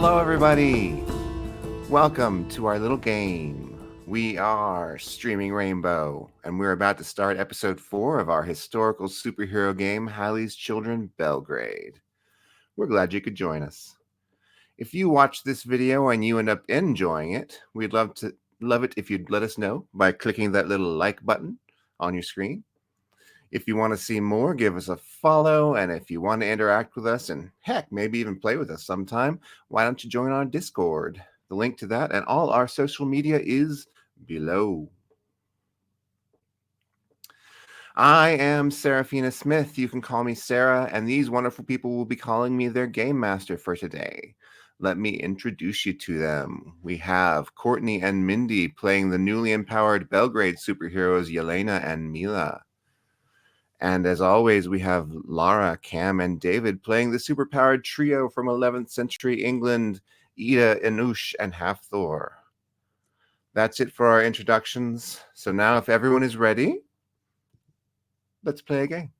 Hello, everybody. Welcome to our little game. We are Streaming Rainbow, and we're about to start episode 4 of our historical superhero game, Halley's Children Belgrade. We're glad you could join us. If you watch this video and you end up enjoying it, we'd love it if you'd let us know by clicking that little like button on your screen. If you want to see more, give us a follow. And if you want to interact with us and heck, maybe even play with us sometime, why don't you join our Discord? The link to that and all our social media is below. I am Serafina Smith. You can call me Sarah, and these wonderful people will be calling me their game master for today. Let me introduce you to them. We have Courtney and Mindy playing the newly empowered Belgrade superheroes Yelena and Mila. And as always, we have Lara, Cam, and David playing the superpowered trio from 11th century England, Ida, Inush, and Half-Thor. That's it for our introductions. So now if everyone is ready, let's play a game.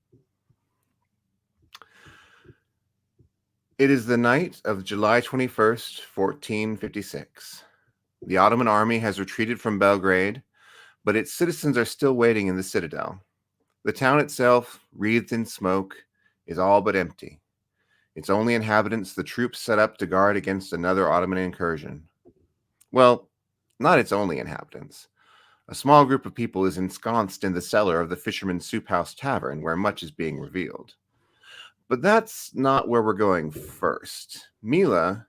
It is the night of July 21st, 1456. The Ottoman army has retreated from Belgrade, but its citizens are still waiting in the citadel. The town itself, wreathed in smoke, is all but empty. Its only inhabitants the troops set up to guard against another Ottoman incursion. Well, not its only inhabitants. A small group of people is ensconced in the cellar of the Fisherman's Soup House Tavern, where much is being revealed. But that's not where we're going first. Mila,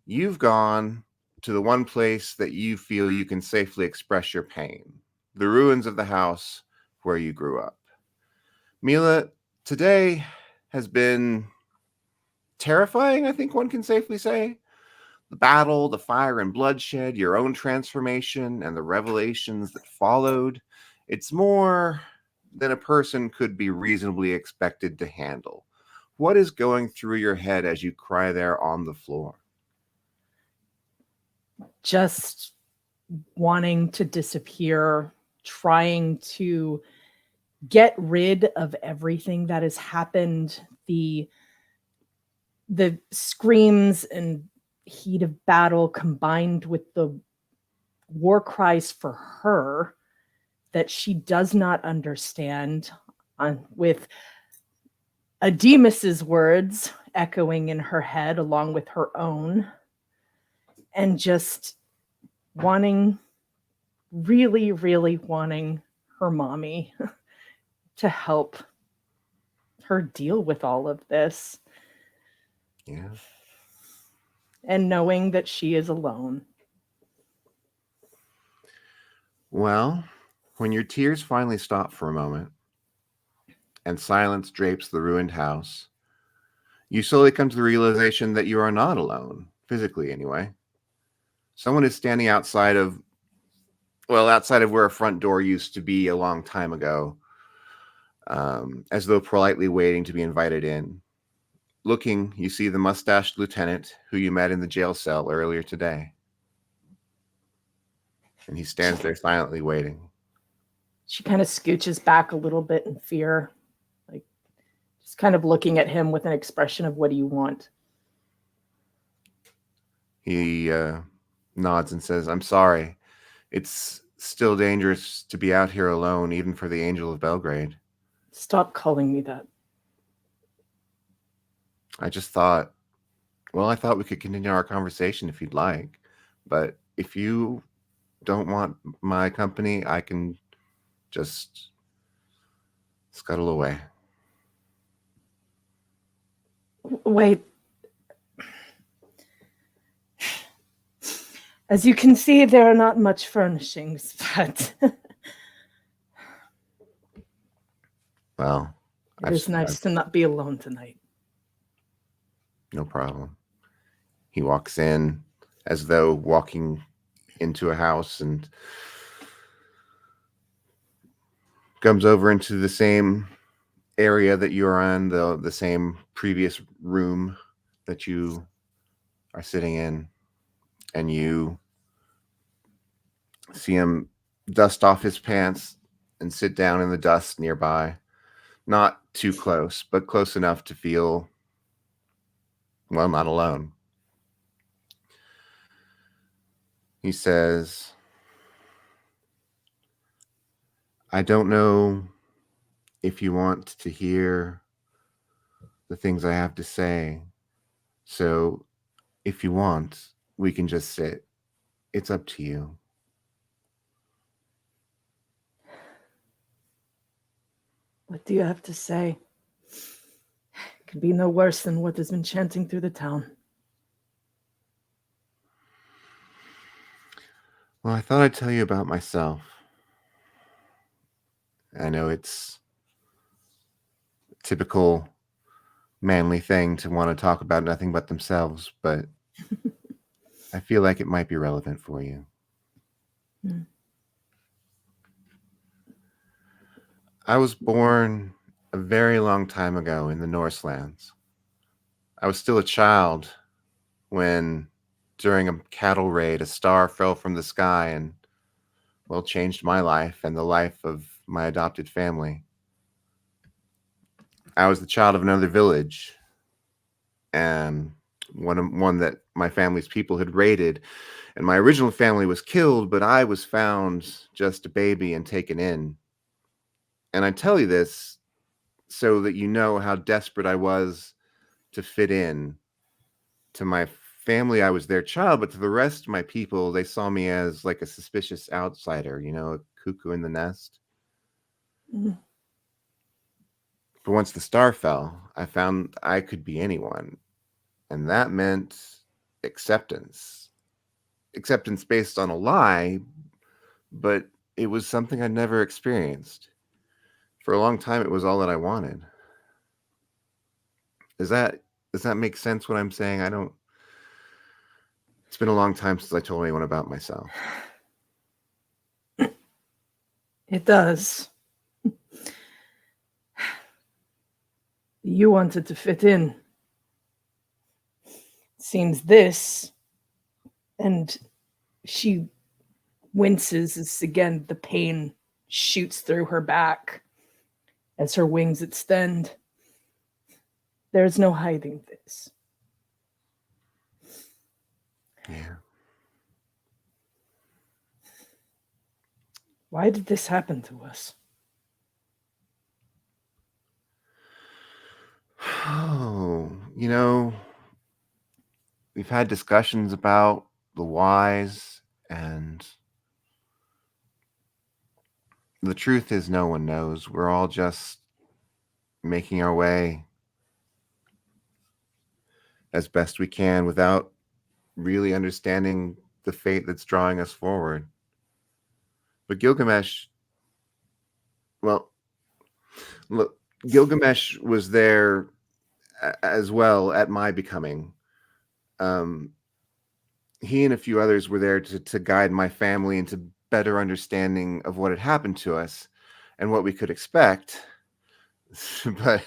you've gone to the one place that you feel you can safely express your pain, the ruins of the house where you grew up. Mila, today has been terrifying, I think one can safely say. The battle, the fire and bloodshed, your own transformation, and the revelations that followed. It's more than a person could be reasonably expected to handle. What is going through your head as you cry there on the floor? Just wanting to disappear, trying to get rid of everything that has happened, the screams and heat of battle combined with the war cries for her that she does not understand, with Ademus's words echoing in her head along with her own, and just really, really wanting her mommy to help her deal with all of this. Yeah. And knowing that she is alone. Well, when your tears finally stop for a moment and silence drapes the ruined house, you slowly come to the realization that you are not alone, physically anyway. Someone is standing outside of where a front door used to be a long time ago, as though politely waiting to be invited in. Looking, you see the mustached lieutenant who you met in the jail cell earlier today. And he stands there silently waiting. She kind of scooches back a little bit in fear, like just kind of looking at him with an expression of, what do you want? He nods and says, I'm sorry. It's still dangerous to be out here alone, even for the Angel of Belgrade. Stop calling me that. I thought we could continue our conversation if you'd like. But if you don't want my company, I can just scuttle away. Wait. As you can see, there are not much furnishings, but well, it is nice to not be alone tonight. No problem. He walks in as though walking into a house and comes over into the same area that you're in, the same previous room that you are sitting in, and you see him dust off his pants and sit down in the dust nearby. Not too close, but close enough to feel, well, not alone. He says, I don't know if you want to hear the things I have to say. So if you want, we can just sit. It's up to you. What do you have to say? It could be no worse than what has been chanting through the town. Well, I thought I'd tell you about myself. I know it's a typical manly thing to want to talk about nothing but themselves, but I feel like it might be relevant for you. Hmm. I was born a very long time ago in the Norselands. I was still a child when, during a cattle raid, a star fell from the sky and, well, changed my life and the life of my adopted family. I was the child of another village, and one that my family's people had raided, and my original family was killed, but I was found just a baby and taken in. And I tell you this so that you know how desperate I was to fit in. To my family, I was their child, but to the rest of my people, they saw me as like a suspicious outsider, a cuckoo in the nest. Hmm. But once the star fell, I found I could be anyone. And that meant acceptance. Acceptance based on a lie, but it was something I'd never experienced. For a long time, it was all that I wanted. Is that does that make sense what I'm saying? I don't. It's been a long time since I told anyone about myself. It does. You wanted to fit in. Seems this, and she winces as again the pain shoots through her back as her wings extend. There's no hiding this. Yeah. Why did this happen to us? Oh, we've had discussions about the whys, and the truth is no one knows. We're all just making our way as best we can without really understanding the fate that's drawing us forward. But Gilgamesh, well, look, Gilgamesh was there as well at my becoming. Um, he and a few others were there to guide my family into better understanding of what had happened to us and what we could expect. But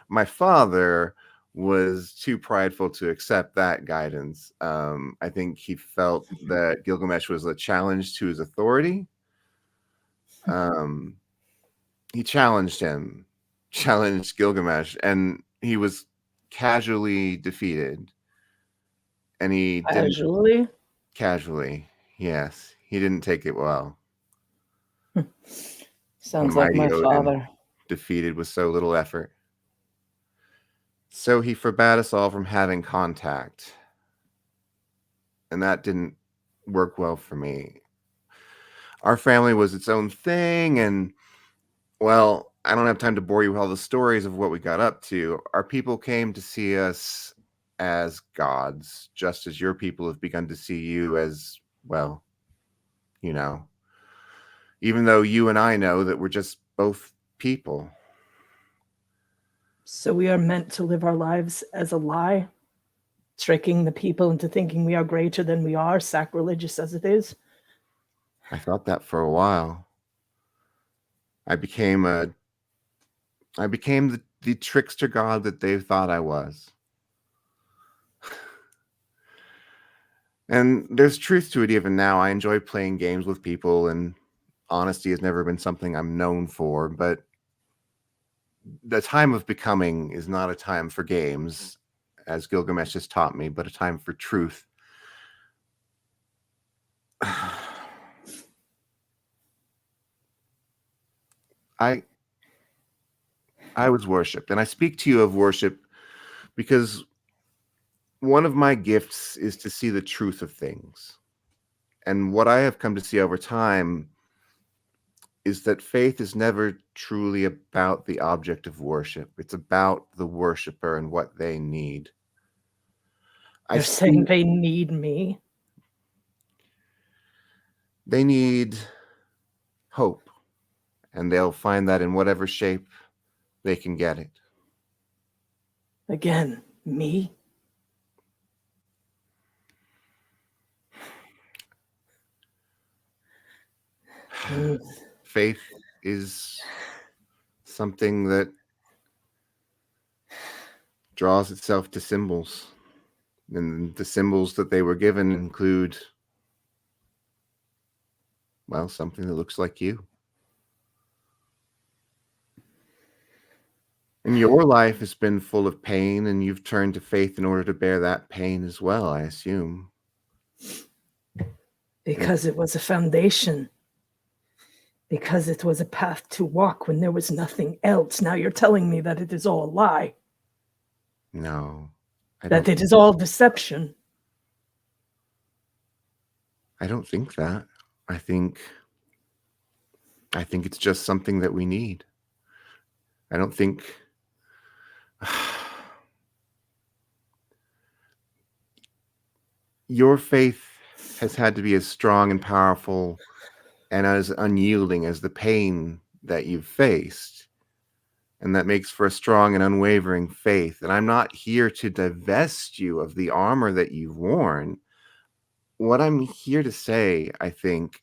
my father was too prideful to accept that guidance. I think he felt that Gilgamesh was a challenge to his authority. Um, he challenged Gilgamesh, and he was casually defeated. And he didn't Casually? casually, yes, he didn't take it well. The Sounds like mighty my Odin father. defeated with so little effort. So he forbade us all from having contact. And that didn't work well for me. Our family was its own thing, and well, I don't have time to bore you with all the stories of what we got up to. Our people came to see us as gods, just as your people have begun to see you as, well, you know, even though you and I know that we're just both people. So we are meant to live our lives as a lie, tricking the people into thinking we are greater than we are, sacrilegious as it is. I thought that for a while. I became the trickster god that they thought I was. And there's truth to it even now. I enjoy playing games with people, and honesty has never been something I'm known for, but the time of becoming is not a time for games, as Gilgamesh has taught me, but a time for truth. I was worshipped, and I speak to you of worship because one of my gifts is to see the truth of things. And what I have come to see over time is that faith is never truly about the object of worship. It's about the worshiper and what they need. I You're saying see they need me? they need hope, and they'll find that in whatever shape they can get it. Again, me? Faith is something that draws itself to symbols. And the symbols that they were given include, well, something that looks like you. And your life has been full of pain, and you've turned to faith in order to bear that pain as well, I assume. Because it was a foundation. Because it was a path to walk when there was nothing else. Now you're telling me that it is all a lie. No, That it is all deception. I don't think that. I think it's just something that we need. I don't think your faith has had to be as strong and powerful and as unyielding as the pain that you've faced. And that makes for a strong and unwavering faith. And I'm not here to divest you of the armor that you've worn. What I'm here to say, I think,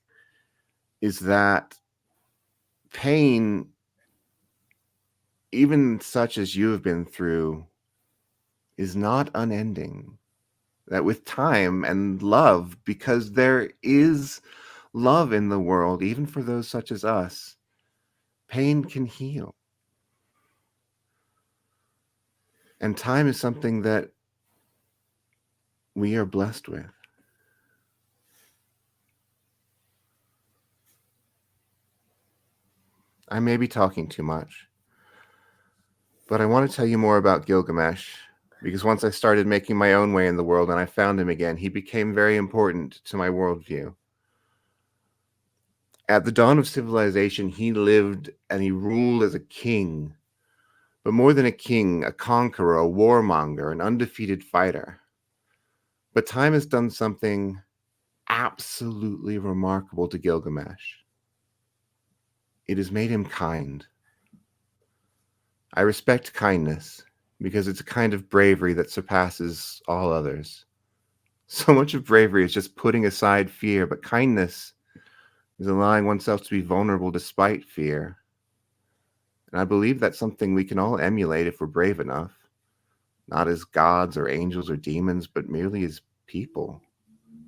is that pain, even such as you have been through, is not unending. That with time and love, because there is love in the world, even for those such as us, pain can heal. And time is something that we are blessed with. I may be talking too much, but I want to tell you more about Gilgamesh, because once I started making my own way in the world and I found him again, he became very important to my worldview. At the dawn of civilization, he lived and he ruled as a king, but more than a king, a conqueror, a warmonger, an undefeated fighter. But time has done something absolutely remarkable to Gilgamesh. It has made him kind. I respect kindness because it's a kind of bravery that surpasses all others. So much of bravery is just putting aside fear, but kindness is allowing oneself to be vulnerable despite fear. And I believe that's something we can all emulate if we're brave enough, not as gods or angels or demons, but merely as people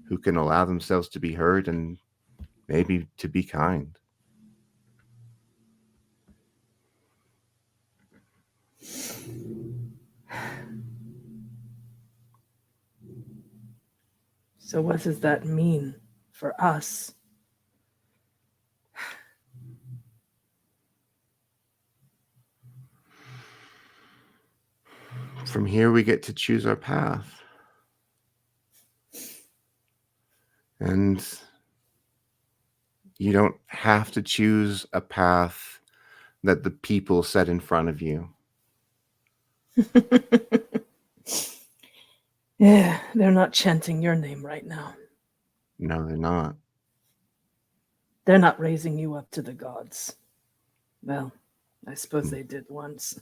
who can allow themselves to be heard and maybe to be kind. So what does that mean for us? From here, we get to choose our path. And you don't have to choose a path that the people set in front of you. Yeah, they're not chanting your name right now. No, they're not. They're not raising you up to the gods. Well, I suppose they did once.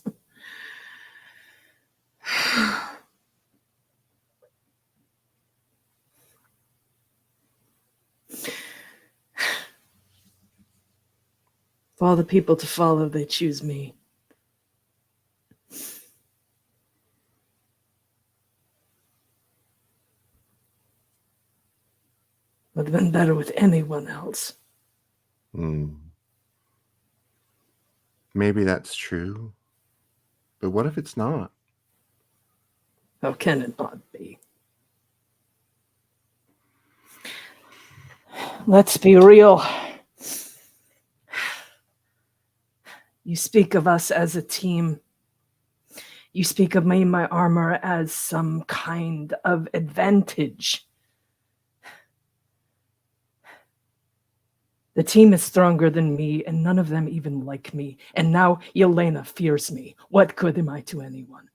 For all the people to follow, they choose me. Would have been better with anyone else. Maybe that's true. But what if it's not? How can it not be? Let's be real. You speak of us as a team. You speak of me and my armor as some kind of advantage. The team is stronger than me, and none of them even like me. And now Yelena fears me. What good am I to anyone?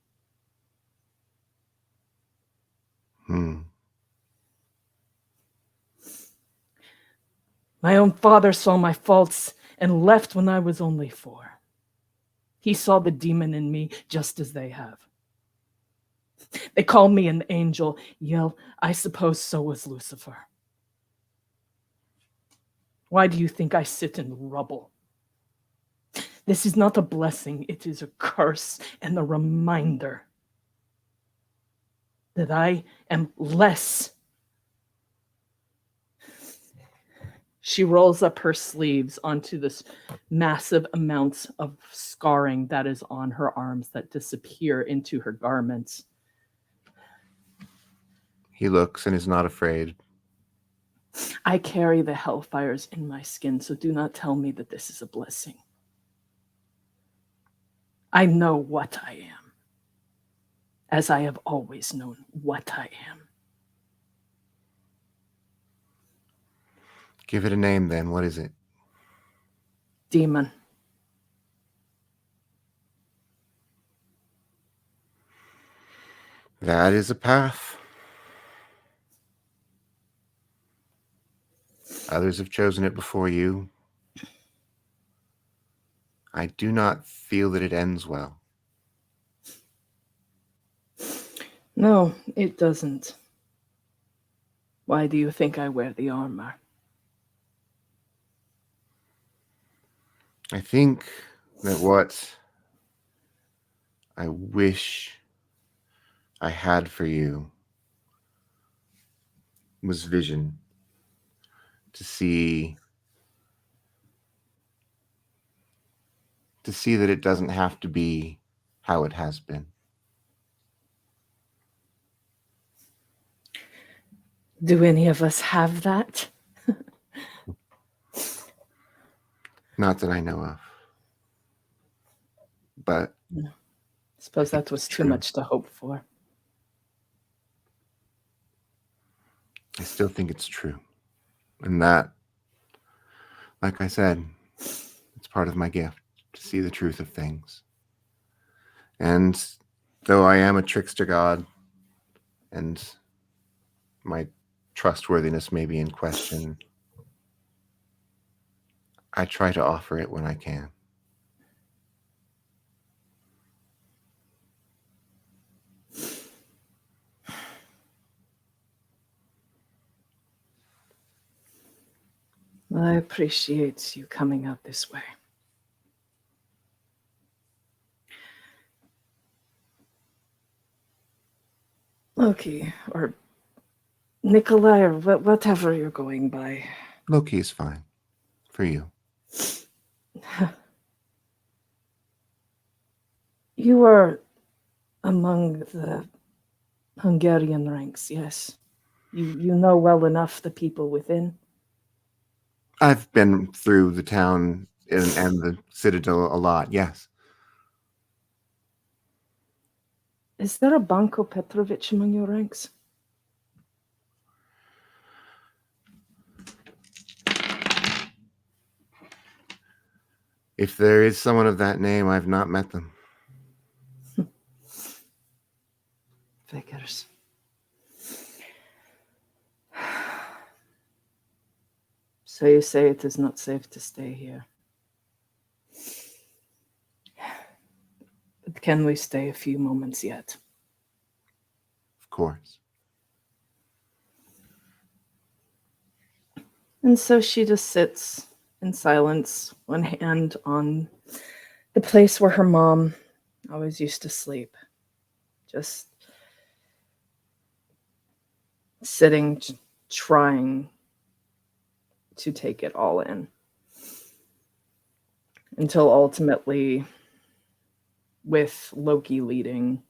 My own father saw my faults and left when I was only 4. He saw the demon in me just as they have. They call me an angel. Yell, I suppose so was Lucifer. Why do you think I sit in rubble? This is not a blessing, it is a curse and a reminder that I am less. She rolls up her sleeves onto this massive amounts of scarring that is on her arms that disappear into her garments. He looks and is not afraid. I carry the hellfires in my skin, so do not tell me that this is a blessing. I know what I am, as I have always known what I am. Give it a name then. What is it? Demon. That is a path. Others have chosen it before you. I do not feel that it ends well. No, it doesn't. Why do you think I wear the armor? I think that what I wish I had for you was vision, to see that it doesn't have to be how it has been. Do any of us have that? Not that I know of. But I suppose that was too much to hope for. I still think it's true. And that, like I said, it's part of my gift, to see the truth of things. And though I am a trickster god, and my trustworthiness may be in question, I try to offer it when I can. I appreciate you coming out this way. Loki, or Nikolai, or whatever you're going by. Loki is fine. For you. You are among the Hungarian ranks, yes. You know well enough the people within. I've been through the town and the citadel a lot, yes. Is there a Banko Petrovich among your ranks? If there is someone of that name, I've not met them. Figures. So you say it is not safe to stay here. But can we stay a few moments yet? Of course. And so she just sits in silence, one hand on the place where her mom always used to sleep. Just sitting, trying to take it all in. Until ultimately, with Loki leading,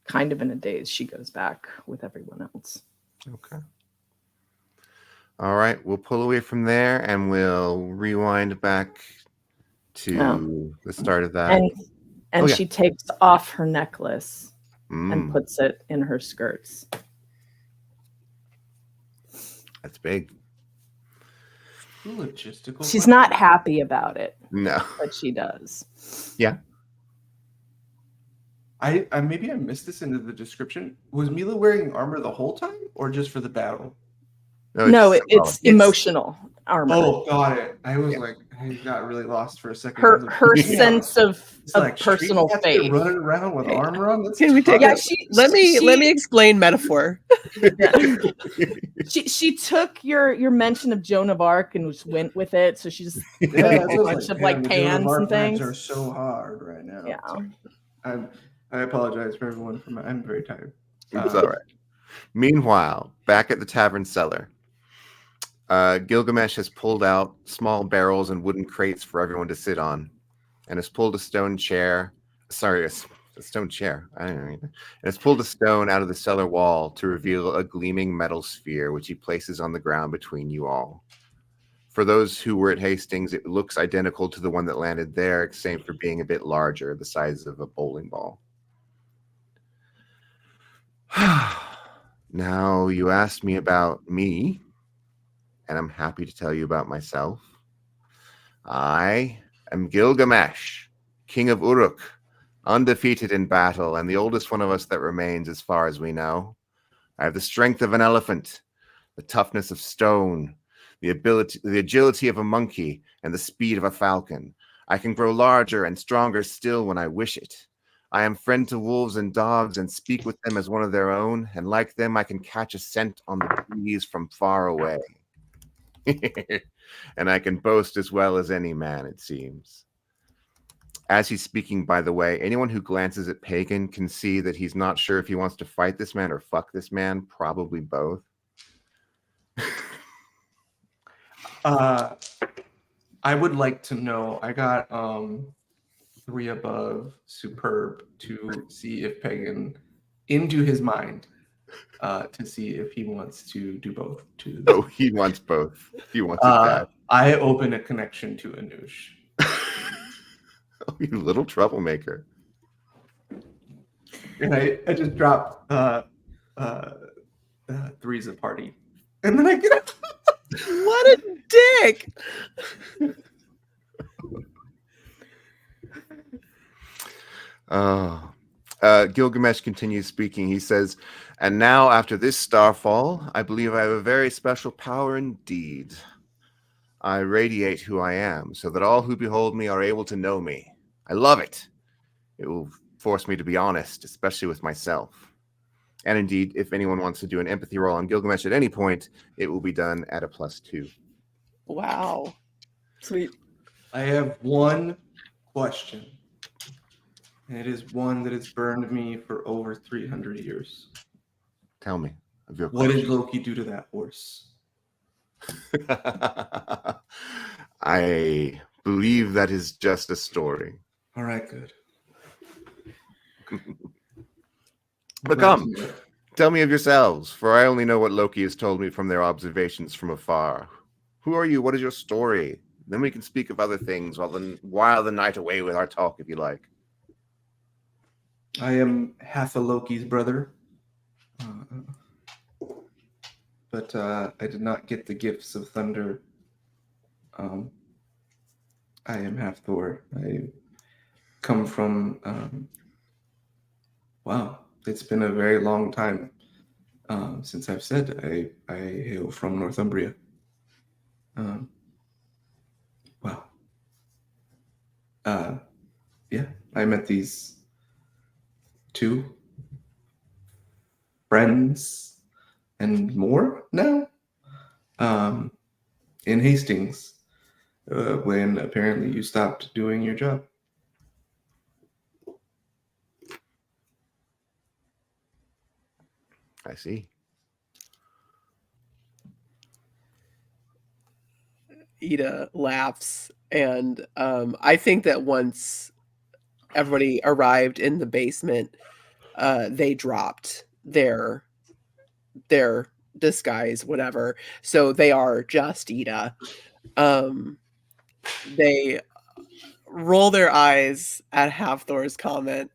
kind of in a daze, she goes back with everyone else. Okay. All right, we'll pull away from there and we'll rewind back to the start of that. And Oh, yeah. she takes off her necklace Mm, and puts it in her skirts. that's big. Logistical. She's question? not happy about it, No. but she does. Yeah. I maybe I missed this into the description. Was Mila wearing armor the whole time, or just for the battle? No, symbolic. it's emotional armor. Oh, got it. I was like, I got really lost for a second. Her Yeah. sense of Like personal street cats faith. running around with armor on. That's Can we take Yeah, let me explain metaphor. She took your mention of Joan of Arc and just went with it. So she just put Yeah, a whole bunch of like pans and things. Are so hard right now. Yeah. Sorry. I apologize for everyone. I'm very tired. It's all right. Meanwhile, back at the tavern cellar, Gilgamesh has pulled out small barrels and wooden crates for everyone to sit on, and has pulled a stone chair. Sorry, a stone chair. I don't know. And has pulled a stone out of the cellar wall to reveal a gleaming metal sphere, which he places on the ground between you all. For those who were at Hastings, it looks identical to the one that landed there, except for being a bit larger, the size of a bowling ball. Now, you asked me about me, and I'm happy to tell you about myself. I am Gilgamesh, king of Uruk, undefeated in battle, and the oldest one of us that remains as far as we know. I have the strength of an elephant, the toughness of stone, the agility of a monkey, and the speed of a falcon. I can grow larger and stronger still when I wish it. I am friend to wolves and dogs and speak with them as one of their own, and like them, I can catch a scent on the breeze from far away. And I can boast as well as any man, it seems. As he's speaking, by the way, anyone who glances at Pagan can see that he's not sure if he wants to fight this man or fuck this man, probably both. I would like to know. I got 3 above superb to see if Pagan into his mind to see if he wants to do both. Oh, he wants both. He wants it bad. I open a connection to Anush. Oh, you little troublemaker. And I just drop 3's a party. And then I get up. What a dick! Gilgamesh continues speaking. He says, "And now, after this starfall, I believe I have a very special power indeed. I radiate who I am, so that all who behold me are able to know me. I love it. It will force me to be honest, especially with myself. And indeed, if anyone wants to do an empathy roll on Gilgamesh at any point, it will be done at a +2. Wow. Sweet. I have one question. And it is one that has burned me for over 300 years. Tell me of your What did Loki do to that horse? I believe that is just a story. All right, good. But come, tell me of yourselves, for I only know what Loki has told me from their observations from afar. Who are you? What is your story? Then we can speak of other things while the night away with our talk, if you like. I am half a Loki's brother. But I did not get the gifts of thunder. I am half Thor. I come from... wow, it's been a very long time since I've said I hail from Northumbria. Wow. Yeah, I met these 2 friends and more now in Hastings when apparently you stopped doing your job. I see. Ida laughs, and I think that once everybody arrived in the basement, they dropped their disguise, whatever. So they are just Ida. They roll their eyes at Halfthor's comment,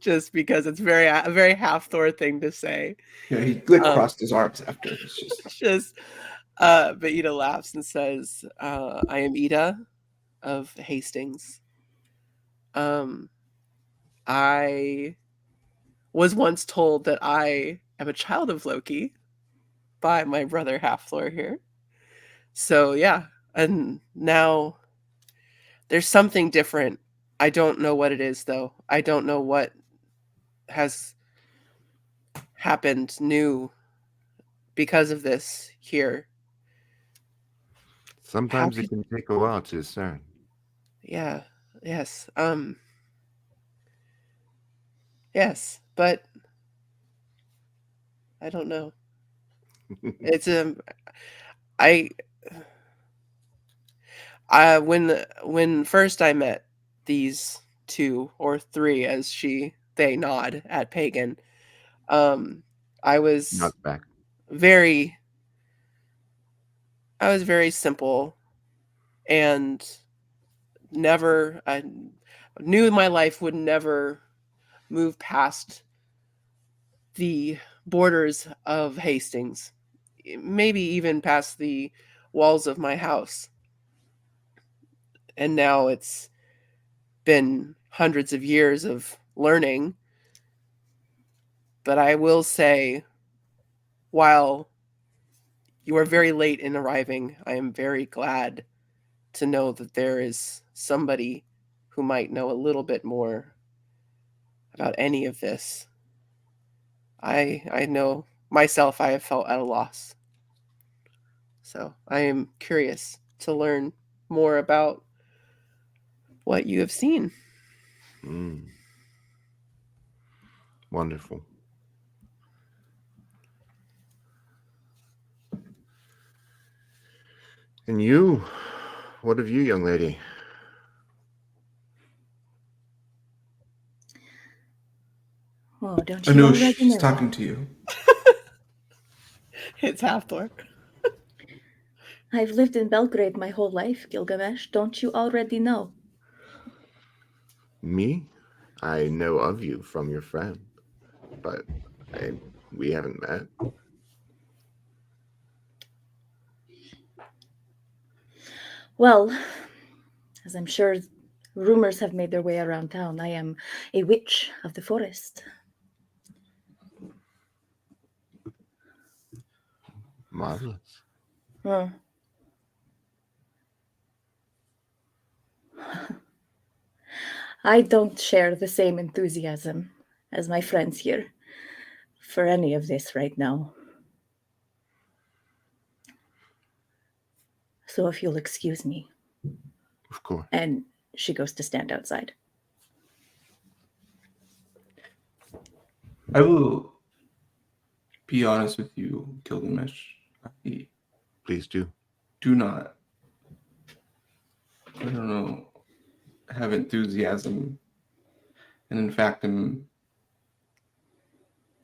just because it's a very Halfthor thing to say. Yeah, he like Um, crossed his arms after. It's just Just, but Ida laughs and says, "I am Ida of Hastings. I was once told that I am a child of Loki by my brother Halfthor here. So yeah, and now there's something different. I don't know what it is though. I don't know what has happened new because of this here. Sometimes it can take a while to discern. Yeah, yes. Yes, but I don't know. It's I when first I met these two or three as they nod at Pagan, I was Not back. very very simple and I knew my life would never move past the borders of Hastings, maybe even past the walls of my house. And now it's been hundreds of years of learning. But I will say, while you are very late in arriving, I am very glad to know that there is somebody who might know a little bit more about any of this. I know myself, I have felt at a loss. So I am curious to learn more about what you have seen. Mm. Wonderful. And you, what of you, young lady? Oh, don't I you know already she's know? talking to you. It's Halfthor. I've lived in Belgrade my whole life, Gilgamesh. Don't you already know? Me? I know of you from your friend, but we haven't met. Well, as I'm sure rumors have made their way around town, I am a witch of the forest. Marvelous. Hmm. I don't share the same enthusiasm as my friends here for any of this right now. So if you'll excuse me. Of course. And she goes to stand outside. I will be honest with you, Gilgamesh. I Please do. do not, I don't know, have enthusiasm. And in fact,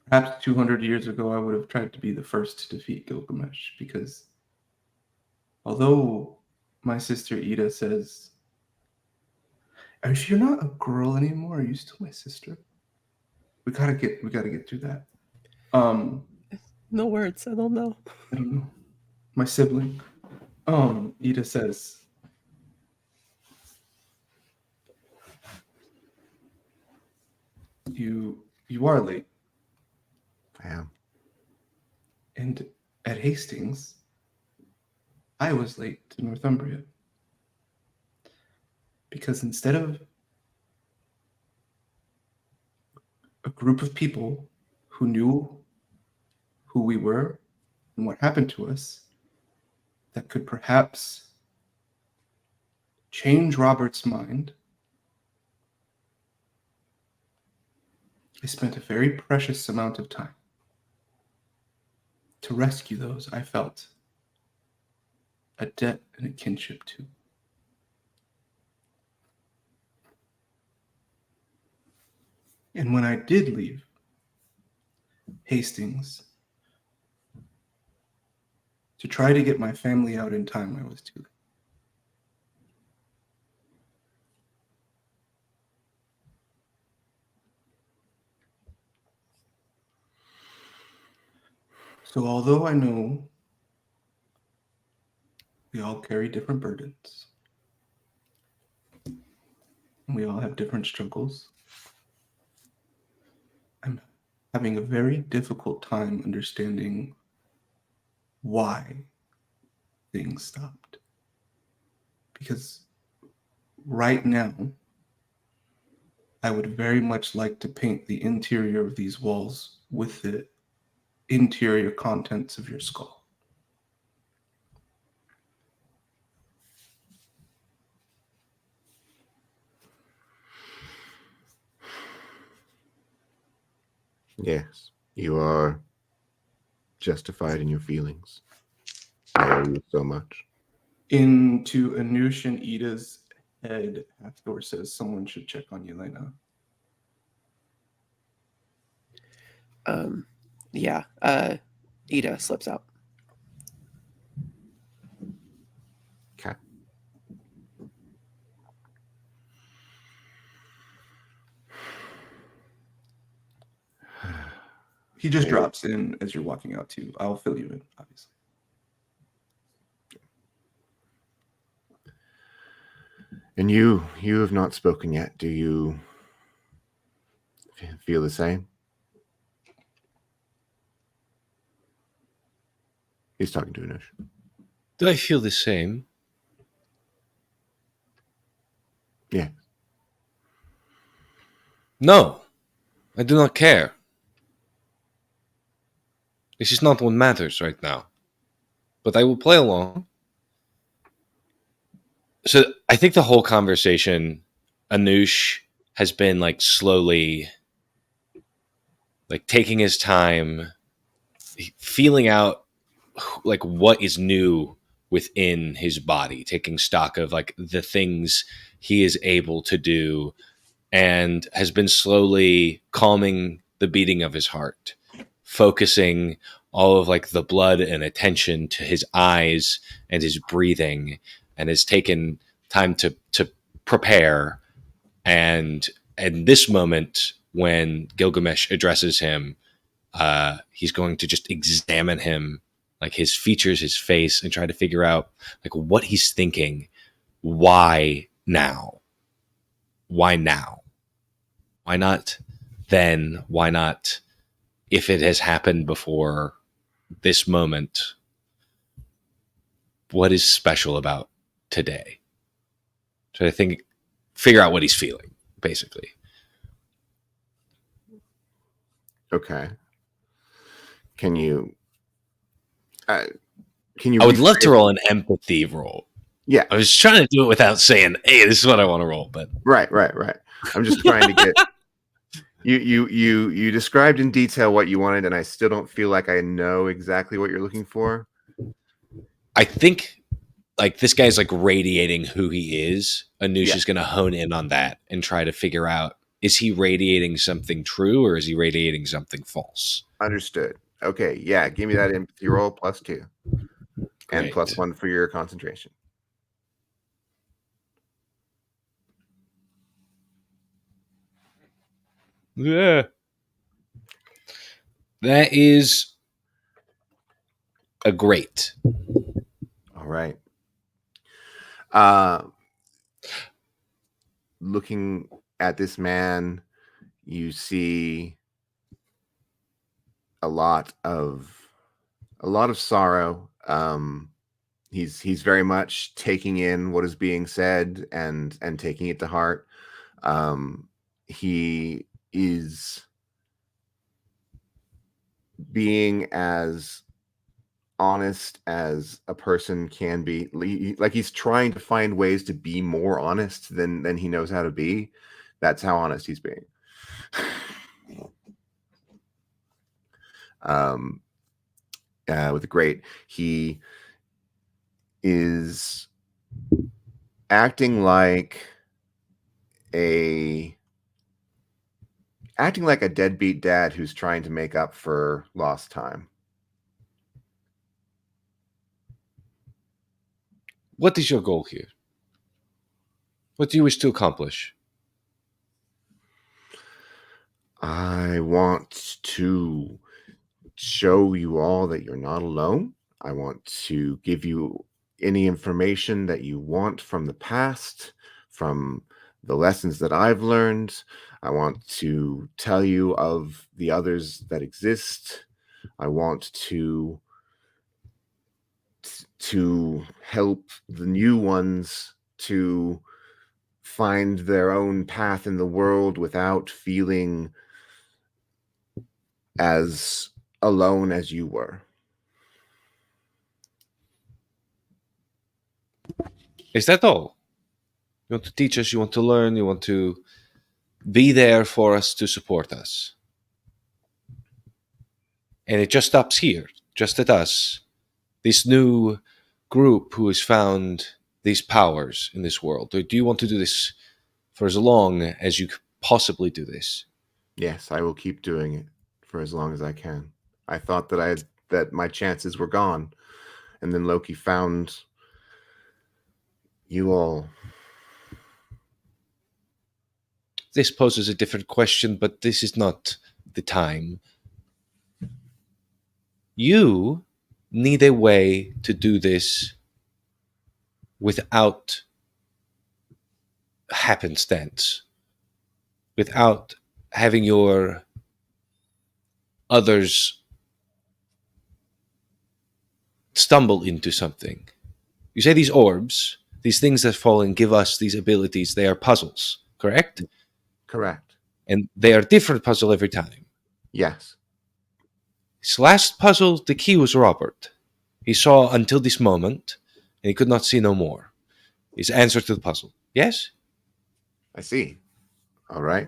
perhaps 200 years ago, I would have tried to be the first to defeat Gilgamesh because although my sister Ida says, if you're not a girl anymore, are you still my sister? We gotta get through that. No words. I don't know. I don't know. My sibling. Ida says, you are late. I am. And at Hastings, I was late to Northumbria. Because instead of a group of people who knew who we were and what happened to us, that could perhaps change Robert's mind, I spent a very precious amount of time to rescue those I felt a debt and a kinship to. And when I did leave Hastings to try to get my family out in time, I was too late. So although I know we all carry different burdens, and we all have different struggles, I'm having a very difficult time understanding why things stopped. Because right now, I would very much like to paint the interior of these walls with the interior contents of your skull. Yes, you are justified in your feelings. I owe you so much. Into Anush and Ida's head, Hathor says someone should check on Yelena. Yeah. Ida slips out. Okay. He just drops in as you're walking out too. I'll fill you in, obviously. And you have not spoken yet. Do you feel the same? He's talking to Anush. Do I feel the same? Yeah. No, I do not care. This is not what matters right now. But I will play along. So I think the whole conversation, Anush has been like slowly like taking his time, feeling out like what is new within his body, taking stock of like the things he is able to do, and has been slowly calming the beating of his heart, focusing all of like the blood and attention to his eyes and his breathing, and has taken time to prepare. And in this moment, when Gilgamesh addresses him, he's going to just examine him, like his features, his face, and try to figure out like what he's thinking. Why now? Why now? Why not then? Why not if it has happened before this moment? What is special about today? So I think figure out what he's feeling, basically. Okay. Can you I would love to roll an empathy roll. Yeah. I was trying to do it without saying, hey, this is what I want to roll, but Right. I'm just trying to get you described in detail what you wanted, and I still don't feel like I know exactly what you're looking for. I think like this guy's like radiating who he is. Anush is going to hone in on that and try to figure out, is he radiating something true or is he radiating something false? Understood. Okay. Yeah. Give me that empathy roll +2. Great. And +1 for your concentration. Yeah. That is a great. All right. Looking at this man, you see a lot of sorrow. He's very much taking in what is being said and taking it to heart. He is being as honest as a person can be. Like he's trying to find ways to be more honest than he knows how to be. That's how honest he's being. With the great, he is acting like a deadbeat dad who's trying to make up for lost time. What is your goal here? What do you wish to accomplish? I want to show you all that you're not alone. I want to give you any information that you want from the past, from the lessons that I've learned. I want to tell you of the others that exist. I want to help the new ones to find their own path in the world without feeling as alone as you were. Is that all? You want to teach us, you want to learn, you want to be there for us to support us. And it just stops here, just at us. This new group who has found these powers in this world. Or do you want to do this for as long as you could possibly do this? Yes, I will keep doing it for as long as I can. I thought that my chances were gone, and then Loki found you all. This poses a different question, but this is not the time. You need a way to do this without happenstance, without having your others stumble into something. You say these orbs, these things that fall and give us these abilities, they are puzzles, correct? Correct. And they are different puzzle every time. Yes. His last puzzle, the key was Robert. He saw until this moment, and he could not see no more. His answer to the puzzle. Yes? I see. All right.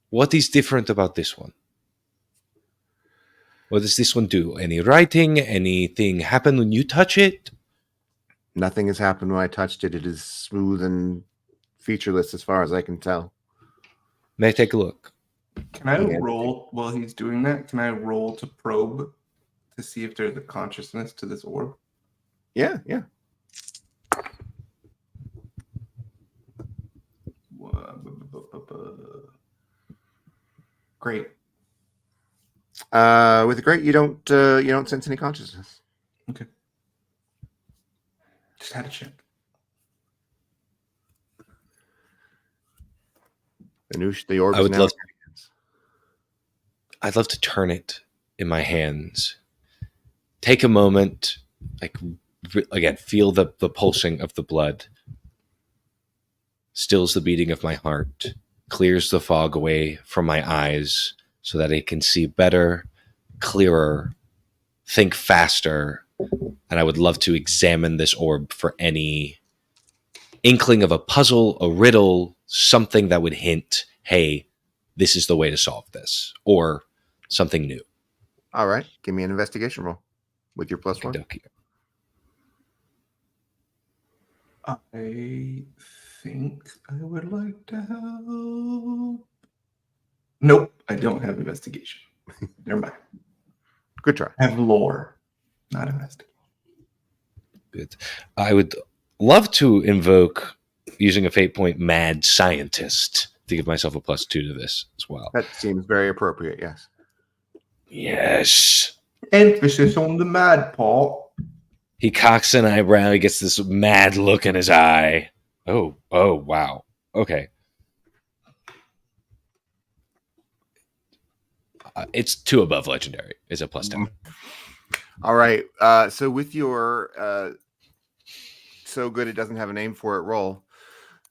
What is different about this one? What does this one do? Any writing? Anything happen when you touch it? Nothing has happened when I touched it. It is smooth and featureless as far as I can tell. May I take a look? Can I Yeah. roll while he's doing that? Can I roll to probe to see if there's a consciousness to this orb? Yeah. Great. With the great, you don't sense any consciousness. Okay. Just had to check. Anush, the orb I is would now love- in your hands. I'd love to turn it in my hands. Take a moment, again, feel the pulsing of the blood. Stills the beating of my heart. Clears the fog away from my eyes so that I can see better, clearer, think faster. And I would love to examine this orb for any inkling of a puzzle, a riddle, something that would hint, hey, this is the way to solve this, or something new. All right. Give me an investigation roll with your +1. Okie-dokie. I think I would like to help. Nope, I don't have investigation. Never mind. Good try. I have lore, not investigation. Good. I would love to invoke, using a fate point, mad scientist to give myself a +2 to this as well. That seems very appropriate. Yes. Yes. Emphasis on the mad part. He cocks an eyebrow. He gets this mad look in his eye. Oh, wow. Okay. It's 2 above legendary. It's a +10. All right. So with your so good it doesn't have a name for it roll,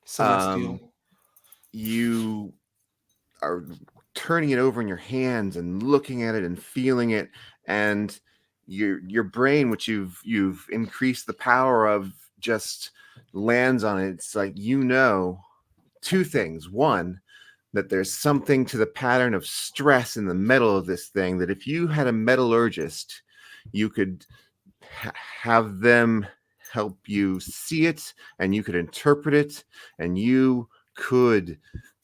Celestial. you are turning it over in your hands and looking at it and feeling it, and your brain, which you've increased the power of, just lands on it. It's like, 2 things. One, that there's something to the pattern of stress in the metal of this thing, that if you had a metallurgist, you could have them help you see it, and you could interpret it, and you could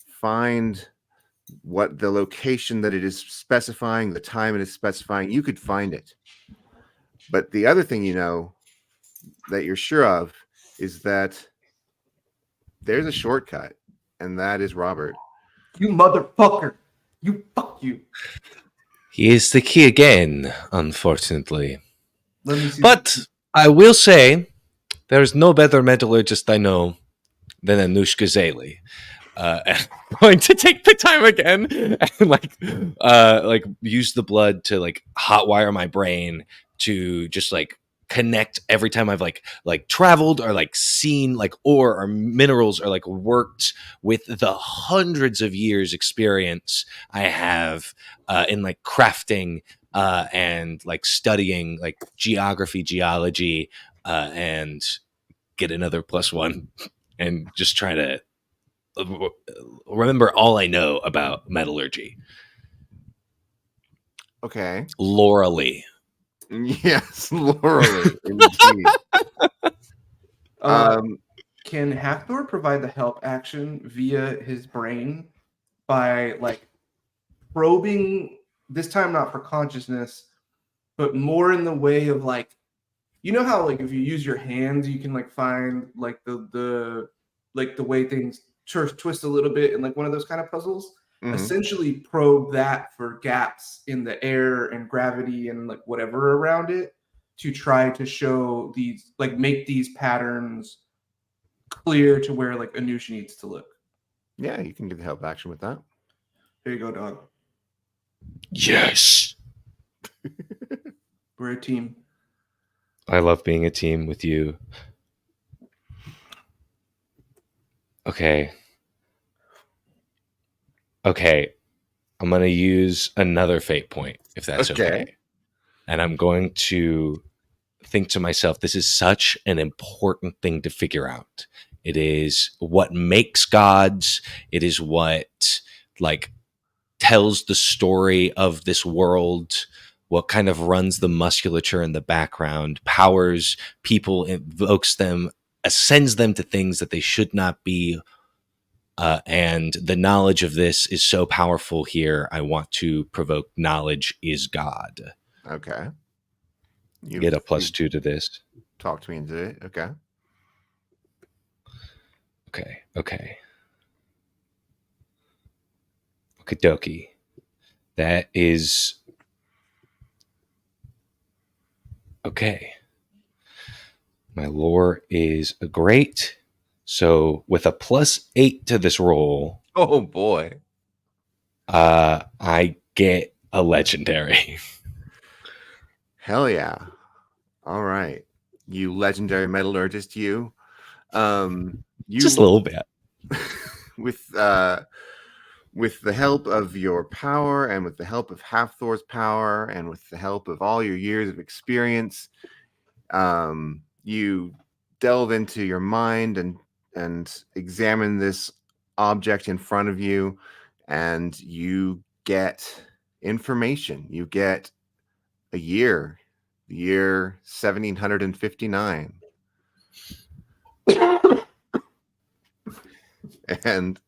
find what the location that it is specifying, the time it is specifying. You could find it. But the other thing that you're sure of is that there's a shortcut, and that is Robert. You motherfucker. You fuck you. He is the key again, unfortunately. Let me see. But I will say, there's no better metallurgist I know than Anushka Zali. And I'm going to take the time again and like use the blood to like hotwire my brain to just like connect every time I've like traveled or like seen like ore or minerals or like worked with the hundreds of years experience I have in like crafting and like studying like geology and get another +1 and just try to remember all I know about metallurgy. Okay. Laura Lee. Yes, Laura Lee, indeed. Can Hathor provide the help action via his brain by like probing, this time not for consciousness, but more in the way of like, you know how like if you use your hands you can like find like the like the way things twist a little bit in like one of those kind of puzzles? Mhm. Essentially probe that for gaps in the air and gravity and like whatever around it to try to show these, like make these patterns clear to where like Anush needs to look. Yeah, you can get the help action with that. Here you go, dog. Yes. We're a team. I love being a team with you. Okay. I'm going to use another fate point, if that's okay. And I'm going to think to myself, this is such an important thing to figure out. It is what makes gods. It is what like tells the story of this world, what kind of runs the musculature in the background, powers people, invokes them, ascends them to things that they should not be. And the knowledge of this is so powerful here. I want to provoke knowledge is God. Okay. You Get a +2 to this. Talk to me into it. Okay. Okay. Okie dokie. That is okay. My lore is great. So with a +8 to this roll, Oh boy. I get a legendary. Hell yeah. All right. You legendary metallurgist, you. You Just a little bit. with the help of your power and with the help of Hathor's power and with the help of all your years of experience, you delve into your mind and examine this object in front of you, and you get information. You get a year, the year 1759. And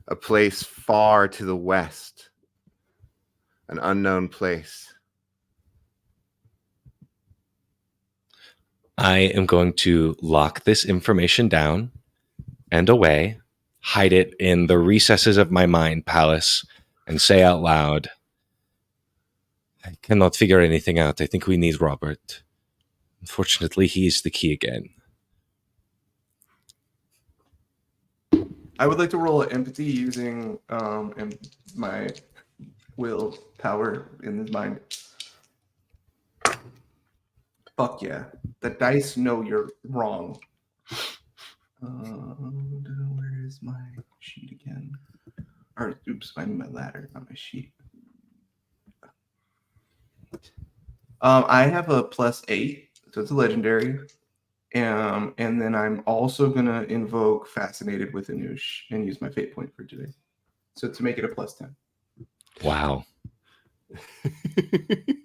a place far to the west, an unknown place. I am going to lock this information down and away, hide it in the recesses of my mind palace, and say out loud, I cannot figure anything out. I think we need Robert. Unfortunately, he is the key again. I would like to roll an empathy using my will power in his mind. Fuck yeah. The dice know you're wrong. Where is my sheet again? Or oops, my ladder, not my sheet. I have a +8, so it's a legendary. And then I'm also gonna invoke Fascinated with Anush and use my fate point for today. So to make it a +10. Wow.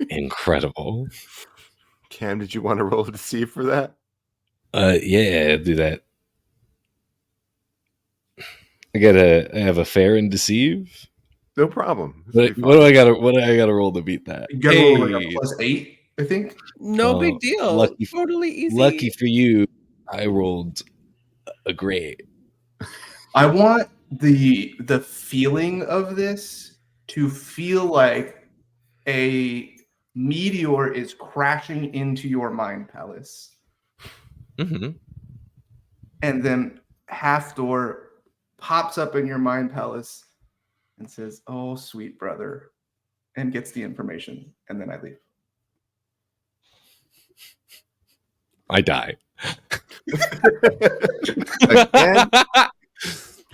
Incredible. Cam, did you want to roll to see for that? Yeah, do that. I have a fair and deceive. No problem. What do I gotta roll to beat that? You gotta roll like a +8, I think. No Oh, big deal. lucky- Totally easy. Lucky for you, I rolled a great. I want the feeling of this to feel like a meteor is crashing into your mind palace. Mm-hmm. And then Halfdoor pops up in your mind palace and says, "Oh, sweet brother," and gets the information. And then I leave. I die. Again?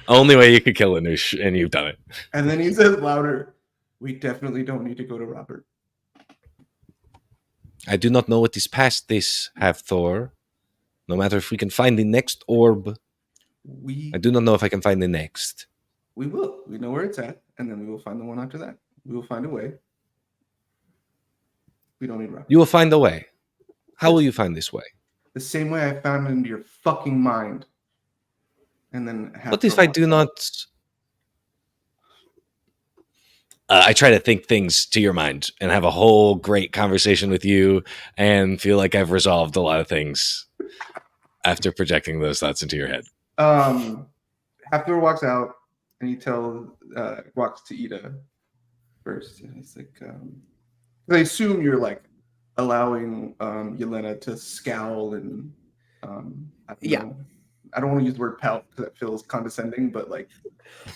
Only way you could kill Anush, and you've done it. And then he says louder, "We definitely don't need to go to Robert." I do not know what is past this, Thor. No matter if we can find the next orb, We I do not know if I can find the next. we will. We know where it's at, and then we will find the one after that. We will find a way. We don't need Robert. You will find a way. How will you find this way? The same way I found it into your fucking mind. And then What if I do not? I try to think things to your mind and have a whole great conversation with you and feel like I've resolved a lot of things after projecting those thoughts into your head. Halfdoor walks out and he walks to Ida first. And he's like, I assume you're like allowing Yelena to scowl and I don't want to use the word pout because that feels condescending, but like,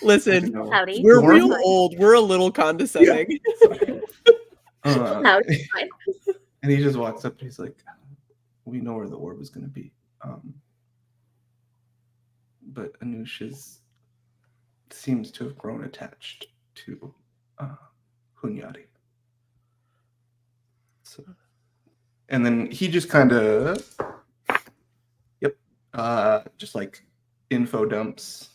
Listen, Howdy. we're Normal. real old. We're a little condescending. Howdy. Fine. And he just walks up and he's like, "We know where the orb is going to be." But Anush seems to have grown attached to Hunyadi. So, and then he just kind of, just like info dumps.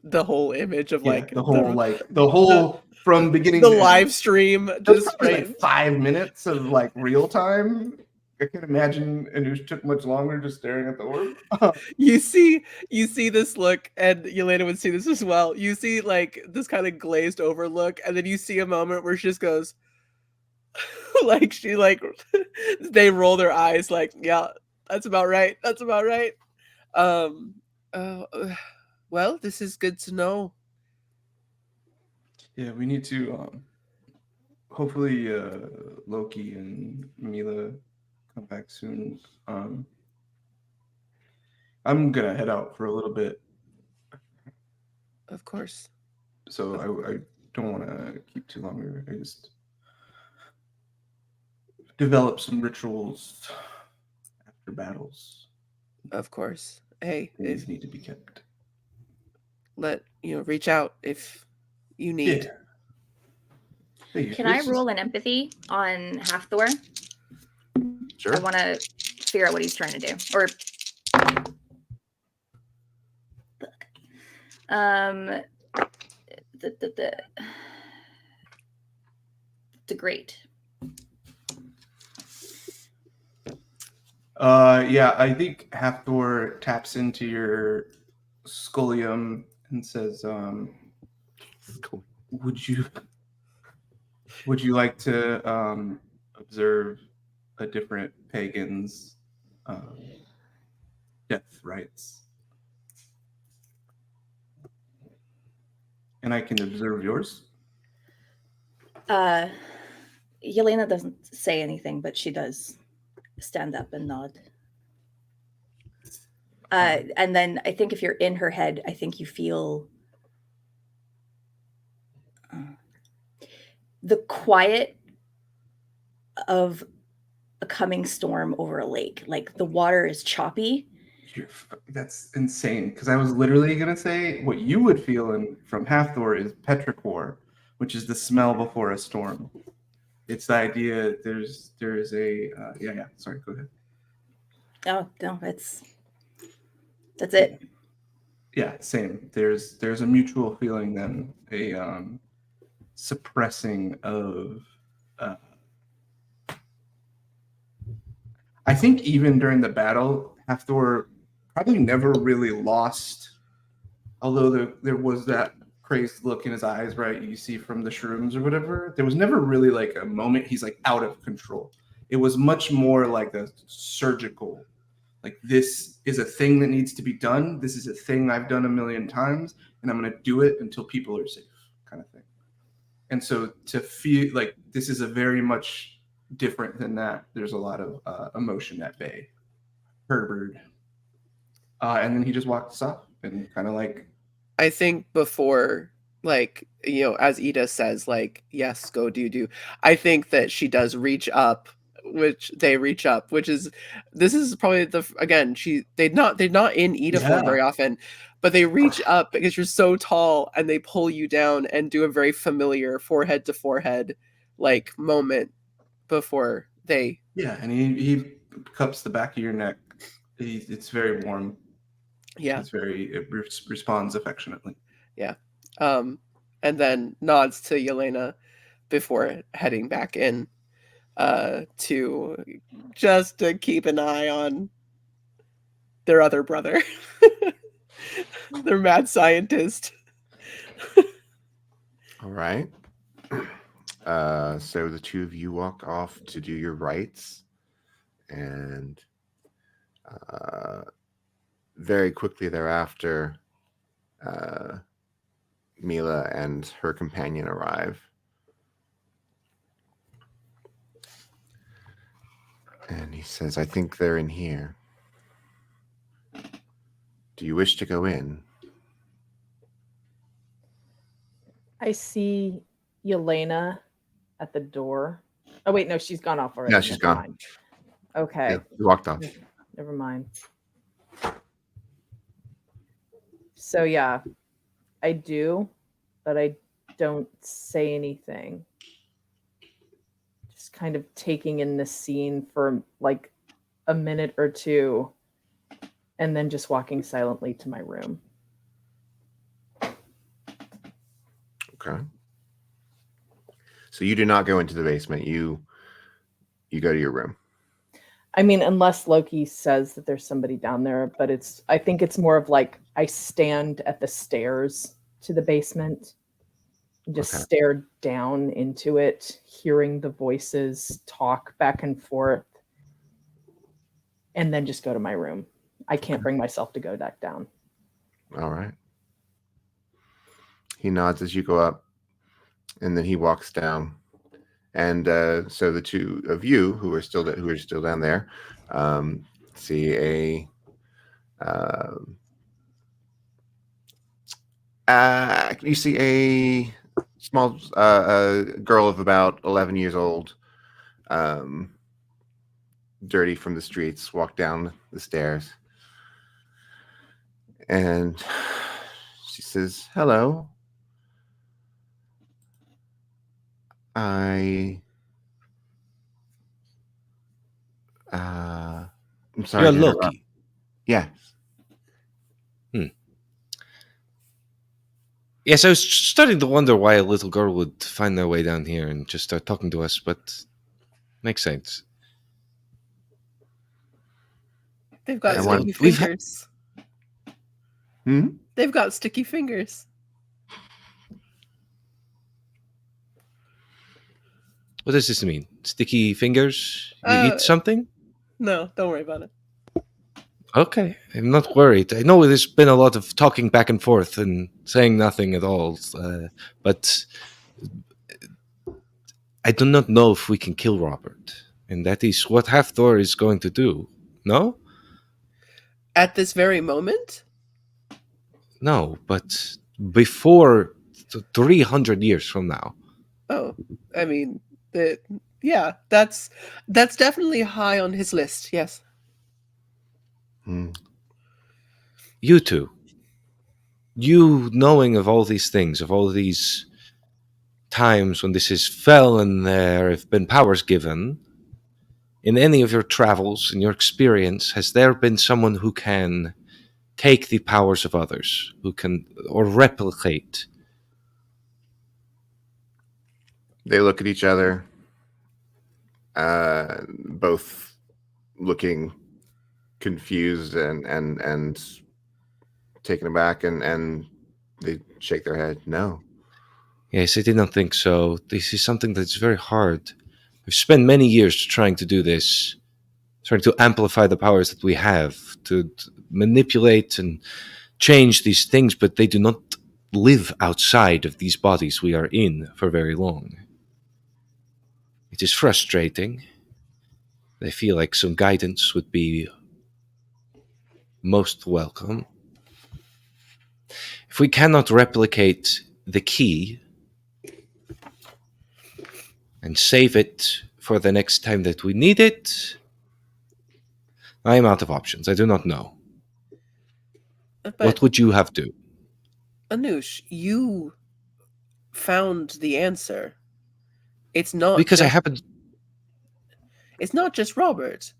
The whole image of like the whole from beginning the to end. live stream Just just probably like 5 minutes of like real time. I can't imagine Anush took much longer just staring at the orb. you see this look, and Yelena would see this as well. You see like this kind of glazed over look, and then you see a moment where she just goes like she like they roll their eyes like, yeah, that's about right. That's about right. Well, this is good to know. Yeah, we need to hopefully Loki and Mila come back soon. I'm gonna head out for a little bit, Of course. so I don't want to keep too longer. I just develop some rituals after battles. Of course. Hey, These need to be kept. reach out if you need. Yeah. Hey, Can I this roll an empathy on Halfdoor? Sure. I want to figure out what he's trying to do. Or the great. Yeah, I think Halfdoor taps into your scolium and says, Cool. would you like to observe a different pagan's death rites? And I can observe yours. Yelena doesn't say anything, but she does stand up and nod. And then I think if you're in her head, I think you feel the quiet of a coming storm over a lake. Like the water is choppy. That's insane. Because I was literally going to say what you would feel from Halfdoor is petrichor, which is the smell before a storm. It's the idea there's a sorry, go ahead. Oh no, that's it. Yeah, same. There's a mutual feeling then, a suppressing of I think even during the battle, Halfdoor probably never really lost, although there was that crazed look in his eyes, right? You see from the shrooms or whatever. There was never really like a moment he's like out of control. It was much more like a surgical, like this is a thing that needs to be done. This is a thing I've done a million times, and I'm going to do it until people are safe, kind of thing. And so to feel like this is a very much different than that. There's a lot of emotion at bay. Herbert. And then he just walks up and kind of like, I think before, like, as Ida says, like, yes, go do. I think that she does reach up, which is, this is probably they're not in Ida form very often, but they reach up because you're so tall and they pull you down and do a very familiar forehead to forehead like moment before they. Yeah, and he cups the back of your neck. It's very warm. Yeah. It responds affectionately. Yeah. And then nods to Yelena before heading back in to keep an eye on their other brother. Their mad scientist. All right. So the two of you walk off to do your rites, and very quickly thereafter, Mila and her companion arrive. And he says, I think they're in here. Do you wish to go in? I see Yelena at the door. Oh, wait, no, she's gone off already. Yeah, she's Never gone. mind. Okay. Yeah, you walked off. Never mind. So, yeah, I do, but I don't say anything. Just kind of taking in the scene for like a minute or two, and then just walking silently to my room. Okay. So you do not go into the basement. You go to your room. I mean, unless Loki says that there's somebody down there, but I think it's more of like I stand at the stairs to the basement and just stare down into it, hearing the voices talk back and forth, and then just go to my room. I can't bring myself to go back down. All right. He nods as you go up, and then he walks down. And so the two of you who are still down there see a small girl of about 11 years old, dirty from the streets, walk down the stairs, and she says, "Hello. I'm sorry. You're to interrupt." Loki. Yes. Yes, I was starting to wonder why a little girl would find their way down here and just start talking to us, but makes sense. They've got Everyone- sticky we've fingers. They've got sticky fingers. What does this mean? Sticky fingers? You eat something? No, don't worry about it. Okay, I'm not worried. I know there's been a lot of talking back and forth and saying nothing at all, but I do not know if we can kill Robert, and that is what Halfthor is going to do. No? At this very moment? No, but before 300 years from now. Oh, I mean, that's definitely high on his list, yes. You two. You knowing of all these things, of all these times when this is fell and there have been powers given, in any of your travels, in your experience, has there been someone who can take the powers of others, who can, or replicate? They look at each other, both looking confused and taken aback, and they shake their head. No. Yes, I did not think so. This is something that's very hard. We've spent many years trying to do this, trying to amplify the powers that we have, to manipulate and change these things, but they do not live outside of these bodies we are in for very long. It is frustrating. I feel like some guidance would be most welcome. If we cannot replicate the key and save it for the next time that we need it, I am out of options. I do not know. But What would you have to? Anush, you found the answer. It's not Because I just, happen. it's not just Robert.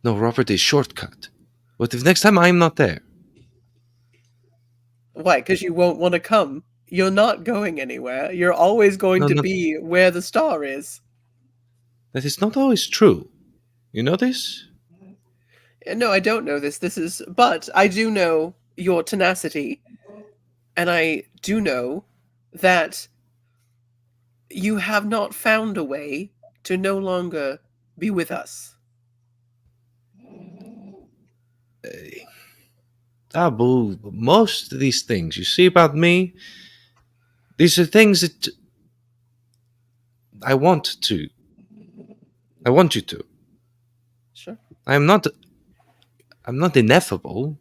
No, Robert is shortcut. What if next time I'm not there? Why? Because you won't want to come. You're not going anywhere. You're always going No, to not- be where the star is. That is not always true. You know this? No, I don't know this. But I do know your tenacity. And I do know that you have not found a way to no longer be with us. Abu, most of these things you see about me, these are things that I want to. I want you to. Sure. I'm not ineffable,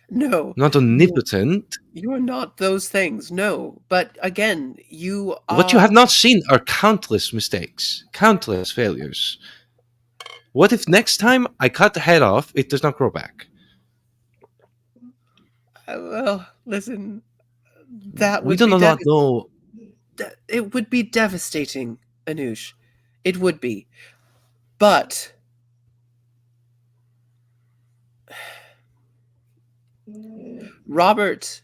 No, not omnipotent. you're not those things. No. But again, you are. What you have not seen are countless mistakes, countless failures. What if next time I cut the head off, it does not grow back? Well, listen. That We would do be not know. it would be devastating, Anush. It would be. But Robert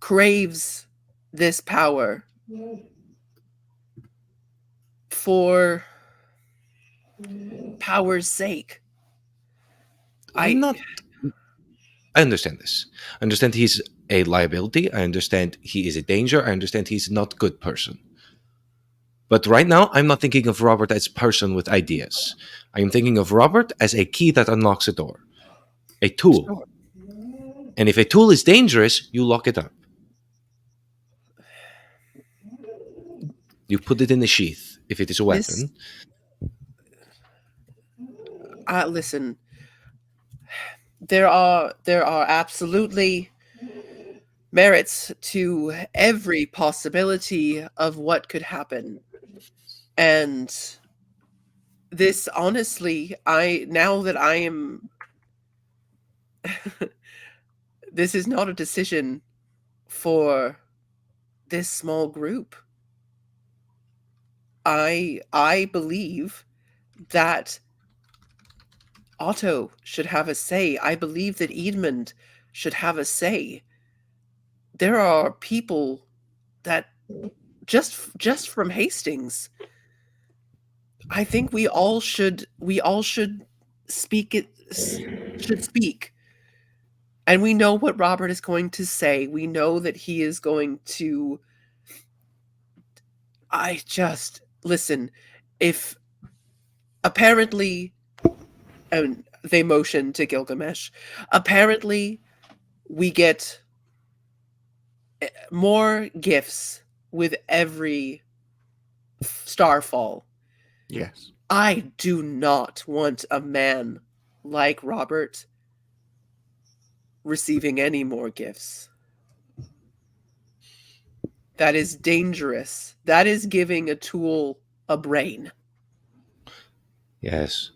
craves this power for power's sake. I'm not. I understand this. I understand he's a liability. I understand he is a danger. I understand he's not a good person. But right now, I'm not thinking of Robert as a person with ideas. I am thinking of Robert as a key that unlocks a door, a tool. Sure. And if a tool is dangerous, you lock it up. You put it in the sheath if it is a weapon. Listen. There are absolutely merits to every possibility of what could happen. And this, honestly, now that I am this is not a decision for this small group. I believe that Otto should have a say. I believe that Edmund should have a say. There are people that just from Hastings, I think we all should speak. And we know what Robert is going to say. We know that he is going to listen. If apparently, and they motion to Gilgamesh, apparently we get more gifts with every starfall. Yes. I do not want a man like Robert receiving any more gifts. That is dangerous. That is giving a tool a brain. Yes.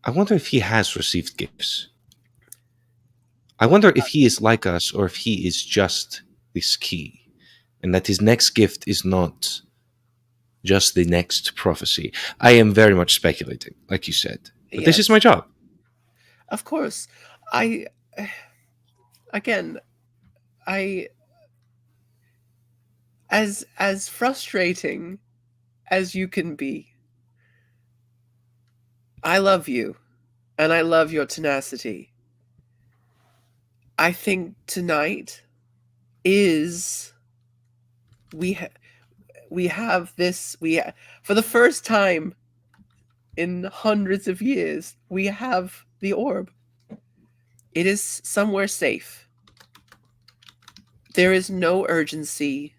I wonder if he has received gifts. I wonder if he is like us or if he is just this key. And that his next gift is not just the next prophecy. I am very much speculating, like you said. But this is my job. Of course. As frustrating as you can be, I love you, and I love your tenacity. I think tonight is we have this for the first time in hundreds of years we have the orb. It is somewhere safe. There is no urgency.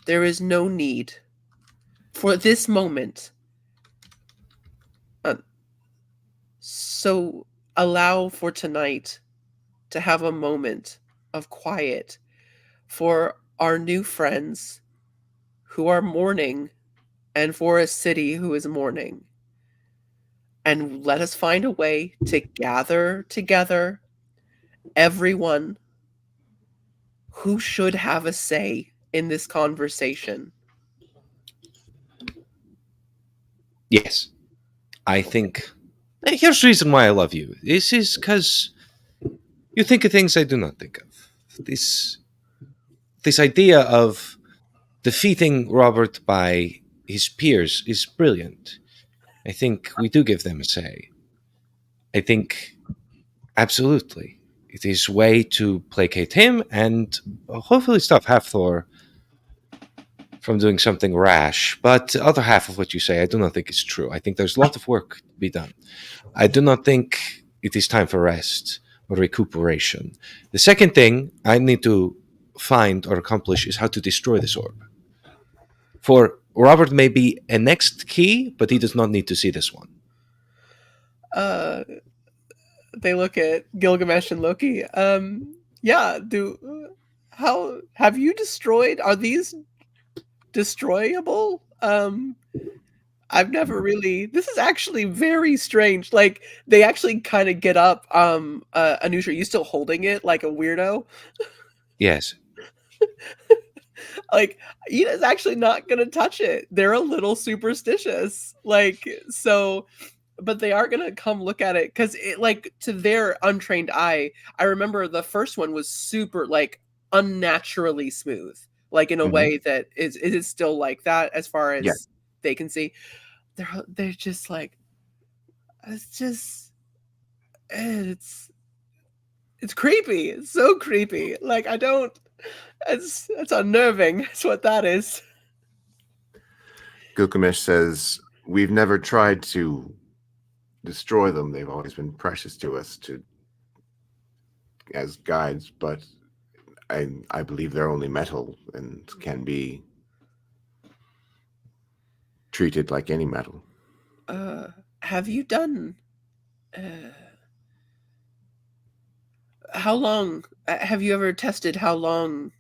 There is no need for this moment. So allow for tonight to have a moment of quiet for our new friends who are mourning and for a city who is mourning. And let us find a way to gather together everyone who should have a say in this conversation. Yes. I think here's the reason why I love you. This is because you think of things I do not think of. This idea of defeating Robert by his peers is brilliant. I think we do give them a say. I think absolutely it is way to placate him and hopefully stop Hathor from doing something rash. But the other half of what you say, I do not think is true. I think there's a lot of work to be done. I do not think it is time for rest or recuperation. The second thing I need to find or accomplish is how to destroy this orb. For Robert may be a next key, but he does not need to see this one. They look at Gilgamesh and Loki. Yeah, how have you destroyed? Are these destroyable? I've never really. This is actually very strange. Like they actually kind of get up. Anusha, are you still holding it like a weirdo? Yes. Like Ida's actually not gonna touch it. They're a little superstitious. Like so, but they are gonna come look at it because it like to their untrained eye. I remember the first one was super like unnaturally smooth, like in a way that it is still like that as far as they can see. They're just like it's creepy. It's so creepy. Like I don't. It's unnerving. That's what that is. Gilgamesh says, "We've never tried to destroy them. They've always been precious to us as guides, but I believe they're only metal and can be treated like any metal." Have you done how long have you ever tested how long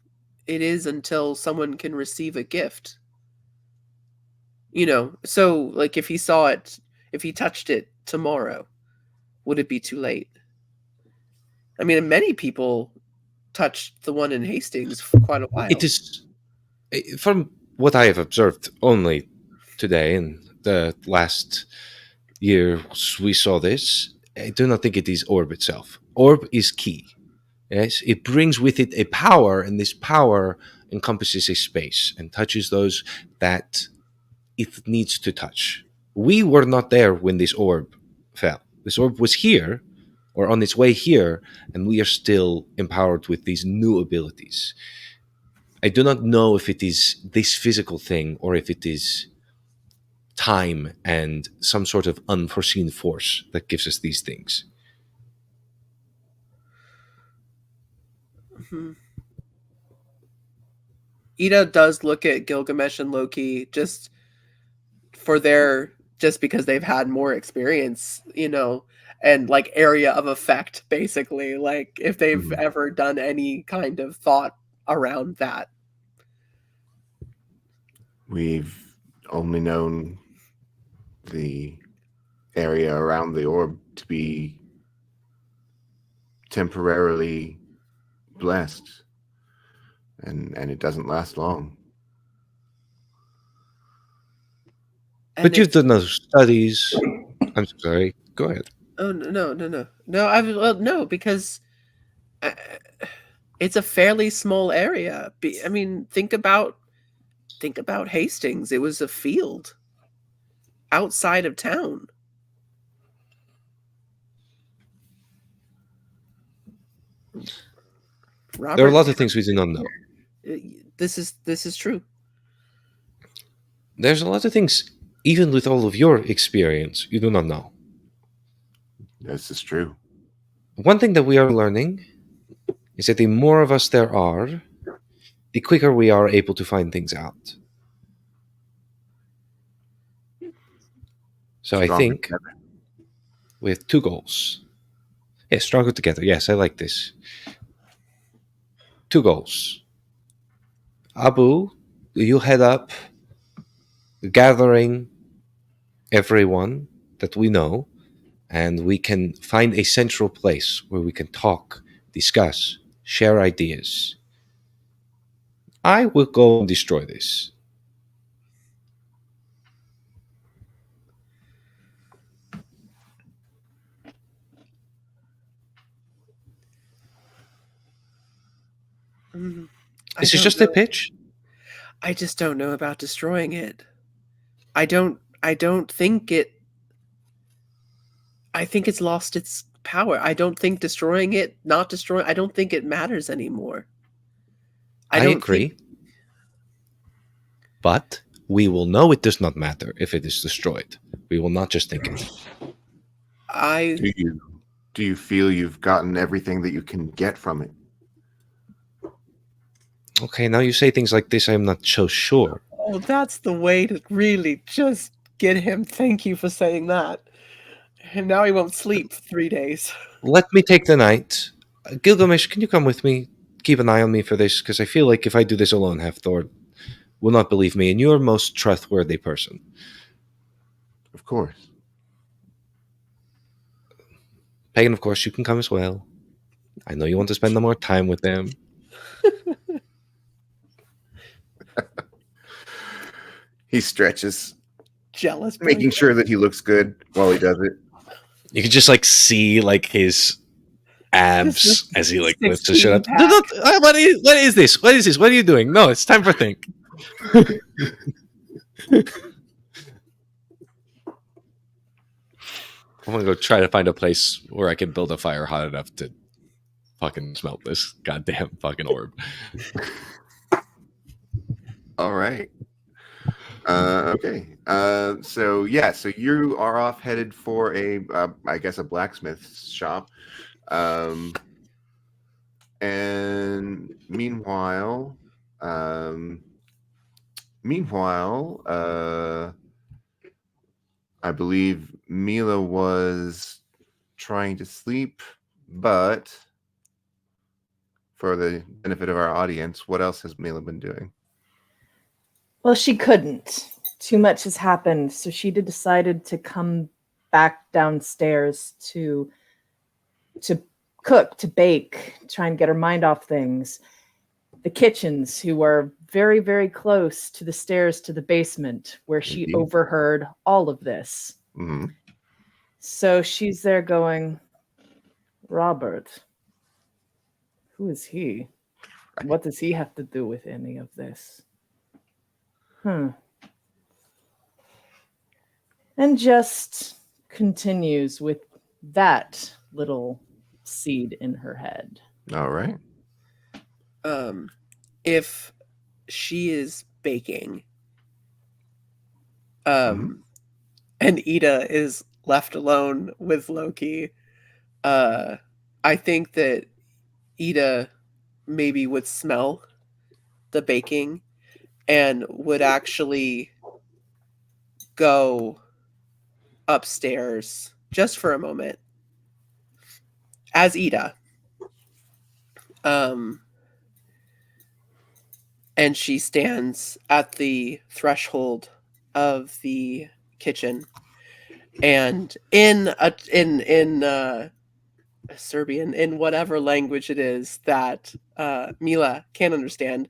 it is until someone can receive a gift? You know, so like if he saw it, if he touched it tomorrow, would it be too late? I mean, many people touched the one in Hastings for quite a while. It is, from what I have observed only today and the last year we saw this, I do not think it is orb itself. Orb is key. Yes, it brings with it a power, and this power encompasses a space and touches those that it needs to touch. We were not there when this orb fell. This orb was here, or on its way here, and we are still empowered with these new abilities. I do not know if it is this physical thing or if it is time and some sort of unforeseen force that gives us these things. Ida does look at Gilgamesh and Loki just because they've had more experience, you know, and like area of effect, basically, like if they've ever done any kind of thought around that. We've only known the area around the orb to be temporarily blessed, and it doesn't last long. But you've done those studies. I'm sorry. Go ahead. Oh no! No, because it's a fairly small area. I mean, think about Hastings. It was a field outside of town. Robert, there are a lot of things we do not know. This is true. There's a lot of things, even with all of your experience, you do not know. This is true. One thing that we are learning is that the more of us there are, the quicker we are able to find things out. So I Stronger think together. with 2 goals. Yes, stronger together. Yes, I like this. 2 goals. Abu, you head up gathering everyone that we know, and we can find a central place where we can talk, discuss, share ideas. I will go and destroy this. Mm, I This is don't just a know. pitch. I just don't know about destroying it. I don't think it. I think it's lost its power. I don't think destroying it, not destroying. I don't think it matters anymore. I don't agree. think. But we will know it does not matter if it is destroyed. We will not just think it. I Do you feel you've gotten everything that you can get from it? Okay, now you say things like this, I am not so sure. Oh, that's the way to really just get him. Thank you for saying that. And now he won't sleep for 3 days. Let me take the night. Gilgamesh, can you come with me? Keep an eye on me for this, because I feel like if I do this alone, Hafthor will not believe me, and you're a most trustworthy person. Of course. Pagan, of course, you can come as well. I know you want to spend more time with them. He stretches, Jealous. making sure that he looks good while he does it. You can just like see like his abs Just as he like 6 lifts his shit up. pack. What is this? What is this? What are you doing? No, it's time for think. I'm gonna go try to find a place where I can build a fire hot enough to fucking smelt this goddamn fucking orb. All right. Okay. So you are off headed for I guess a blacksmith's shop. And meanwhile, I believe Mila was trying to sleep, but for the benefit of our audience, what else has Mila been doing? Well, she couldn't. Too much has happened, so she decided to come back downstairs to cook, to bake, try and get her mind off things. The kitchens, who are very, very close to the stairs to the basement, where she Indeed. overheard all of this. Mm-hmm. So she's there going, Robert, who is he? Right. What does he have to do with any of this? And just continues with that little seed in her head. All right. If she is baking, Mhm. and Ida is left alone with Loki, I think that Ida maybe would smell the baking and would actually go upstairs just for a moment as Ida. And she stands at the threshold of the kitchen, and in Serbian, in whatever language it is that Mila can't understand,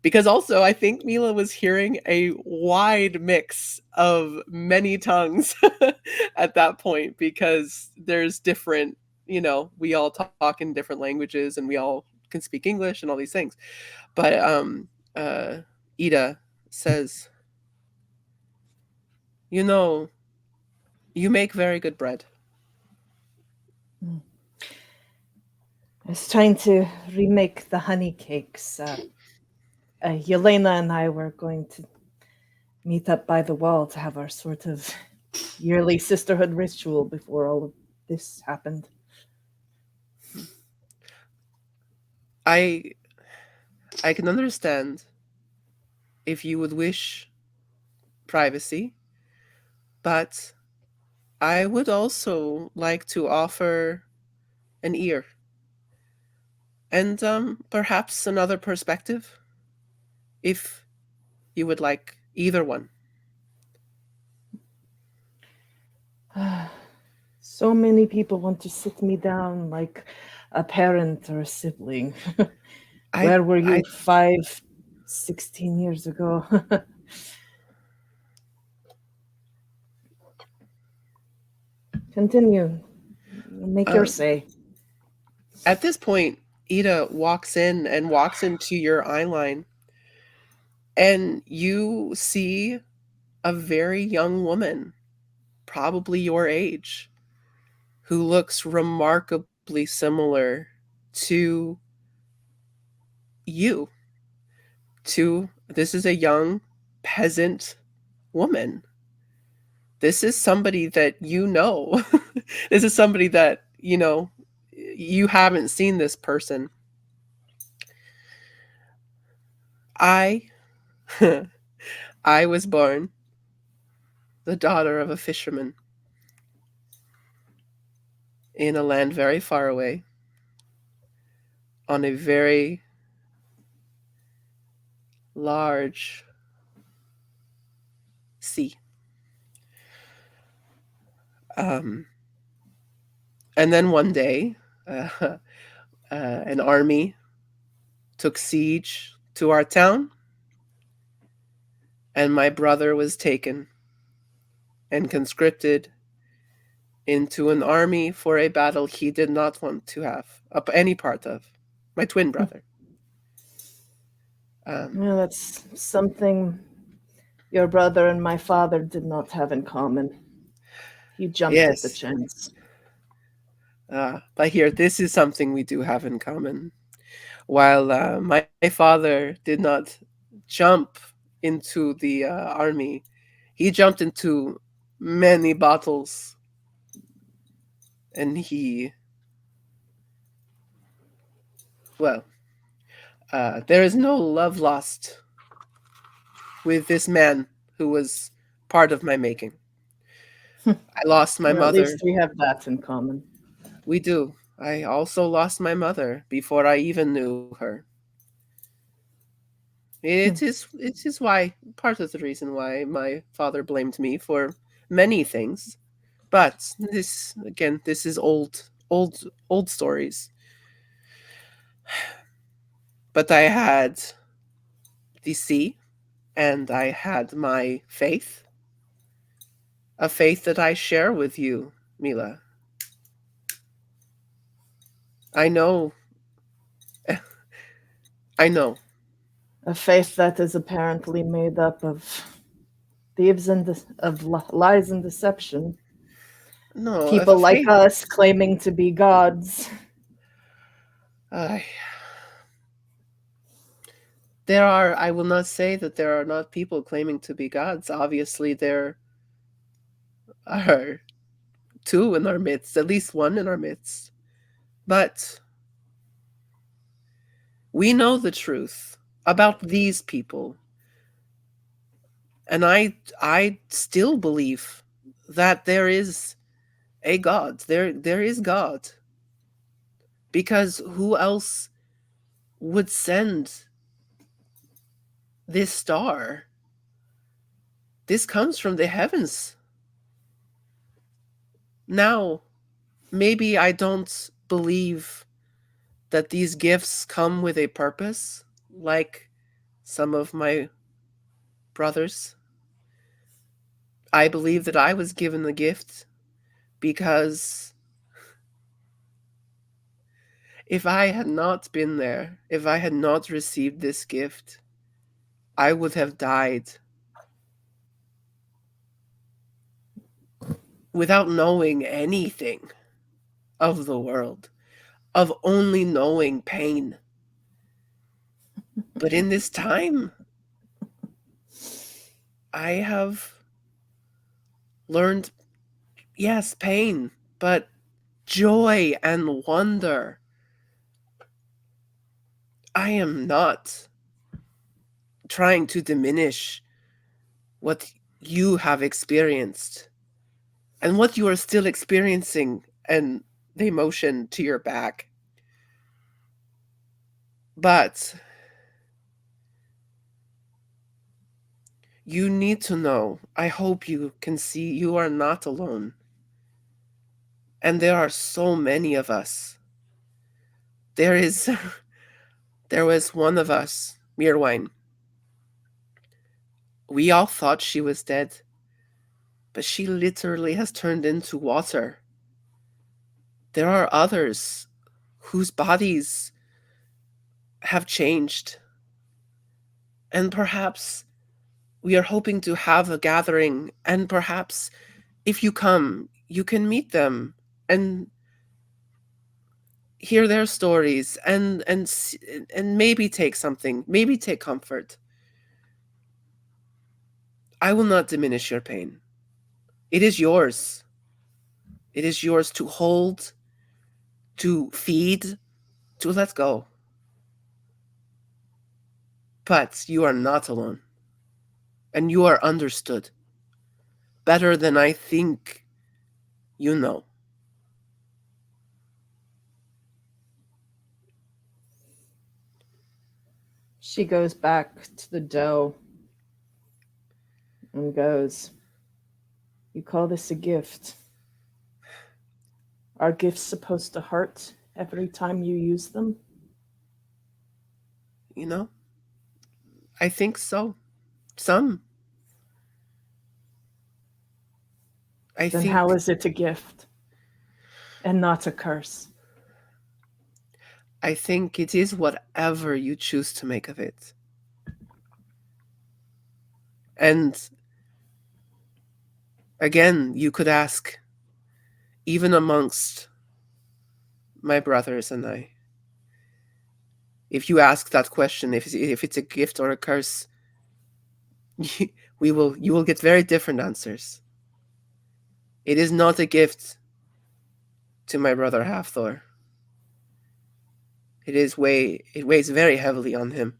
because also I think Mila was hearing a wide mix of many tongues at that point, because there's different, we all talk in different languages and we all can speak English and all these things. But Ida says, you make very good bread. I was trying to remake the honey cakes. Yelena and I were going to meet up by the wall to have our sort of yearly sisterhood ritual before all of this happened. I can understand if you would wish privacy, but I would also like to offer an ear and perhaps another perspective, if you would like either one. So many people want to sit me down like a parent or a sibling. I, Where were you I 16 years ago? Continue. Make your um, say. at this point, Ida walks in and walks into your eye line, and you see a very young woman, probably your age, who looks remarkably similar to you. This is a young peasant woman. This is somebody that you know. This is somebody that, you haven't seen this person. I I was born the daughter of a fisherman in a land very far away, on a very large sea. Um, and then one day, an army took siege to our town, and my brother was taken and conscripted into an army for a battle he did not want to have any part of. My twin brother. Well, that's something your brother and my father did not have in common. He jumped at the Yes. chance. But here, this is something we do have in common. While my father did not jump into the army, he jumped into many battles, and there is no love lost with this man who was part of my making. I lost my Well, at mother. least we have that in common. We do. I also lost my mother before I even knew her. It is why, part of the reason why my father blamed me for many things. But this is old stories. But I had the sea, and I had my faith, a faith that I share with you, Mila. I know. I know. A faith that is apparently made up of thieves and lies and deception. No, People a like faith. us claiming to be gods. I will not say that there are not people claiming to be gods. Obviously, there are two in our midst, at least one in our midst. But we know the truth about these people. And I still believe that there is a God. There is God. Because who else would send this star? This comes from the heavens. Now, maybe I don't believe that these gifts come with a purpose, like some of my brothers. I believe that I was given the gift because if I had not been there, if I had not received this gift, I would have died without knowing anything of the world, of only knowing pain. But in this time, I have learned, yes, pain, but joy and wonder. I am not trying to diminish what you have experienced and what you are still experiencing, and the emotion to your back. But you need to know, I hope you can see, you are not alone. And there are so many of us. There was one of us, Mirwine. We all thought she was dead, but she literally has turned into water. There are others whose bodies have changed. And perhaps we are hoping to have a gathering, and perhaps if you come, you can meet them and hear their stories and maybe take something, maybe take comfort. I will not diminish your pain. It is yours. It is yours to hold, to feed, to let go. But you are not alone. And you are understood. Better than I think you know. She goes back to the dough and goes, "You call this a gift? Are gifts supposed to hurt every time you use them?" You know? I think so. Some. Then think how is it a gift and not a curse? I think it is whatever you choose to make of it. And again, you could ask, even amongst my brothers and I, if you ask that question, if it's a gift or a curse, you will get very different answers. It is not a gift to my brother Hafthor. It weighs very heavily on him.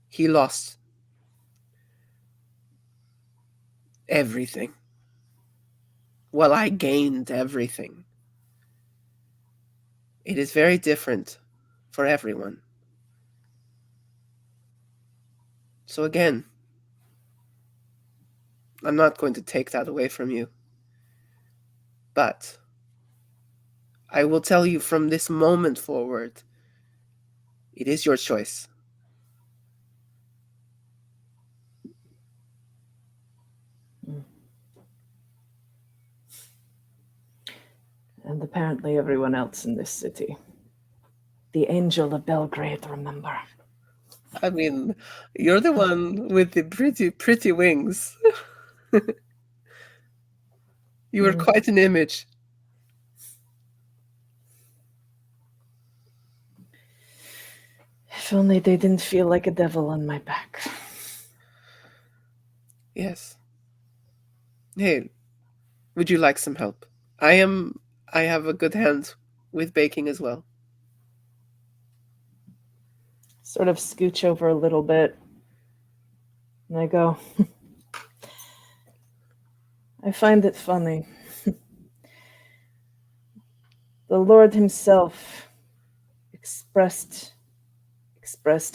He lost everything. Well, I gained everything. It is very different for everyone. So again, I'm not going to take that away from you. But I will tell you from this moment forward, it is your choice. And apparently everyone else in this city. The Angel of Belgrade, remember? I mean, you're the one with the pretty wings. You were quite an image. If only they didn't feel like a devil on my back. Yes. Hey, would you like some help? I have a good hand with baking as well. Sort of scooch over a little bit. And I go, I find it funny. The Lord himself expressed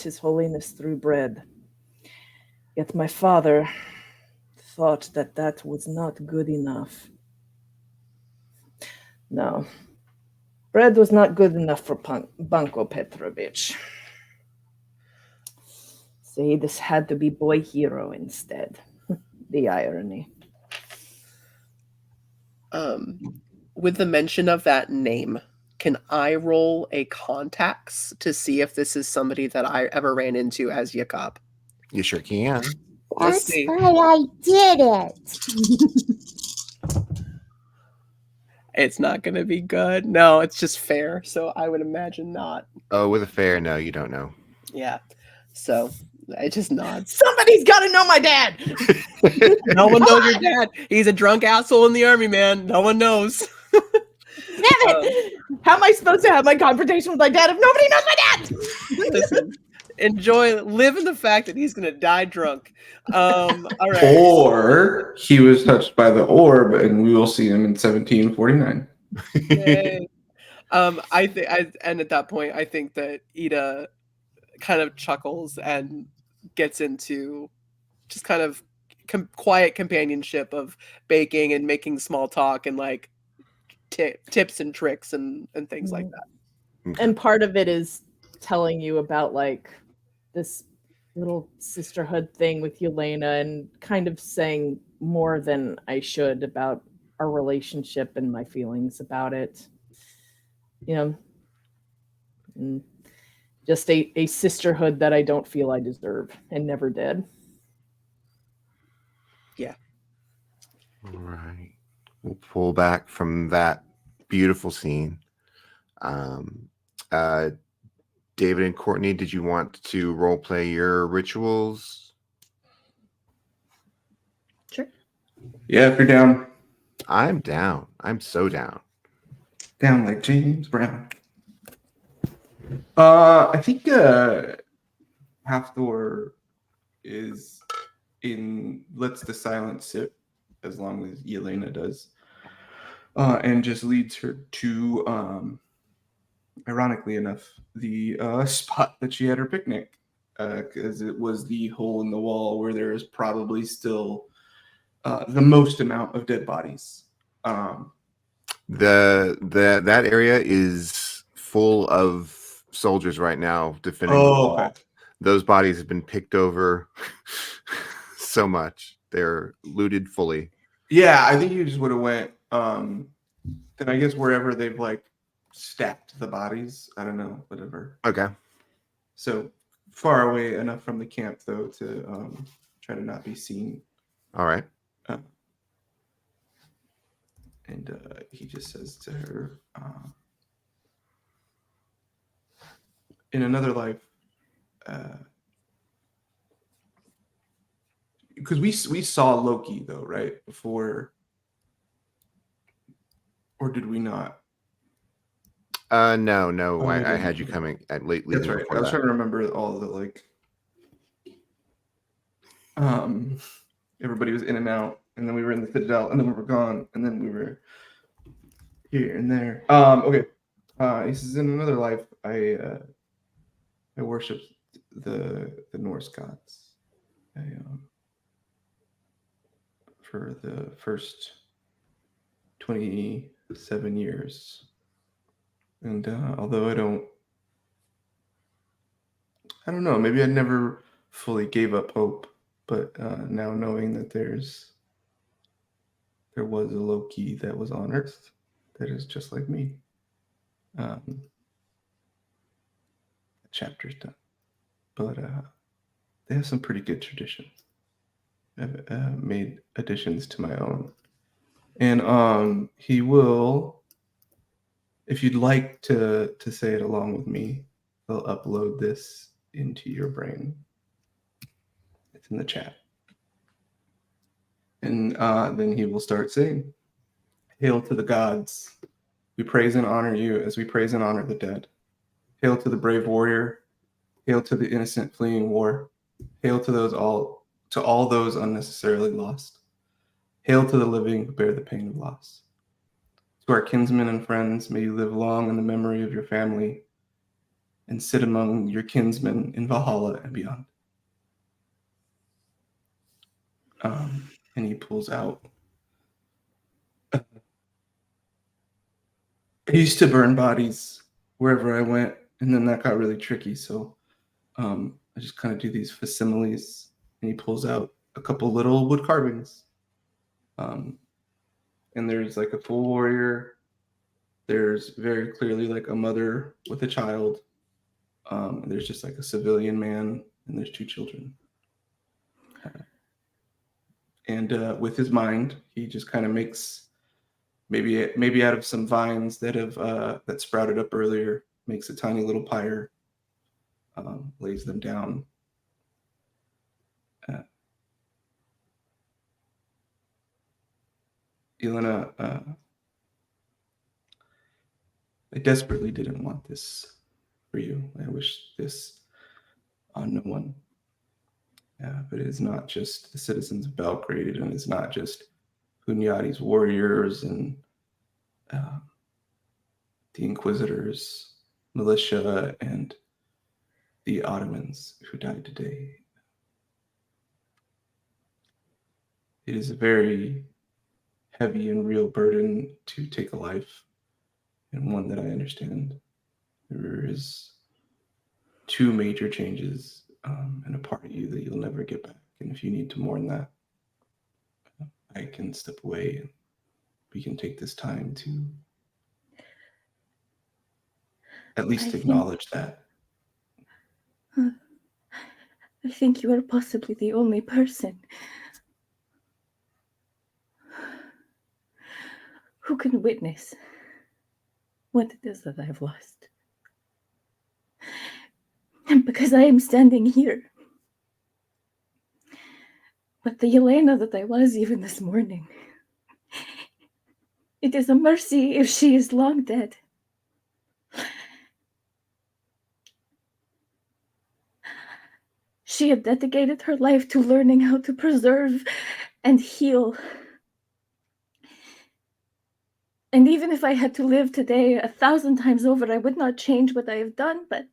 his holiness through bread. Yet my father thought that was not good enough. No. Bread was not good enough for Banko Petrovich. See, this had to be Boy Hero instead. The irony. With the mention of that name, can I roll a contacts to see if this is somebody that I ever ran into as Jakob? You sure can. Let's That's see. why I did it. It's not going to be good. No, it's just fair. So I would imagine not. Oh, with a fair no, you don't know. Yeah. So I just nod. Somebody's got to know my dad! No one knows your dad. He's a drunk asshole in the army, man. No one knows. it! How am I supposed to have my confrontation with my dad if nobody knows my dad? Listen, live in the fact that he's gonna die drunk. All right. Or he was touched by the orb, and we will see him in 1749. Yay. And at that point, I think that Ida kind of chuckles and gets into just kind of quiet companionship of baking and making small talk and like tips and tricks and things like that. And part of it is telling you about like this little sisterhood thing with Yelena and kind of saying more than I should about our relationship and my feelings about it. Just a sisterhood that I don't feel I deserve and never did. Yeah. All right. We'll pull back from that beautiful scene. David and Courtney, did you want to role play your rituals? Sure. Yeah, if you're down. I'm down. I'm so down. Down like James Brown. I think Hathor is lets the silence sit as long as Yelena does. And just leads her to ironically enough, the spot that she had her picnic. Because it was the hole in the wall where there is probably still the most amount of dead bodies. That area is full of soldiers right now defending the wall. Okay. Those bodies have been picked over so much. They're looted fully. Yeah, I think you just would have went then I guess wherever they've like stacked the bodies. I don't know, whatever. Okay. So far away enough from the camp though to try to not be seen. All right. And he just says to her, in another life, because we saw Loki though, right? Before, or did we not? No. Oh, I we didn't. had you coming at late. That's right. I was trying to remember all the like. Everybody was in and out, and then we were in the Citadel, and then we were gone, and then we were here and there. Okay. He says, in another life, I worshipped the Norse gods. For the first 27 years. And although I don't know, maybe I never fully gave up hope, but now knowing that there was a Loki that was on Earth that is just like me. The chapter's done. But they have some pretty good traditions. I've made additions to my own. And he will, if you'd like to say it along with me, he'll upload this into your brain. It's in the chat. And then he will start saying, "Hail to the gods. We praise and honor you as we praise and honor the dead. Hail to the brave warrior. Hail to the innocent fleeing war. Hail to all those unnecessarily lost. Hail to the living who bear the pain of loss. To our kinsmen and friends, may you live long in the memory of your family and sit among your kinsmen in Valhalla and beyond." And he pulls out. I used to burn bodies wherever I went, and then that got really tricky. So I just kind of do these facsimiles, and he pulls out a couple little wood carvings. And there's like a full warrior. There's very clearly like a mother with a child. And there's just like a civilian man, and there's two children. And with his mind, he just kind of makes maybe out of some vines that have that sprouted up earlier, makes a tiny little pyre, lays them down. Yelena, I desperately didn't want this for you. I wish this on no one. But it is not just the citizens of Belgrade, and it's not just Hunyadi's warriors and the Inquisitors, militia, and the Ottomans who died today. It is a very heavy and real burden to take a life, and one that I understand. There is 2 major changes and a part of you that you'll never get back. And if you need to mourn that, I can step away and we can take this time to at least acknowledge that. I think you are possibly the only person who can witness what it is that I have lost. And because I am standing here, but the Yelena that I was even this morning, it is a mercy if she is long dead. She had dedicated her life to learning how to preserve and heal. And even if I had to live today 1,000 times over, I would not change what I have done, but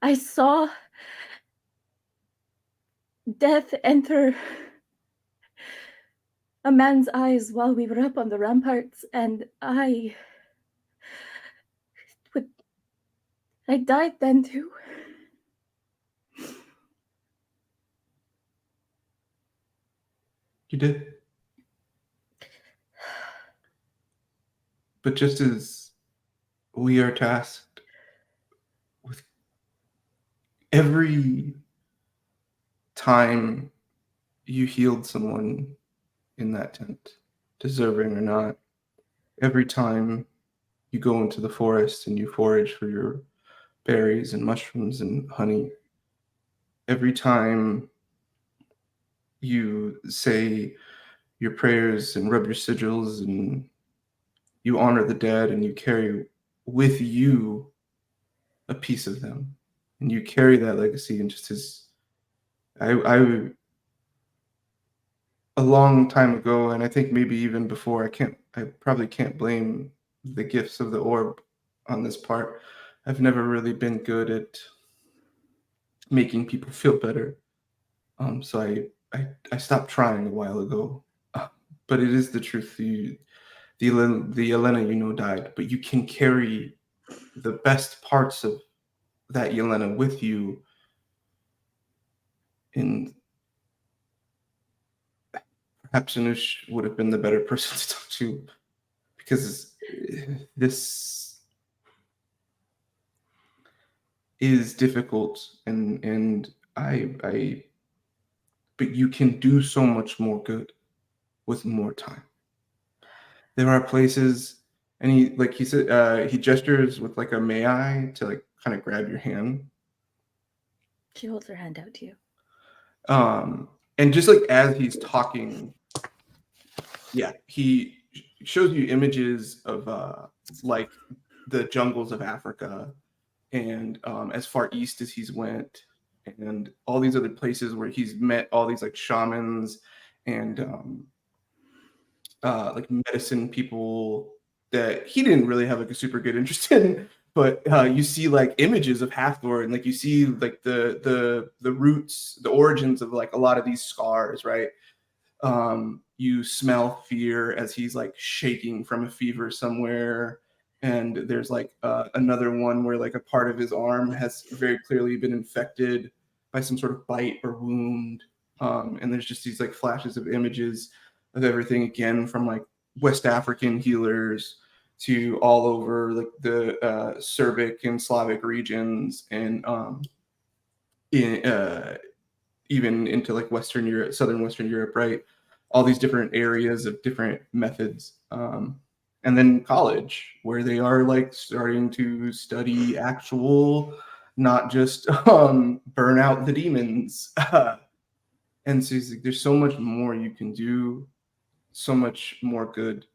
I saw death enter a man's eyes while we were up on the ramparts, and I died then too. You did. But just as we are tasked with every time you healed someone in that tent, deserving or not, every time you go into the forest and you forage for your berries and mushrooms and honey, every time you say your prayers and rub your sigils and you honor the dead and you carry with you a piece of them, and you carry that legacy. And just as I a long time ago, and I think maybe even before, I probably can't blame the gifts of the orb on this part. I've never really been good at making people feel better. So I stopped trying a while ago. But it is the truth. The Yelena died, but you can carry the best parts of that Yelena with you. And perhaps Anush would have been the better person to talk to, because this is difficult, and but you can do so much more good with more time. There are places, and he said, he gestures with like a may I to like kind of grab your hand. She holds her hand out to you. And just like as he's talking, he shows you images of like the jungles of Africa, and as far east as he's went, and all these other places where he's met all these like shamans and like medicine people that he didn't really have like a super good interest in, but you see like images of Hathor, and like you see like the roots, the origins of like a lot of these scars, right? You smell fear as he's like shaking from a fever somewhere, and there's like another one where like a part of his arm has very clearly been infected by some sort of bite or wound, and there's just these like flashes of images of everything, again from like West African healers to all over like the Serbic and Slavic regions, and even into like Western Europe, Southern Western Europe, right? All these different areas of different methods. And then college, where they are like starting to study actual, not just burn out the demons. And so he's like, there's so much more you can do. so much more good.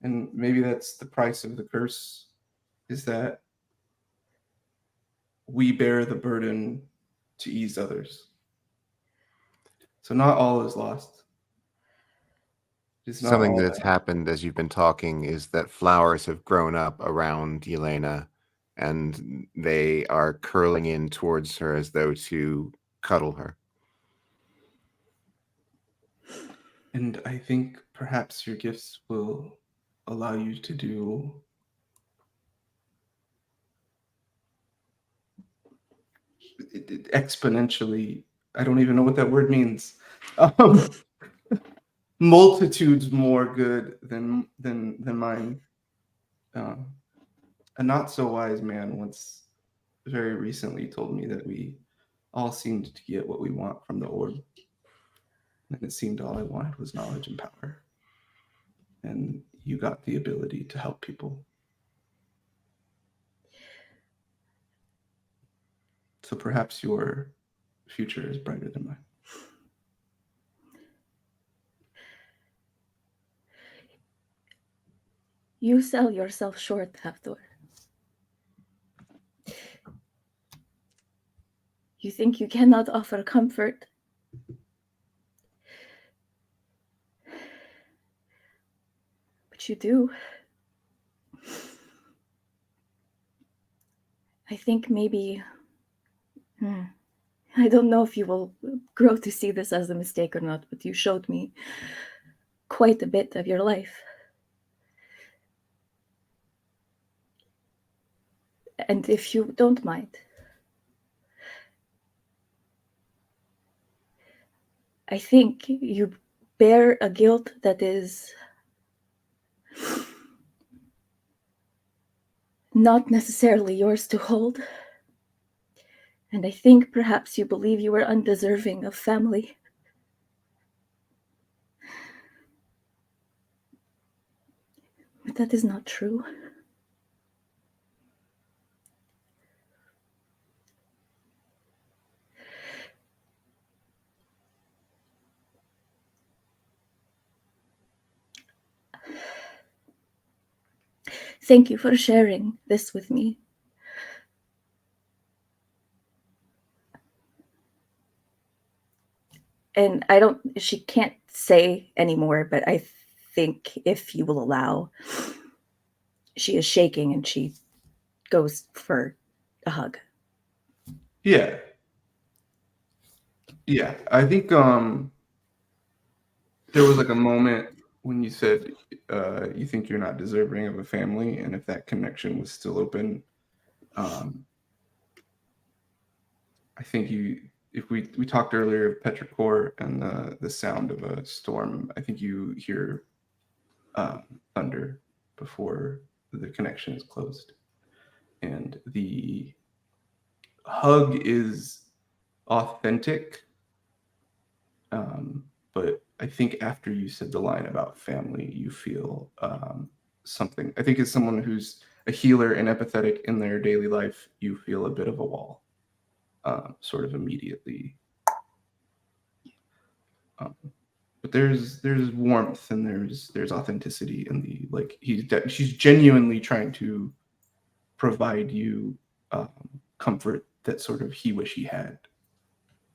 And maybe that's the price of the curse, is that we bear the burden to ease others. So not all is lost. It's not Something all that's bad. happened as you've been talking is that flowers have grown up around Yelena, and they are curling in towards her as though to cuddle her. And I think perhaps your gifts will allow you to do exponentially. I don't even know what that word means. Multitudes more good than mine. A not so wise man once very recently told me that we all seemed to get what we want from the orb. And it seemed all I wanted was knowledge and power. And you got the ability to help people. So perhaps your future is brighter than mine. You sell yourself short, Hafthor. You think you cannot offer comfort. But you do. I think maybe... I don't know if you will grow to see this as a mistake or not, but you showed me quite a bit of your life. And if you don't mind, I think you bear a guilt that is not necessarily yours to hold. And I think perhaps you believe you are undeserving of family. But that is not true. Thank you for sharing this with me. And she can't say anymore, but I think if you will allow, she is shaking and she goes for a hug. Yeah. Yeah. I think there was like a moment when you said you think you're not deserving of a family, and if that connection was still open, I think if we talked earlier of petrichor and the sound of a storm, I think you hear thunder before the connection is closed. And the hug is authentic, but I think after you said the line about family, you feel something. I think as someone who's a healer and empathetic in their daily life, you feel a bit of a wall, sort of immediately. But there's warmth and there's authenticity in the, like, she's genuinely trying to provide you comfort that sort of he wish he had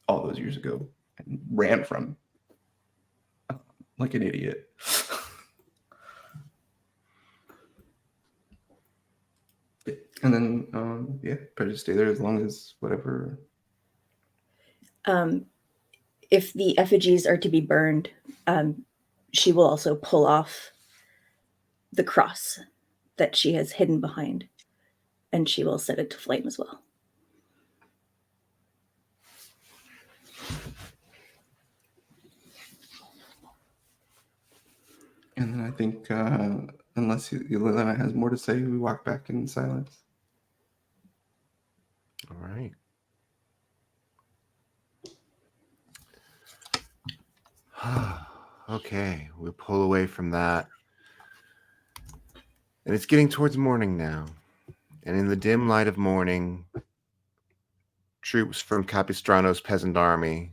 all those years ago and ran from like an idiot. And then better to stay there as long as whatever. If the effigies are to be burned, she will also pull off the cross that she has hidden behind, and she will set it to flame as well. And then I think, unless Yelena has more to say, we walk back in silence. All right. Okay, we pull away from that. And it's getting towards morning now. And in the dim light of morning, troops from Capistrano's peasant army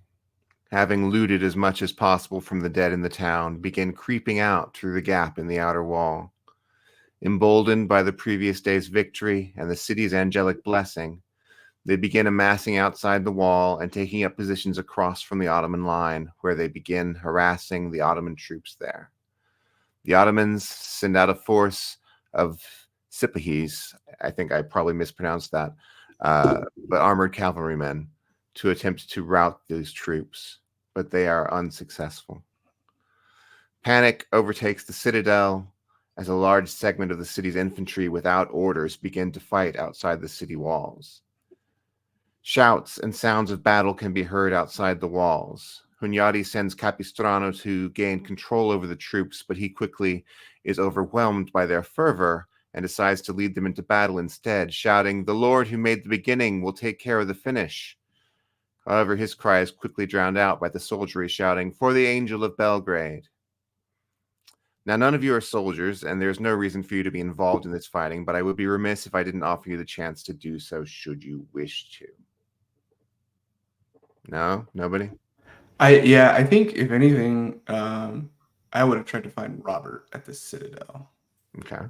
having looted as much as possible from the dead in the town, begin creeping out through the gap in the outer wall. Emboldened by the previous day's victory and the city's angelic blessing, they begin amassing outside the wall and taking up positions across from the Ottoman line, where they begin harassing the Ottoman troops there. The Ottomans send out a force of Sipahis, I think I probably mispronounced that, but armored cavalrymen, to attempt to rout these troops, but they are unsuccessful. Panic overtakes the citadel as a large segment of the city's infantry without orders begin to fight outside the city walls. Shouts and sounds of battle can be heard outside the walls. Hunyadi sends Capistrano to gain control over the troops, but he quickly is overwhelmed by their fervor and decides to lead them into battle instead, shouting, "The Lord who made the beginning will take care of the finish." However, his cry is quickly drowned out by the soldiery shouting, "For the Angel of Belgrade." Now, none of you are soldiers, and there's no reason for you to be involved in this fighting, but I would be remiss if I didn't offer you the chance to do so should you wish to. No? Nobody? I think if anything, I would have tried to find Robert at the Citadel. Okay.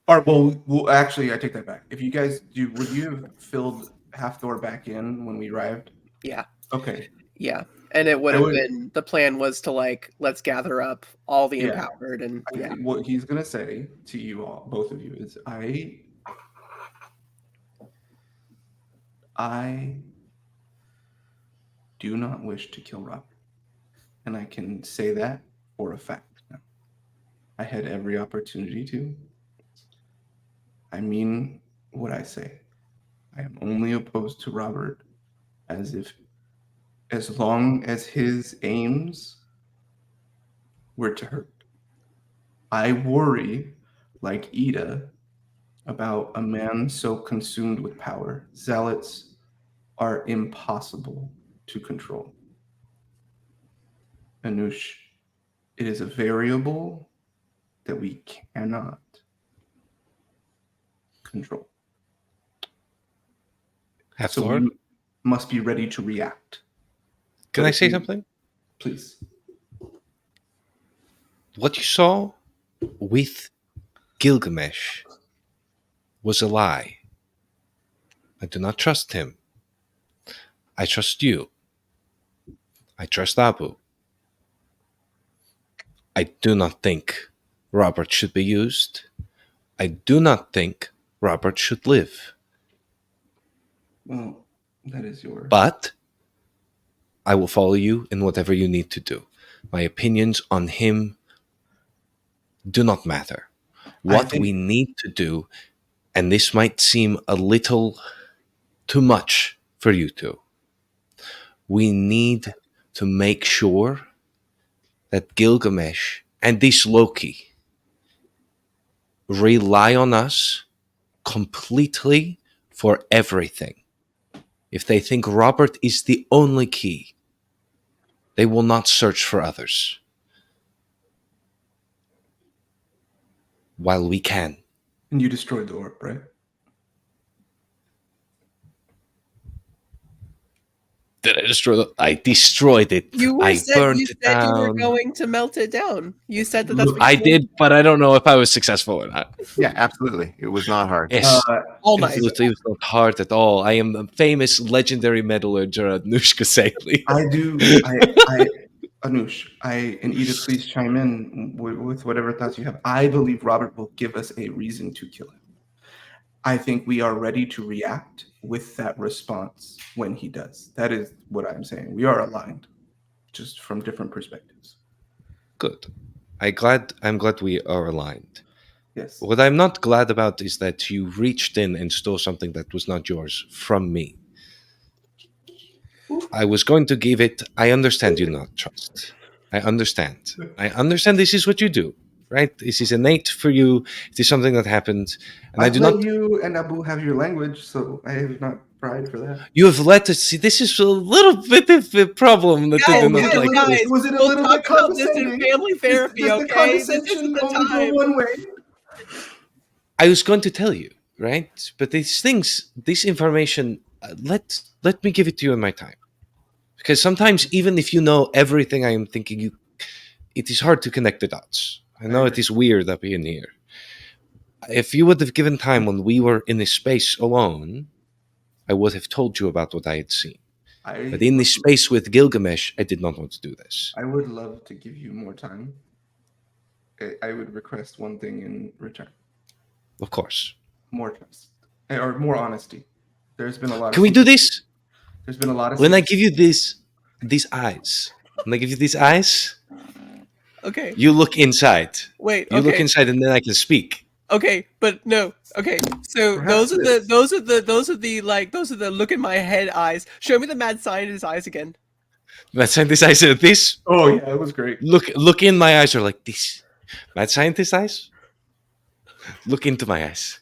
Or well, actually, I take that back. If you guys do, would you have filled Halfthor back in when we arrived? Yeah. Okay. Yeah. And it would have been, the plan was to let's gather up all the empowered and What he's gonna say to you all, both of you, is I do not wish to kill Robert. And I can say that for a fact now. I had every opportunity to. I mean what I say. I am only opposed to Robert as long as his aims were to hurt. I worry, like Ida, about a man so consumed with power. Zealots are impossible to control. Anush, it is a variable that we cannot control. So Halfthor, we must be ready to react. can I say something? Please. What you saw with Gilgamesh was a lie. I do not trust him. I trust you. I trust Abu. I do not think Robert should be used. I do not think Robert should live. Well, that is your... But I will follow you in whatever you need to do. My opinions on him do not matter. What we need to do, and this might seem a little too much for you two, we need to make sure that Gilgamesh and this Loki rely on us completely for everything. If they think Robert is the only key, they will not search for others. While we can. And you destroyed the orb, right? Did I destroy it? I destroyed it. I burned it down. You were going to melt it down. You said that's what I did, but I don't know if I was successful or not. Yeah, absolutely. It was not hard. Yes, all nice. absolutely, it was not hard at all. I am a famous legendary metallurger, Anushka Saley. Anush, and Edith, please chime in with whatever thoughts you have. I believe Robert will give us a reason to kill him. I think we are ready to react with that response when he does. That is what I'm saying. We are aligned, just from different perspectives. Good. I'm glad we are aligned. Yes. What I'm not glad about is that you reached in and stole something that was not yours from me. I was going to give it. I understand you not trust. I understand. This is what you do, right? This is innate for you. It is something that happened. And I do not. You and Abu have your language, so I have not pride for that. You have let us see. This is a little bit of a problem that they do not like. Guys, was it a we'll little talk bit about this condescending? in family therapy, Does the okay? This condescension isn't the only go time. one way? I was going to tell you, right? But these things, this information, let me give it to you in my time. Because sometimes, even if you know everything I am thinking, it is hard to connect the dots. I know it is weird up in here. If you would have given time when we were in this space alone, I would have told you about what I had seen. But in this space with Gilgamesh, I did not want to do this. I would love to give you more time. I would request one thing in return: Of course. more trust or more honesty. There's been a lot. Can we do this? There's been a lot of. When I give you these eyes, when I give you these eyes, Okay. you look inside. Wait. You look Okay. inside, and then I can speak. Okay, but no. Okay, so Perhaps those are the look in my head eyes. Show me the mad scientist eyes again. Mad scientist eyes are this. Oh yeah, it was great. Look in my eyes are like this. Mad scientist eyes. Look into my eyes.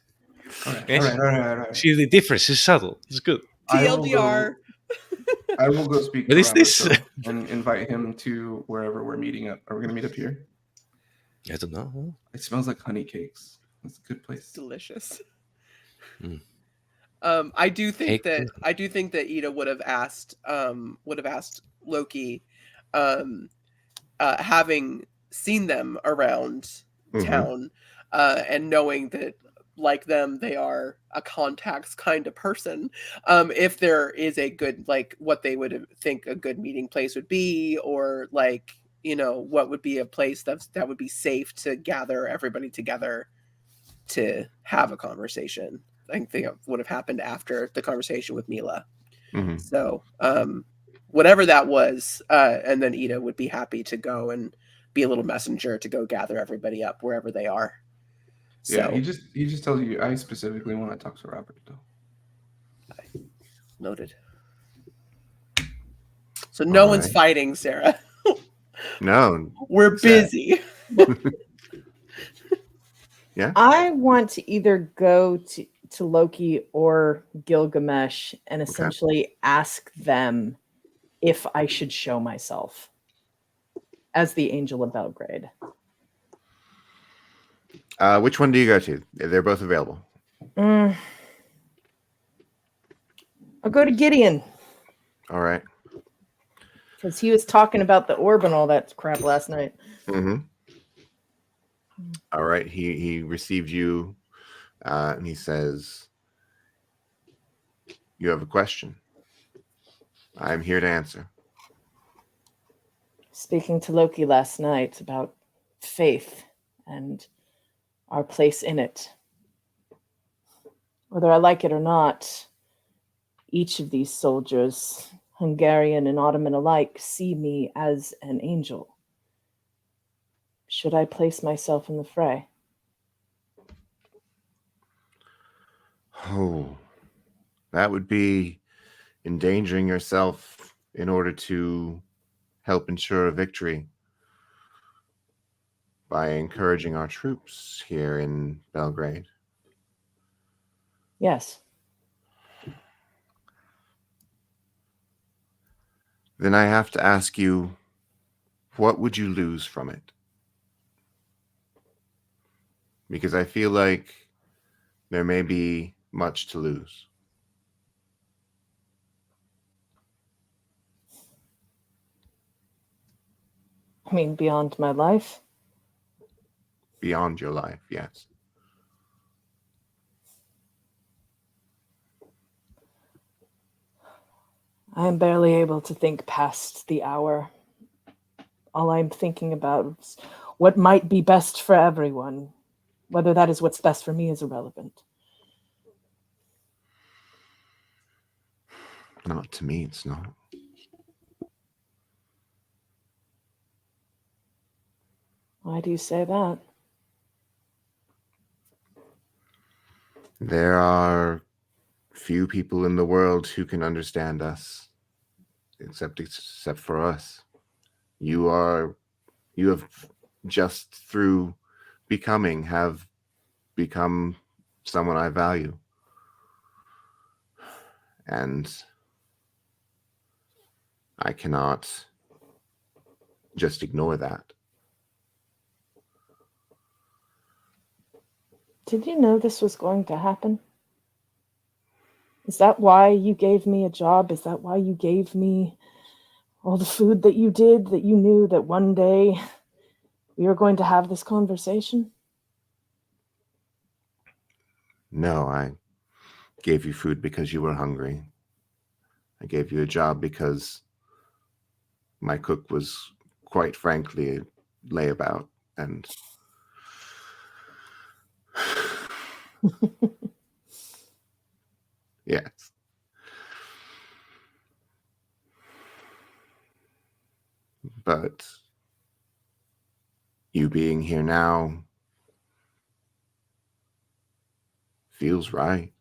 All right, Yes? all right. See the difference is subtle. It's good. TLDR. I will go speak What to is Robert, this? though, and invite him to wherever we're meeting up. Are we gonna meet up here? I don't know. It smells like honey cakes. It's a good place. Delicious. Mm. I do think Cake. that Ida would have asked Loki, having seen them around Mhm. town, and knowing that, like them, they are a contacts kind of person. If there is a good, like, what they would think a good meeting place would be, or like, what would be a place that would be safe to gather everybody together to have a conversation. I think that would have happened after the conversation with Mila. Mhm. So, whatever that was, and then Ida would be happy to go and be a little messenger to go gather everybody up wherever they are. So, Yeah, he just tells you. I specifically want to talk to Robert though. noted. So no All one's right. fighting, Sarah. No. We're Sad. busy. I want to either go to Loki or Gilgamesh and essentially ask them if I should show myself as the Angel of Belgrade. Which one do you go to? They're both available. I'll go to Gideon All right. because he was talking about the orb and all that crap last night. Mm-hmm. All right. He received you, and he says, "You have a question. I'm here to answer." Speaking to Loki last night about faith and our place in it. Whether I like it or not, each of these soldiers, Hungarian and Ottoman alike, see me as an angel. Should I place myself in the fray? Oh, that would be endangering yourself in order to help ensure a victory by encouraging our troops here in Belgrade. Yes. Then I have to ask you, what would you lose from it? Because I feel like there may be much to lose. I mean, beyond my life. Beyond your life, yes. I am barely able to think past the hour. All I'm thinking about is what might be best for everyone. Whether that is what's best for me is irrelevant. Not to me, it's not. Why do you say that? There are few people in the world who can understand us, except for us. You have just through becoming have become someone I value. And I cannot just ignore that. Did you know this was going to happen? Is that why you gave me a job? Is that why you gave me all the food that you did, that you knew that one day we were going to have this conversation? No, I gave you food because you were hungry. I gave you a job because my cook was, quite frankly, a layabout, and yes. But you being here now feels right.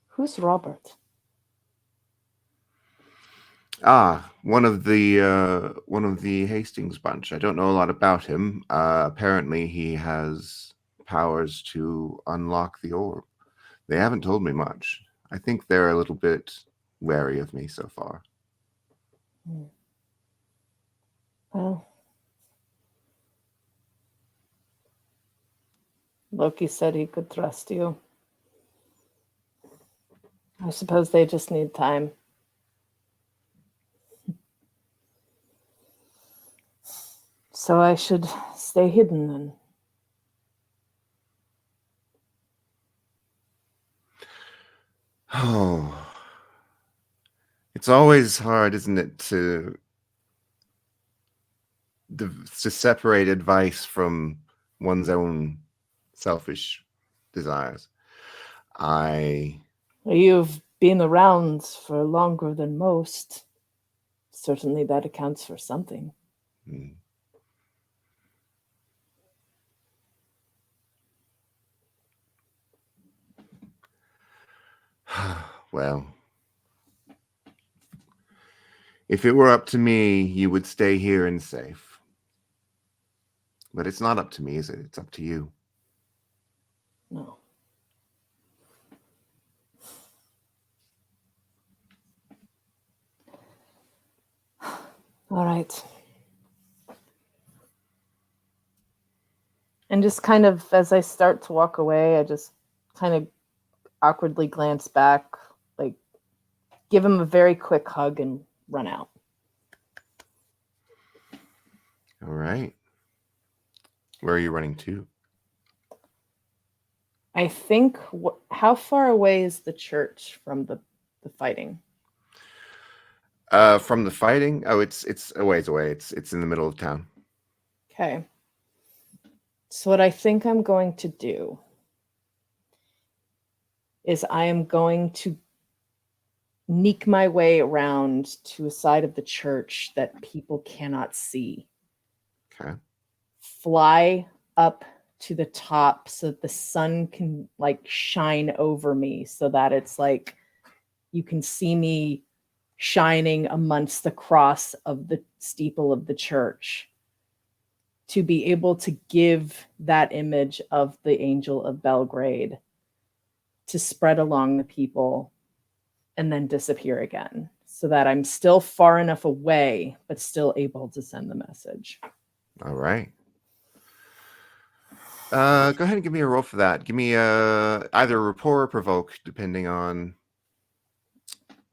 Who's Robert? One of the Hastings bunch. I don't know a lot about him. Apparently he has powers to unlock the orb. They haven't told me much. I think they're a little bit wary of me so far. Well, Loki said he could trust you. I suppose they just need time. So I should stay hidden then. Oh, it's always hard, isn't it, to separate advice from one's own selfish desires. You've been around for longer than most. Certainly that accounts for something. Hmm. Well, if it were up to me, you would stay here and safe. But it's not up to me, is it? It's up to you. No. All right. And just kind of, as I start to walk away, I just kind of awkwardly glance back, like give him a very quick hug and run out. All right. Where are you running to? I think, how far away is the church from the fighting? From the fighting? Oh, it's a ways away. It's in the middle of town. Okay. So what I think I'm going to do is I am going to sneak my way around to a side of the church that people cannot see. Okay. Fly up to the top so that the sun can like shine over me, so that it's like you can see me shining amongst the cross of the steeple of the church, to be able to give that image of the Angel of Belgrade to spread along the people and then disappear again, so that I'm still far enough away but still able to send the message. All right. Go ahead and give me a roll for that. Give me either rapport or provoke, depending on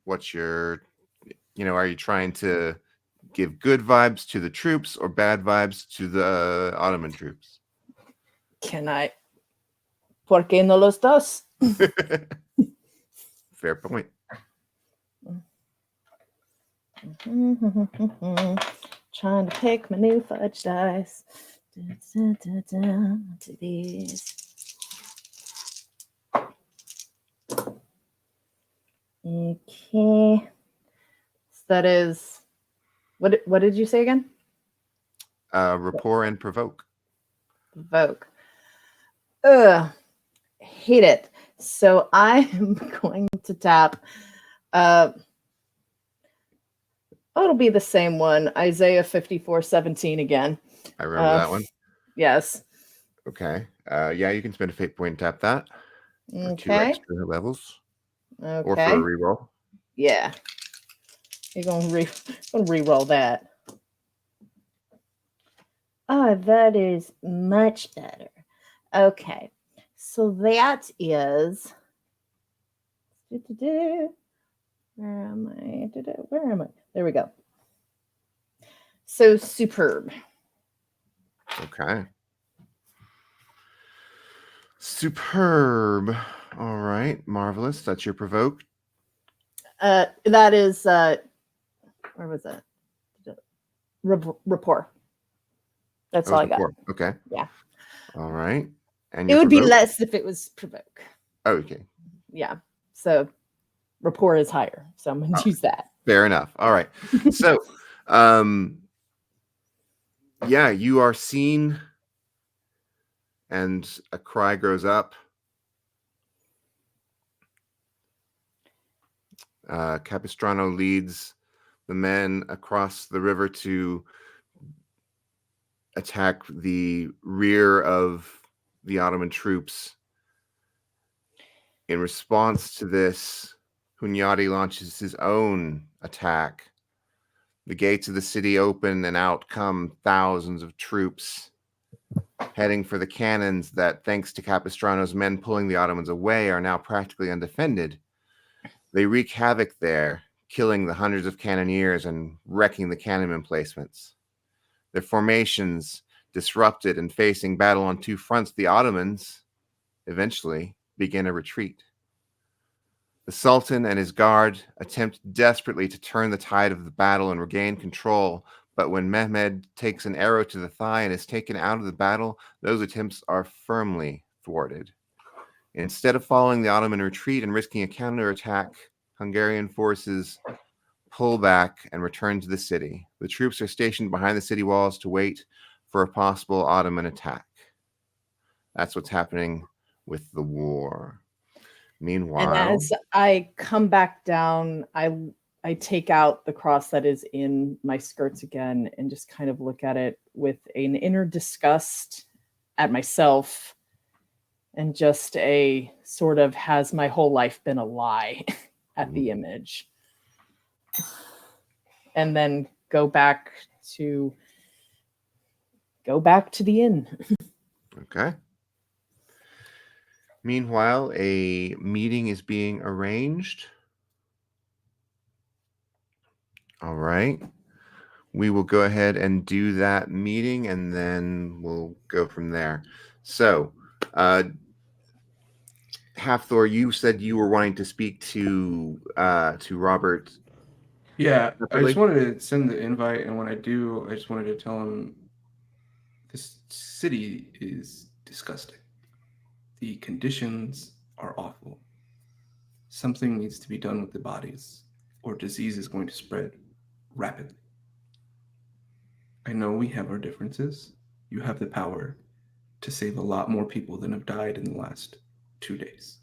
what you're, are you trying to give good vibes to the troops or bad vibes to the Ottoman troops? Can I? ¿Por qué no los dos? Fair point. Trying to pick my new fudge dice. To these. Okay. So that is, what did you say again? Rapport and provoke. Provoke. Ugh. Hate it. So I am going to tap. It'll be the same one. Isaiah 54:17 again. I remember that one. Yes. Okay. Yeah, you can spend a fate point and tap that. For 2 Okay. extra levels. Okay. Or for a reroll. Yeah. You're gonna re-roll that. Oh, that is much better. Okay. So that is. Where am I? Where am I? There we go. So superb. Okay. Superb. All right. Marvelous. That's your provoke. That is. Where was it? Rapport. That's all I got. Okay. Yeah. All right. And It your would be provoke? less if it was provoke. Okay. Yeah. So rapport is higher. So I'm going to choose that. Fair enough. All right. So, yeah, you are seen, and a cry grows up. Capistrano leads the men across the river to attack the rear of the Ottoman troops. In response to this, Hunyadi launches his own attack. The gates of the city open, and out come thousands of troops heading for the cannons that, thanks to Capistrano's men pulling the Ottomans away, are now practically undefended. They wreak havoc there, killing the hundreds of cannoneers and wrecking the cannon emplacements. Their formations disrupted, and facing battle on two fronts, the Ottomans eventually begin a retreat. The Sultan and his guard attempt desperately to turn the tide of the battle and regain control, but when Mehmed takes an arrow to the thigh and is taken out of the battle, those attempts are firmly thwarted. Instead of following the Ottoman retreat and risking a counterattack, Hungarian forces pull back and return to the city. The troops are stationed behind the city walls to wait for a possible Ottoman attack. That's what's happening with the war. Meanwhile, And as I come back down, I take out the cross that is in my skirts again and just kind of look at it with an inner disgust at myself and just a sort of, has my whole life been a lie at the image. And then go back to the inn. okay. Meanwhile, a meeting is being arranged. All right. We will go ahead and do that meeting, and then we'll go from there. So, Halfthor, you said you were wanting to speak to Robert. Yeah, I Separately? just wanted to send the invite, and when I do, I just wanted to tell him this city is disgusting. The conditions are awful. Something needs to be done with the bodies, or disease is going to spread rapidly. I know we have our differences. You have the power to save a lot more people than have died in the last 2 days.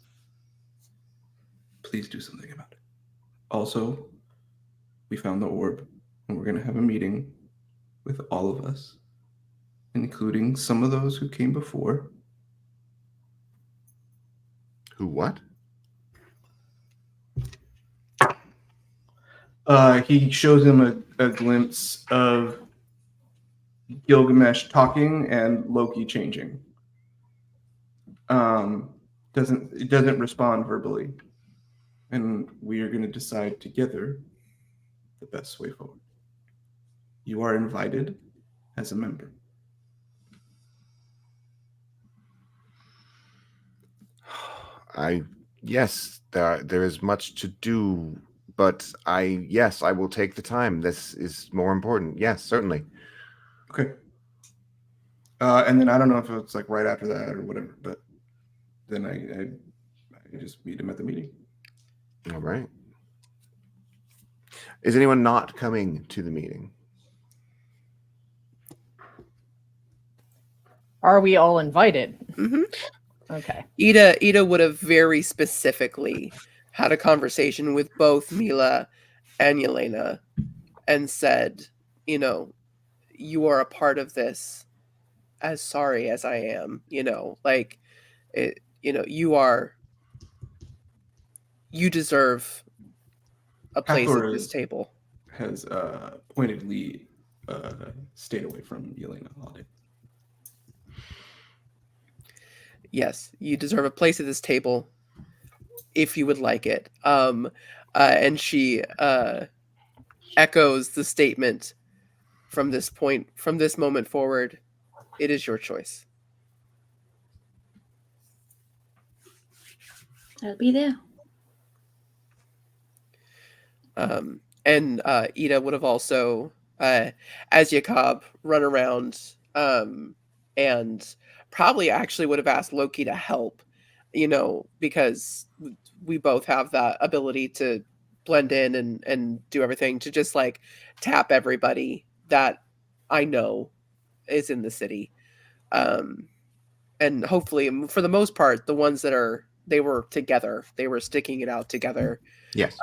Please do something about it. Also, we found the orb, and we're going to have a meeting with all of us, including some of those who came before. Who what? He shows him a glimpse of Gilgamesh talking and Loki changing. It doesn't respond verbally, and we are going to decide together the best way forward. You are invited as a member. Yes, there is much to do, but I will take the time. This is more important. Yes, certainly. Okay. And then I don't know if it's like right after that or whatever, but then I just meet him at the meeting. All right. Is anyone not coming to the meeting? Are we all invited? Mm-hmm. Okay. Ida would have very specifically had a conversation with both Mila and Yelena and said, you are a part of this, as sorry as I am, you deserve a place Hathor at this table. has pointedly stayed away from Yelena all day. Yes, you deserve a place at this table if you would like it. And she echoes the statement from this moment forward. It is your choice. I'll be there. And Ida would have also, as Jakob, run around and probably actually would have asked Loki to help, because we both have that ability to blend in and do everything, to just like tap everybody that I know is in the city. And hopefully, for the most part, the ones that they were together, they were sticking it out together. Yes.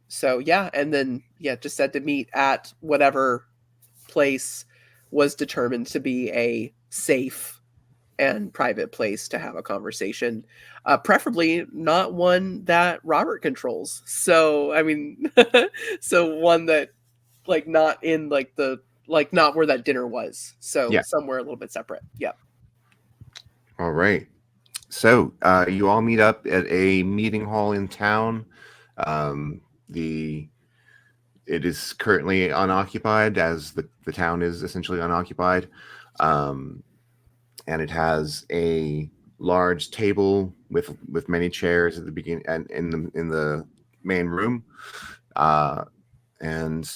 So yeah, and then just said to meet at whatever place was determined to be a safe and private place to have a conversation, preferably not one that Robert controls. So I mean, so one that like not in like not where that dinner was. So somewhere a little bit separate. Yeah. All right. So you all meet up at a meeting hall in town. It is currently unoccupied, as the town is essentially unoccupied. And it has a large table with many chairs at the beginning and in the main room. And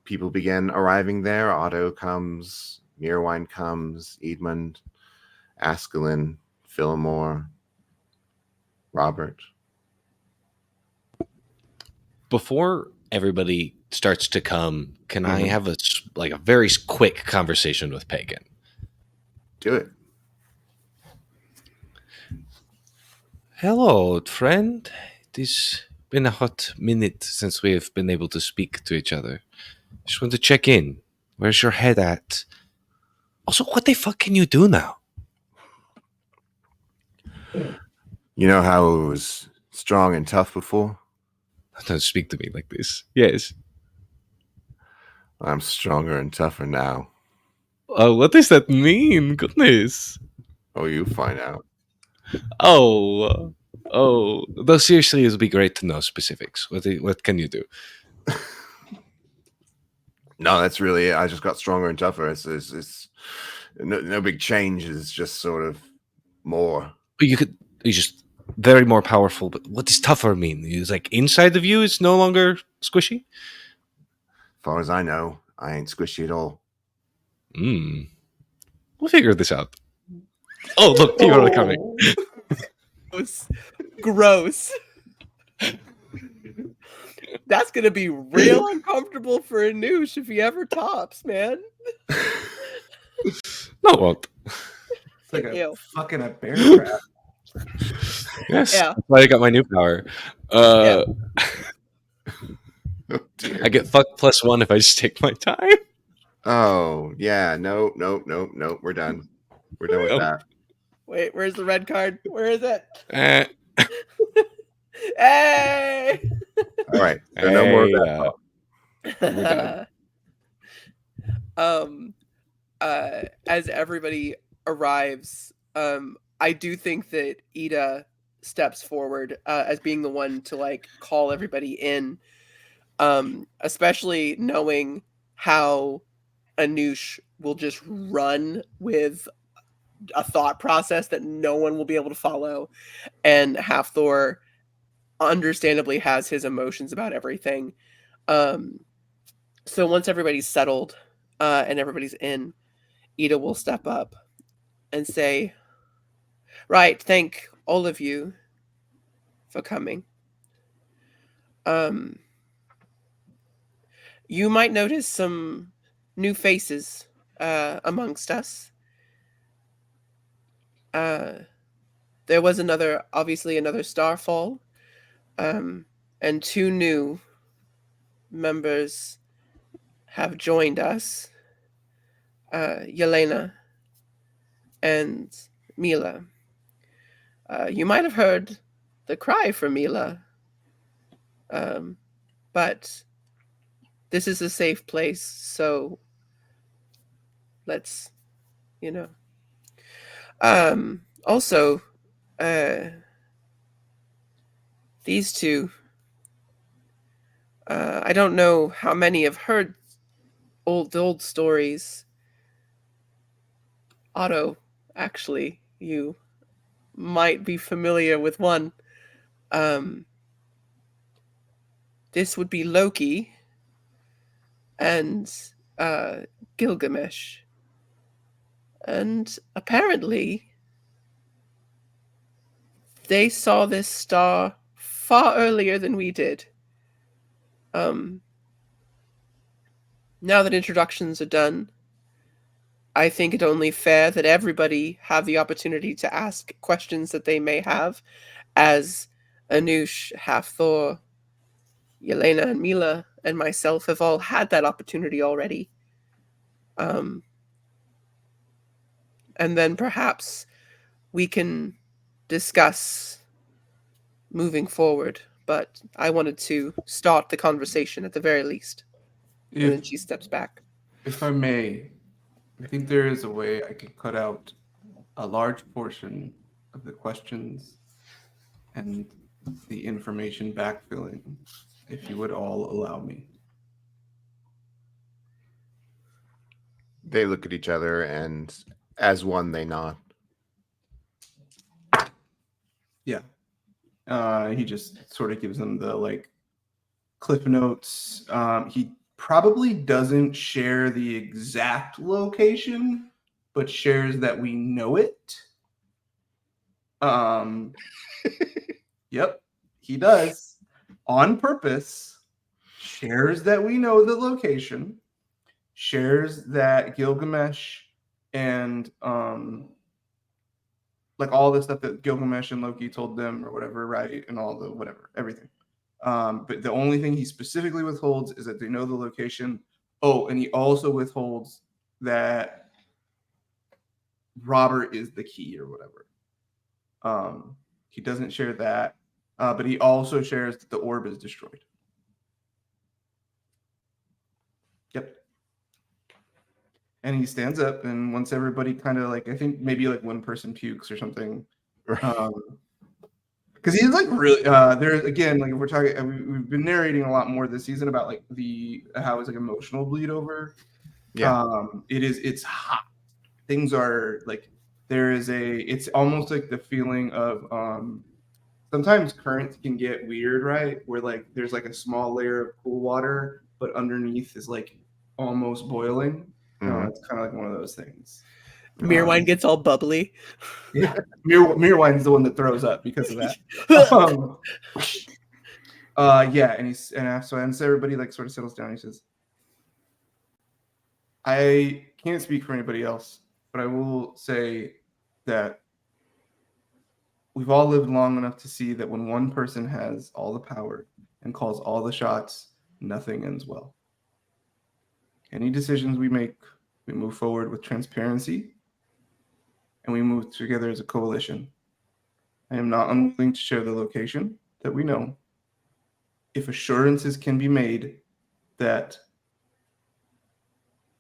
people begin arriving there. Otto comes, Mirwine comes, Edmund, Askelin, Fillmore, Robert. Before everybody starts to come, can I have a very quick conversation with Pagan? Do it. Hello, old friend. It has been a hot minute since we have been able to speak to each other. Just want to check in. Where's your head at? Also, what the fuck can you do now? You know how it was strong and tough before? Don't speak to me like this. Yes. I'm stronger and tougher now. Oh, what does that mean? Goodness. Oh, you find out. Oh. Though seriously, it would be great to know specifics. What can you do? No, that's really it. I just got stronger and tougher. It's no big change. It's just sort of more. You're just very more powerful. But what does tougher mean? Is like inside of you is no longer squishy? As far as I know, I ain't squishy at all. We'll figure this out. Oh, look, people are coming. That was gross. That's gonna be real uncomfortable for Anoush if he ever tops, man. No, it won't. It's like a fucking a bear trap. Yes, Yeah. that's why I got my new power. I get fuck +1 if I just take my time. Oh, yeah. Nope. We're done. We're done with that. Wait, where's the red card? Where is it? Hey! All right. So no more of that. We're done. As everybody arrives, I do think that Ida steps forward as being the one to like call everybody in, especially knowing how Anoush will just run with a thought process that no one will be able to follow, and Halfthor understandably has his emotions about everything. So once everybody's settled and everybody's in, Ida will step up and say, right, thank all of you for coming. You might notice some new faces amongst us. There was obviously another Starfall, and 2 new members have joined us, Yelena and Mila. You might have heard the cry from Mila, but this is a safe place, so let's, Also, These two. I don't know how many have heard old stories. Otto, actually, you might be familiar with one. This would be Loki and Gilgamesh. And apparently, they saw this star far earlier than we did. Now that introductions are done, I think it only fair that everybody have the opportunity to ask questions that they may have, as Anush, Half-Thor, Yelena, and Mila, and myself have all had that opportunity already. And then perhaps we can discuss moving forward. But I wanted to start the conversation at the very least. And then she steps back. If I may, I think there is a way I can cut out a large portion of the questions and the information backfilling, if you would all allow me. They look at each other, and as one, they nod. Yeah. He just sort of gives them the like cliff notes. He probably doesn't share the exact location, but shares that we know it. Yep, he does on purpose. Shares that we know the location. Shares that Gilgamesh and like all the stuff that Gilgamesh and Loki told them or whatever, right? And all the whatever, everything. But the only thing he specifically withholds is that they know the location. Oh, and he also withholds that Robert is the key or whatever. He doesn't share that, but he also shares that the orb is destroyed. Yep. And he stands up, and once everybody kind of like, I think maybe like one person pukes or something. Because he's like really there's again, like if we're talking, we've been narrating a lot more this season about like how it's like emotional bleed over. Yeah. It's hot. Things are like it's almost like the feeling of sometimes currents can get weird, right? Where like there's like a small layer of cool water, but underneath is like almost boiling. It's kind of like one of those things. Mirwine gets all bubbly. Yeah, Mirwine's the one that throws up because of that. Yeah, and so everybody like sort of settles down. He says, "I can't speak for anybody else, but I will say that we've all lived long enough to see that when one person has all the power and calls all the shots, nothing ends well. Any decisions we make, we move forward with transparency, and we move together as a coalition. I am not unwilling to share the location that we know, if assurances can be made that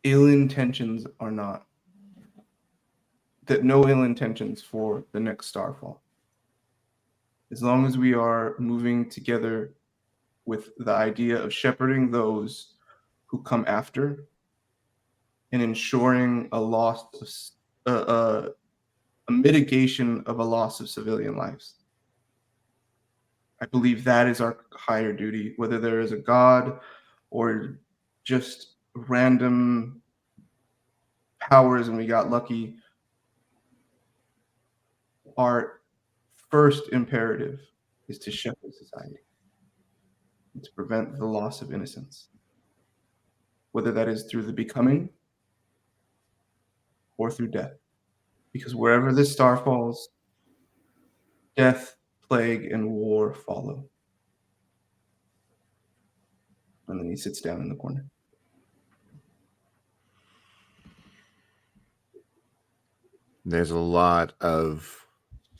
ill intentions are not, that no ill intentions for the next starfall. As long as we are moving together with the idea of shepherding those who come after and ensuring a mitigation of a loss of civilian lives. I believe that is our higher duty, whether there is a God or just random powers and we got lucky. Our first imperative is to shepherd society and to prevent the loss of innocence, whether that is through the becoming or through death. Because wherever this star falls, death, plague, and war follow. And then he sits down in the corner. There's a lot of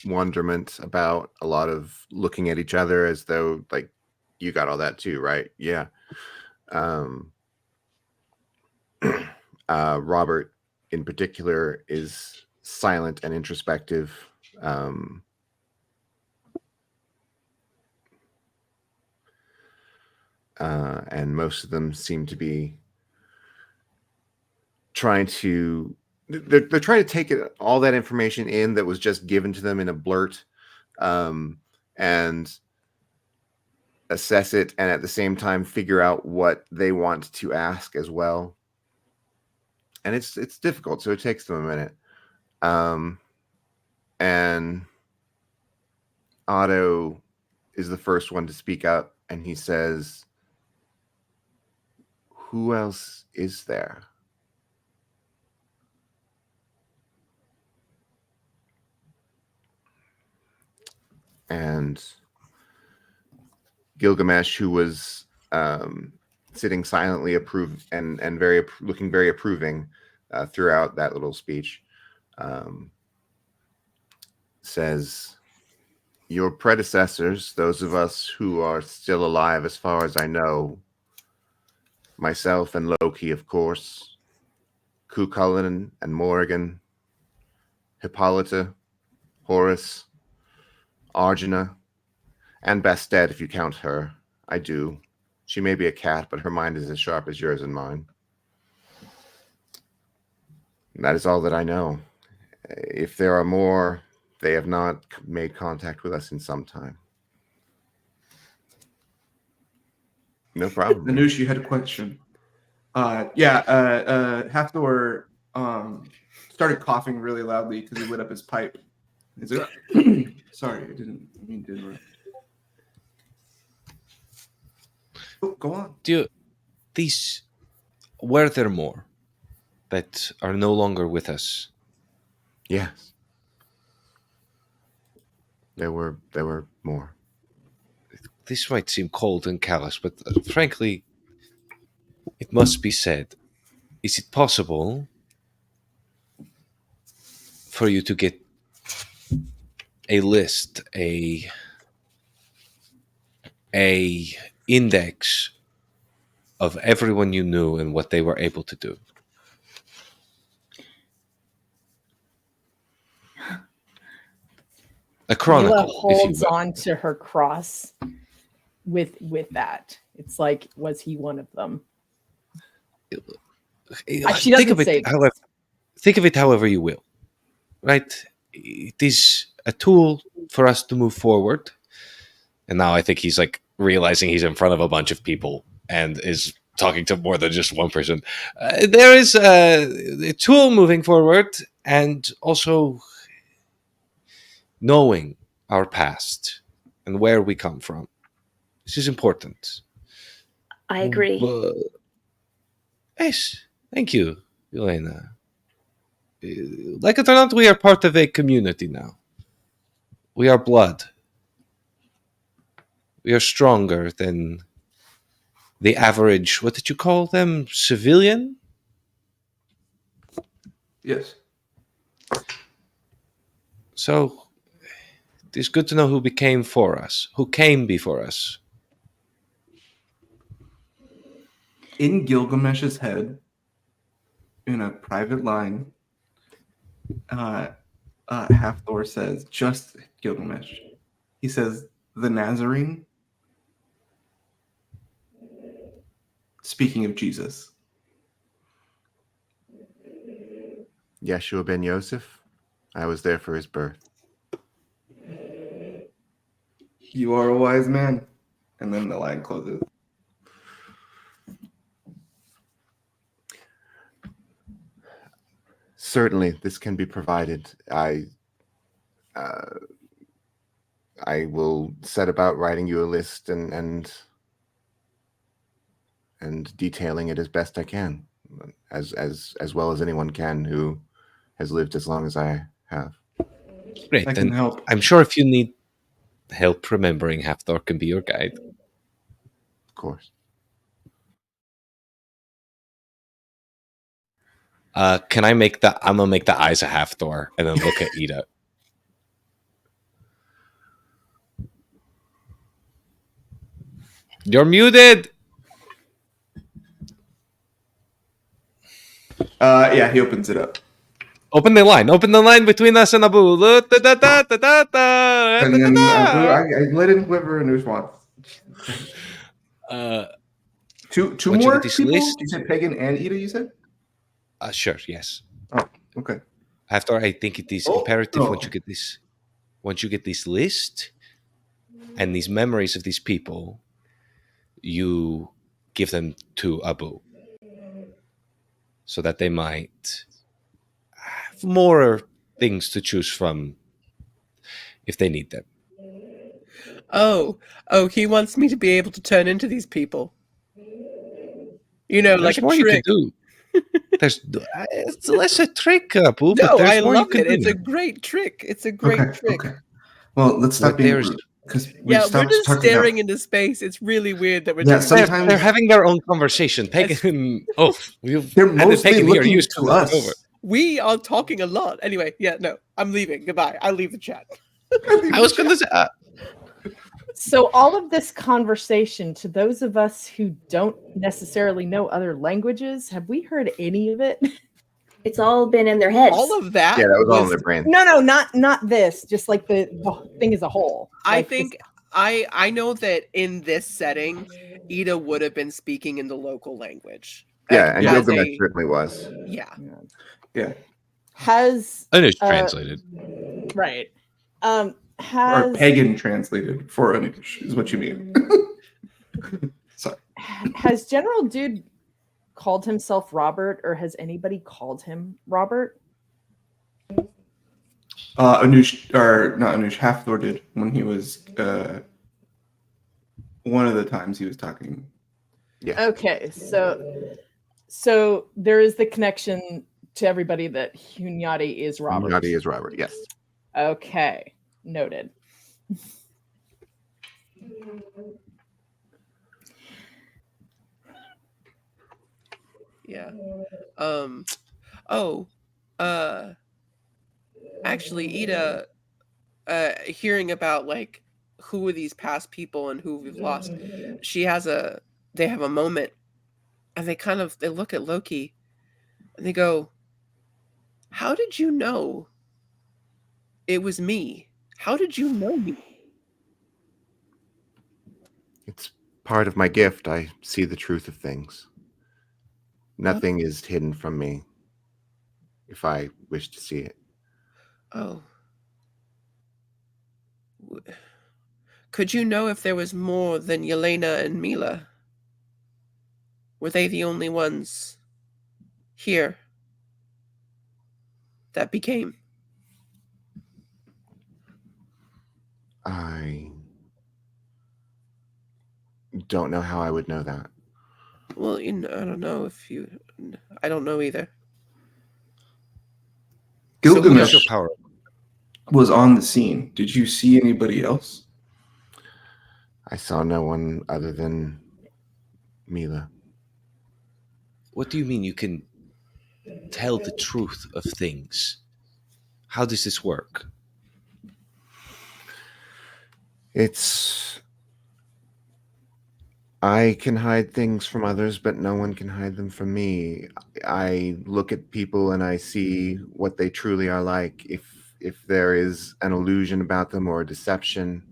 wonderment about a lot of looking at each other as though like you got all that too, right? Yeah. Robert in particular is silent and introspective. and most of them seem to be trying to they're trying to take all that information in that was just given to them in a blurt, and assess it, and at the same time figure out what they want to ask as well. And it's difficult, so it takes them a minute. And Otto is the first one to speak up, and he says, "Who else is there?" And Gilgamesh, who was sitting silently and looking very approving throughout that little speech, says, "Your predecessors, those of us who are still alive as far as I know, myself and Loki, of course, Cuchulainn and Morrigan, Hippolyta, Horus, Arjuna, and Bastet, if you count her. I do. She may be a cat, but her mind is as sharp as yours and mine. And that is all that I know. If there are more, they have not made contact with us in some time." No problem. Anush, you had a question. Hathor started coughing really loudly because he lit up his pipe. He's like, sorry, I didn't mean to interrupt. Oh, go on. Were there more that are no longer with us? Yes. There were more. This might seem cold and callous, but frankly, it must be said. Is it possible for you to get a list, a index of everyone you knew and what they were able to do? A chronicle, Mila if you holds will. on to her cross with that. It's like, was he one of them? She Think of doesn't say it, however, think of it however you will, right? It is a tool for us to move forward. And now I think he's like realizing he's in front of a bunch of people and is talking to more than just one person. There is a tool moving forward, and also knowing our past and where we come from. This is important. I agree. Yes, thank you, Elena. Like it or not, we are part of a community now. We are blood. We are stronger than the average, what did you call them? Civilian? Yes. So it is good to know who came before us. In Gilgamesh's head, in a private line, Hathor says, just Gilgamesh. He says, the Nazarene, speaking of Jesus. Yeshua ben Yosef. I was there for his birth. You are a wise man. And then the line closes. Certainly, this can be provided. I will set about writing you a list and detailing it as best I can, as well as anyone can who has lived as long as I have. Great, I can help. I'm sure if you need help remembering, Hathor can be your guide. Of course. I'm gonna make the eyes of Hathor and then look at Ida. You're muted. Yeah, he opens it up. Open the line between us and Abu. And then I let him whoever Anush wants. Two Once you more get this people? list- You said Pagan and Ida, you said? Sure, yes. Oh, okay. After I think it is Oh, imperative no. once you get this list and these memories of these people, you give them to Abu so that they might have more things to choose from if they need them. Oh, he wants me to be able to turn into these people. You know, like There's a more trick. you can do. It's less a trick, Abu, but No, there's I more you love can it. do. It's a great trick. It's a great Okay, trick. okay. Well, let's stop What being there's- rude because we Yeah, we're stopped just talking staring now. into space. It's really weird that we're Yeah, doing sometimes- They're having their own conversation. Pagan, we've They're had the mostly Pagan here looking used to us. over. We are talking a lot. Anyway, yeah, no, I'm leaving. Goodbye. I leave the chat. I was going to say, So all of this conversation, to those of us who don't necessarily know other languages, have we heard any of it? It's all been in their heads. All of that. Yeah, that was all in their brain. No, not this. Just like the thing as a whole. I Like, think I know that in this setting, Ida would have been speaking in the local language. Yeah, and as Gilgamesh a- certainly was. yeah. Yeah. has Anush translated. right. Or Has Pagan translated for Anush is what you mean. Sorry. has General Dude called himself Robert, or has anybody called him Robert? Anush, or not Anush, Halflord did when he was one of the times he was talking. Okay, so there is the connection to everybody that Hunyadi is Robert. Nadi is Robert, yes. Okay, noted. Yeah. Actually, Ida, hearing about like who are these past people and who we've lost, they have a moment, and they look at Loki, and they go, "How did you know it was me? How did you know me?" It's part of my gift. I see the truth of things. Nothing is hidden from me if I wish to see it. Oh. Could you know if there was more than Yelena and Mila? Were they the only ones here that became? I don't know how I would know that. Well, I don't know I don't know either. So what is Gilgamesh your power? was on the scene. Did you see anybody else? I saw no one other than Mila. What do you mean you can tell the truth of things? How does this work? I can hide things from others, but no one can hide them from me. I look at people and I see what they truly are like. If there is an illusion about them or a deception,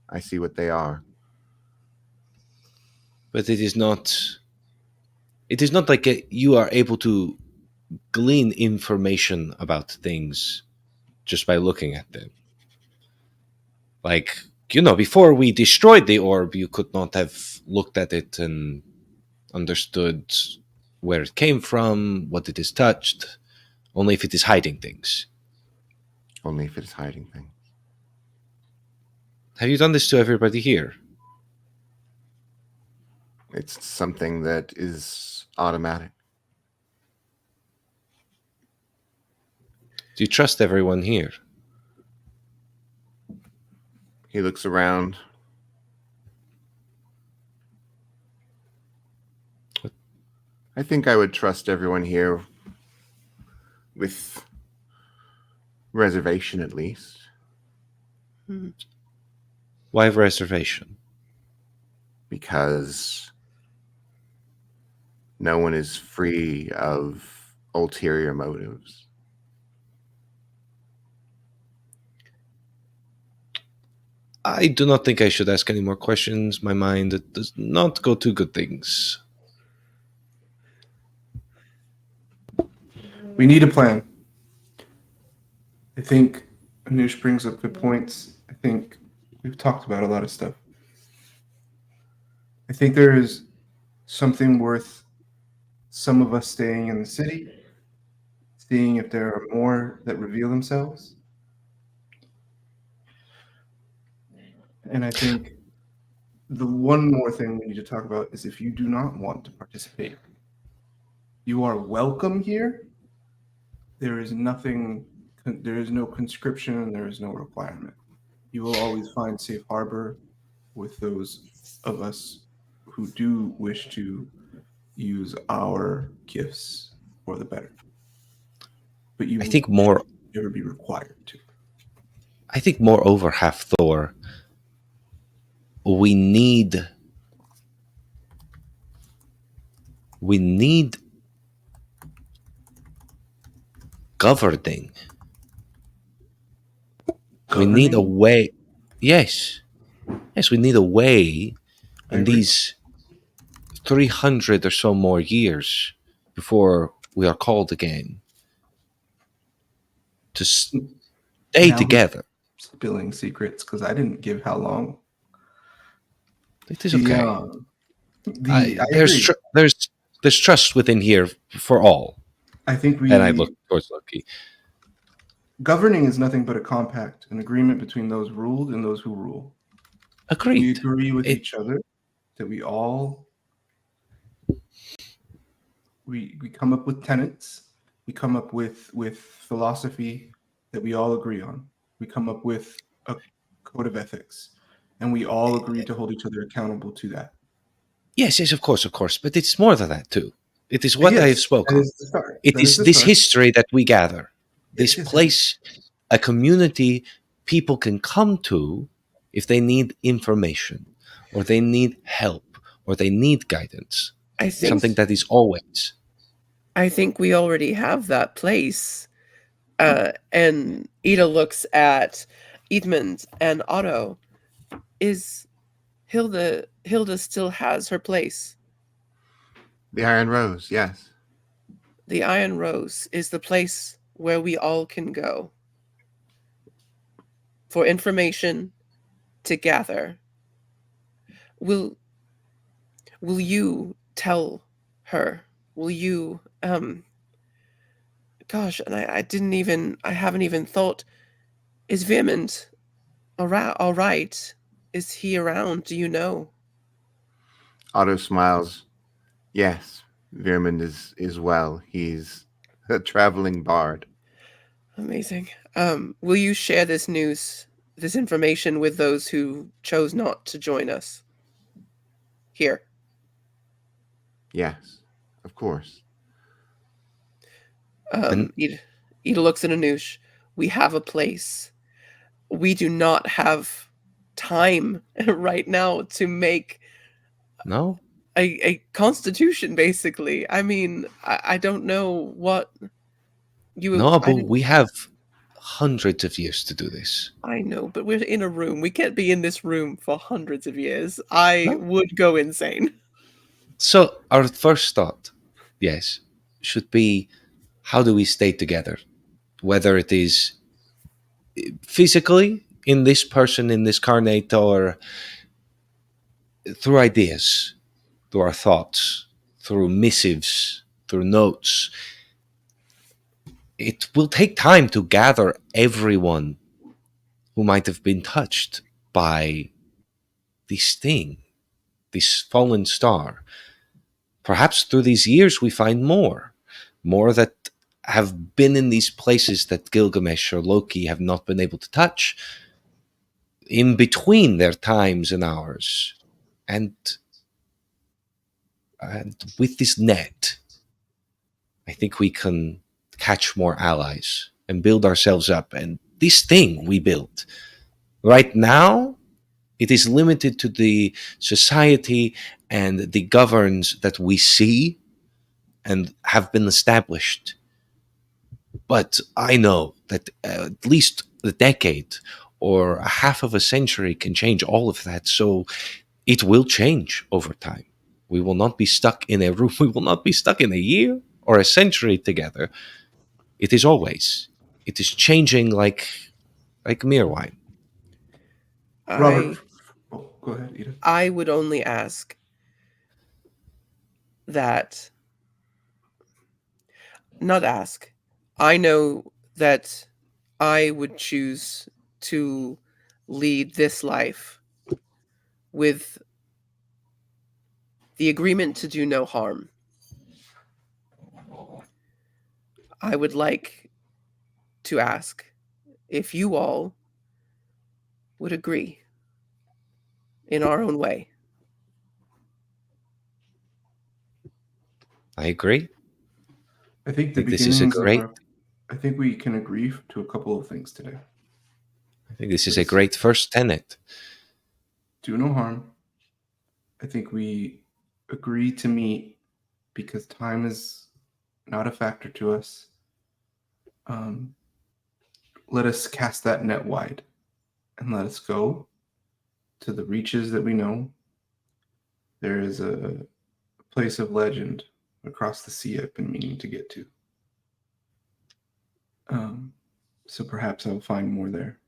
I see what they are. But it is not like you are able to glean information about things just by looking at them. Like, before we destroyed the orb, you could not have looked at it and understood where it came from, what it is touched, only if it is hiding things. Only if it is hiding things. Have you done this to everybody here? It's something that is automatic. Do you trust everyone here? He looks around. I think I would trust everyone here with reservation, at least. Why reservation? Because no one is free of ulterior motives. I do not think I should ask any more questions. My mind does not go to good things. We need a plan. I think Anush brings up good points. I think we've talked about a lot of stuff. I think there is something worth some of us staying in the city, seeing if there are more that reveal themselves. And I think the one more thing we need to talk about is if you do not want to participate, you are welcome here. There is nothing, there is no conscription, and there is no requirement. You will always find safe harbor with those of us who do wish to use our gifts for the better. But you I think more. will never be required to. I think moreover, Thor, we need governing. We need a Governing? way. Yes, we need a way I in agree. these 300 or so more years before we are called again to stay Now together. Spilling secrets because I didn't give how long. It is okay. I agree. There's trust within here for all. I think we And I look towards Loki. governing is nothing but a compact, an agreement between those ruled and those who rule. We Agreed. agree with It- each other that we all we come up with tenets, we come up with philosophy that we all agree on. We come up with a code of ethics, and we all agree to hold each other accountable to that. Yes, of course. But it's more than that too. It is what I have Yes, spoken. that is the start. It That is the this start. history that we gather, this Yes. place, a community people can come to if they need information, or they need help, or they need guidance. I think Something that is always. I think we already have that place. And Ida looks at Edmund and Otto. Is Hilda still has her place? The Iron Rose, yes. The Iron Rose is the place where we all can go for information to gather. Will you tell her? Will you gosh, and I haven't even thought, is Vehement all right? Is he around? Do you know? Otto smiles. Yes, Veermund is well. He's a traveling bard. Amazing. Will you share this news, this information with those who chose not to join us? Here. Yes, of course. Ida looks at Anush. We have a place. We do not have time right now to make No? a constitution, basically. I mean, I don't know what you... No, but we have hundreds of years to do this. I know, but we're in a room. We can't be in this room for hundreds of years. I No. would go insane. So our first thought, yes, should be, how do we stay together? Whether it is physically in this person, in this carnate, or through ideas, through our thoughts, through missives, through notes. It will take time to gather everyone who might have been touched by this thing, this fallen star. Perhaps through these years we find more that have been in these places that Gilgamesh or Loki have not been able to touch in between their times and ours. And with this net, I think we can catch more allies and build ourselves up. And this thing we built right now, it is limited to the society and the governs that we see and have been established. But I know that at least a decade or a half of a century can change all of that. So it will change over time. We will not be stuck in a room. We will not be stuck in a year or a century together. It is always. It is changing like mere wine. Robert, go ahead, Edith. I would only ask that, not ask. I know that I would choose to lead this life with the agreement to do no harm. I would like to ask if you all would agree in our own way. I agree. I think the this is a beginnings of great. our, I think we can agree to a couple of things today. I think this is a great first tenet. Do no harm. I think we agree to meet because time is not a factor to us. Let us cast that net wide and let us go to the reaches that we know. There is a place of legend across the sea I've been meaning to get to. So perhaps I'll find more there.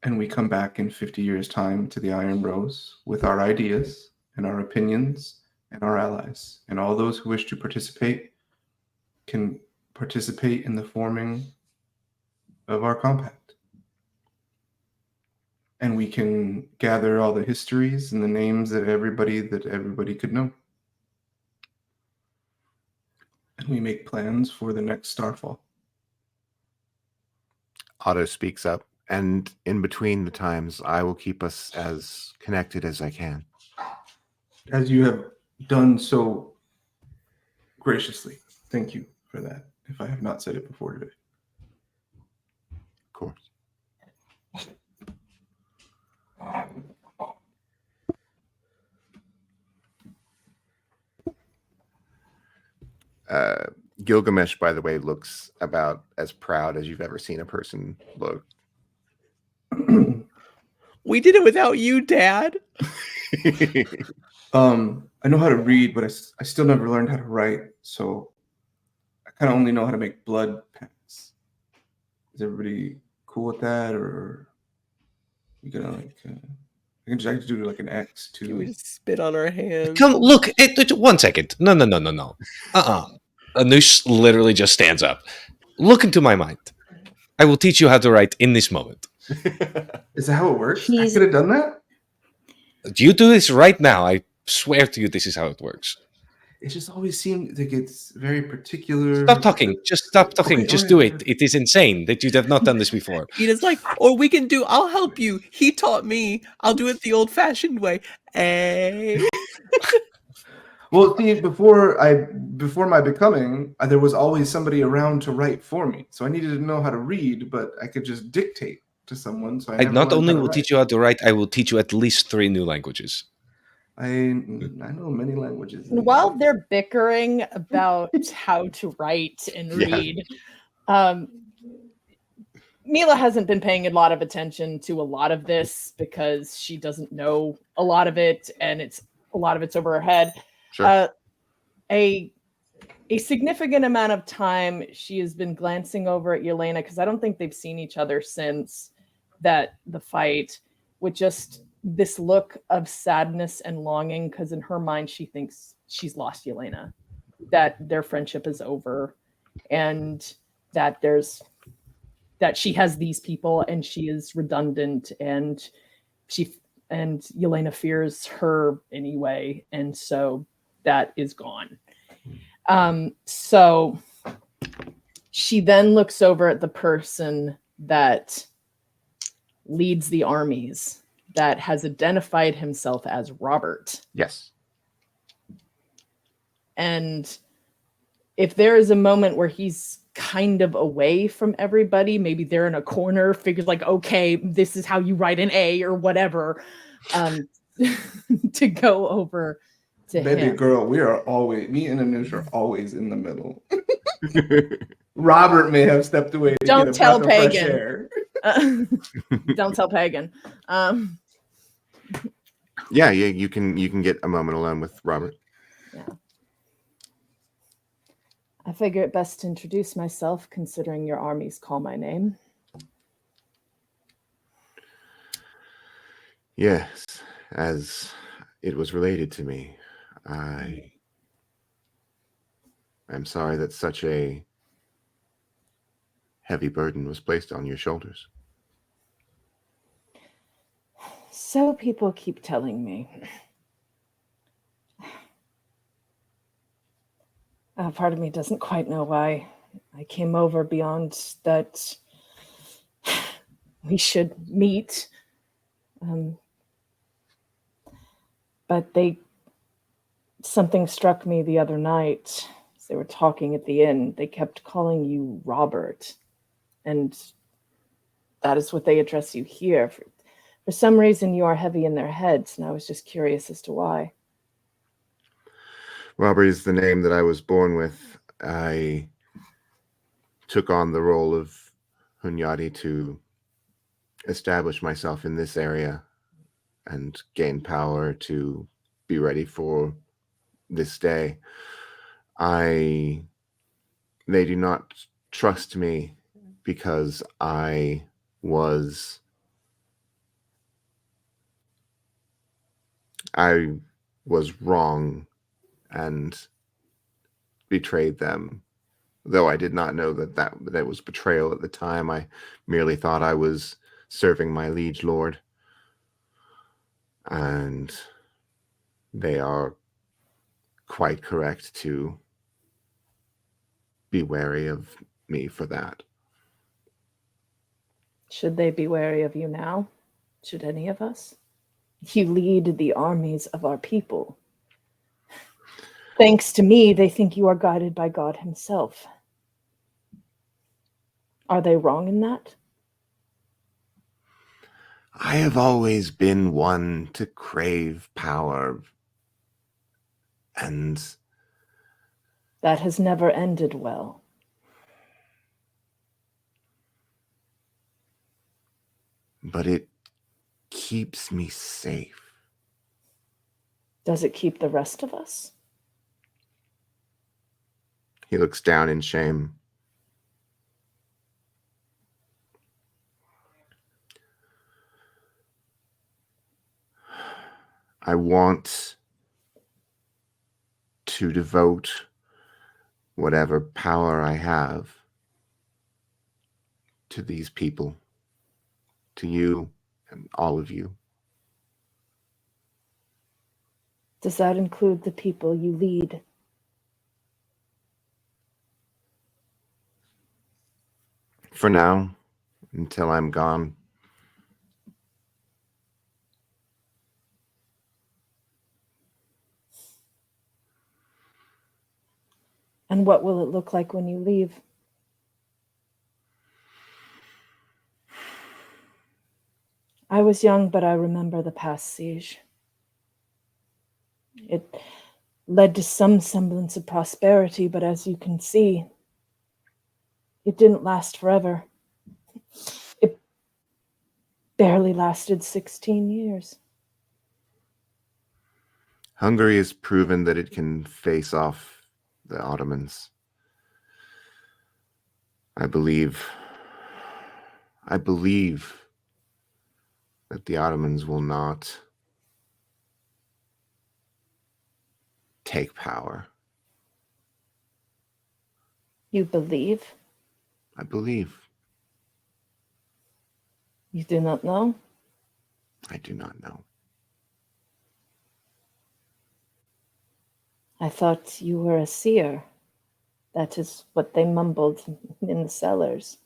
And we come back in 50 years' time to the Iron Rose with our ideas and our opinions and our allies. And all those who wish to participate can participate in the forming of our compact. And we can gather all the histories and the names that everybody could know. And we make plans for the next starfall. Otto speaks up, and in between the times, I will keep us as connected as I can. As you have done so graciously. Thank you for that, if I have not said it before today. Of course. Gilgamesh, by the way, looks about as proud as you've ever seen a person look. We did it without you, Dad. I know how to read, but I still never learned how to write, so I kind of only know how to make blood pens. Is everybody cool with that, or you gonna like? I can just do like an X too. Can we just spit on our hands? Come look. 1 second. No. Anush literally just stands up. Look into my mind. I will teach you how to write in this moment. Is that how it works? I could have done that. You do this right now. I swear to you, this is how it works. It just always seemed like it's very particular. Stop talking. Just stop talking. Okay, just okay, do okay. it. It is insane that you have not done this before. Edith's like, or we can do, I'll help you. He taught me. I'll do it the old-fashioned way. Hey. Well, see, before my becoming, there was always somebody around to write for me. So I needed to know how to read, but I could just dictate to someone. So I not only will teach you how to write, I will teach you at least 3 new languages. I know many languages. And while they're bickering about how to write and read, Mila hasn't been paying a lot of attention to a lot of this because she doesn't know a lot of it, and a lot of it's over her head. Sure. A significant amount of time she has been glancing over at Yelena, because I don't think they've seen each other since the fight, with just this look of sadness and longing, because in her mind she thinks she's lost Yelena, that their friendship is over, and that she has these people and she is redundant, and Yelena fears her anyway, and so that is gone. So she then looks over at the person that leads the armies, that has identified himself as Robert. Yes. And if there is a moment where he's kind of away from everybody, maybe they're in a corner, figures like, okay, this is how you write an A or whatever, to go over to Baby him. girl, me and Anush are always in the middle. Robert may have stepped away to Don't get a tell breath of fresh Pagan. air. Don't tell Pagan. Yeah, you can get a moment alone with Robert. I figure it best to introduce myself, considering your armies call my name. Yes, as it was related to me. I'm sorry that such a heavy burden was placed on your shoulders. So people keep telling me. Part of me doesn't quite know why I came over beyond that we should meet. But something struck me the other night as they were talking at the inn. They kept calling you Robert, and that is what they address you here. For some reason, you are heavy in their heads, and I was just curious as to why. Robert is the name that I was born with. I took on the role of Hunyadi to establish myself in this area and gain power to be ready for this day. They do not trust me because I was wrong and betrayed them. Though I did not know that was betrayal at the time. I merely thought I was serving my liege lord. And they are quite correct to be wary of me for that. Should they be wary of you now? Should any of us? You lead the armies of our people. Thanks to me, they think you are guided by God himself. Are they wrong in that? I have always been one to crave power, and that has never ended well. But it keeps me safe. Does it keep the rest of us? He looks down in shame. I want to devote whatever power I have to these people, to you and all of you. Does that include the people you lead? For now, until I'm gone. And what will it look like when you leave? I was young, but I remember the past siege. It led to some semblance of prosperity, but as you can see, it didn't last forever. It barely lasted 16 years. Hungary has proven that it can face off the Ottomans. I believe that the Ottomans will not take power. You believe? I believe. You do not know? I do not know. I thought you were a seer. That is what they mumbled in the cellars.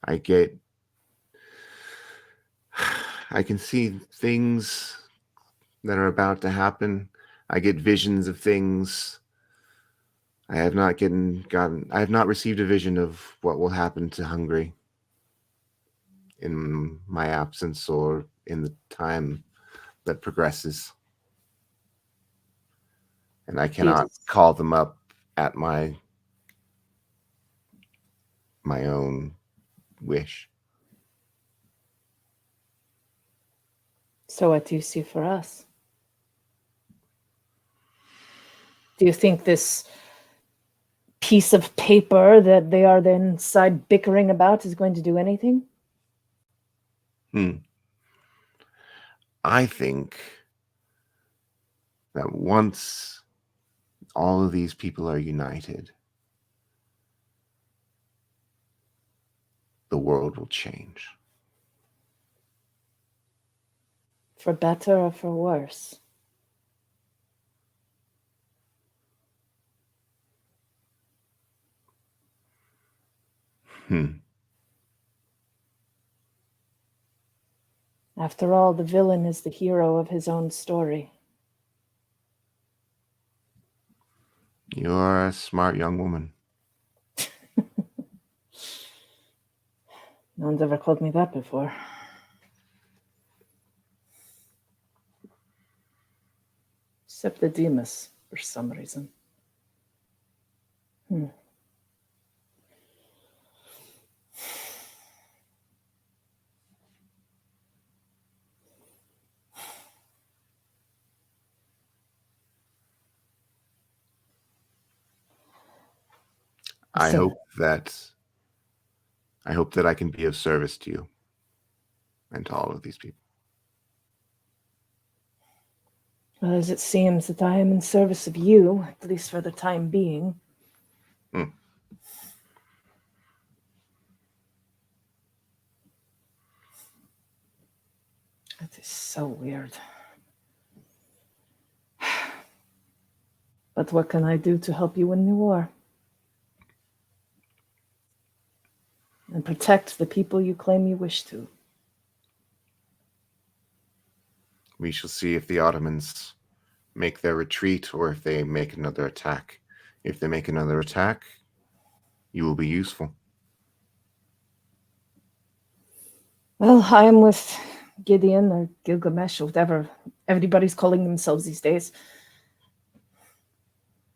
I can see things that are about to happen. I get visions of things. I have not received a vision of what will happen to Hungary in my absence or in the time that progresses. And I cannot call them up at my my own wish. So what do you see for us? Do you think this piece of paper that they are then inside bickering about is going to do anything? I think that once all of these people are united, the world will change. For better or for worse? After all, the villain is the hero of his own story. You're a smart young woman. No one's ever called me that before. Except the Demas, for some reason. I So- hope that I can be of service to you and to all of these people. Well, as it seems that I am in service of you, at least for the time being. That is so weird. But what can I do to help you win the war? And protect the people you claim you wish to? We shall see if the Ottomans make their retreat or if they make another attack. If they make another attack, you will be useful. Well, I am with Gideon or Gilgamesh or whatever everybody's calling themselves these days.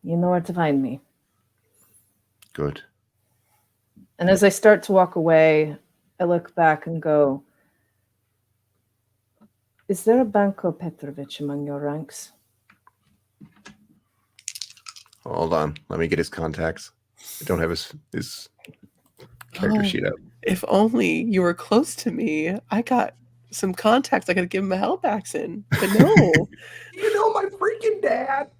You know where to find me. Good. And as I start to walk away, I look back and go, is there a Banko Petrovich among your ranks? Hold on. Let me get his contacts. I don't have his character Oh. sheet up. If only you were close to me. I got some contacts I could give him a help accent. But no. You know my freaking dad.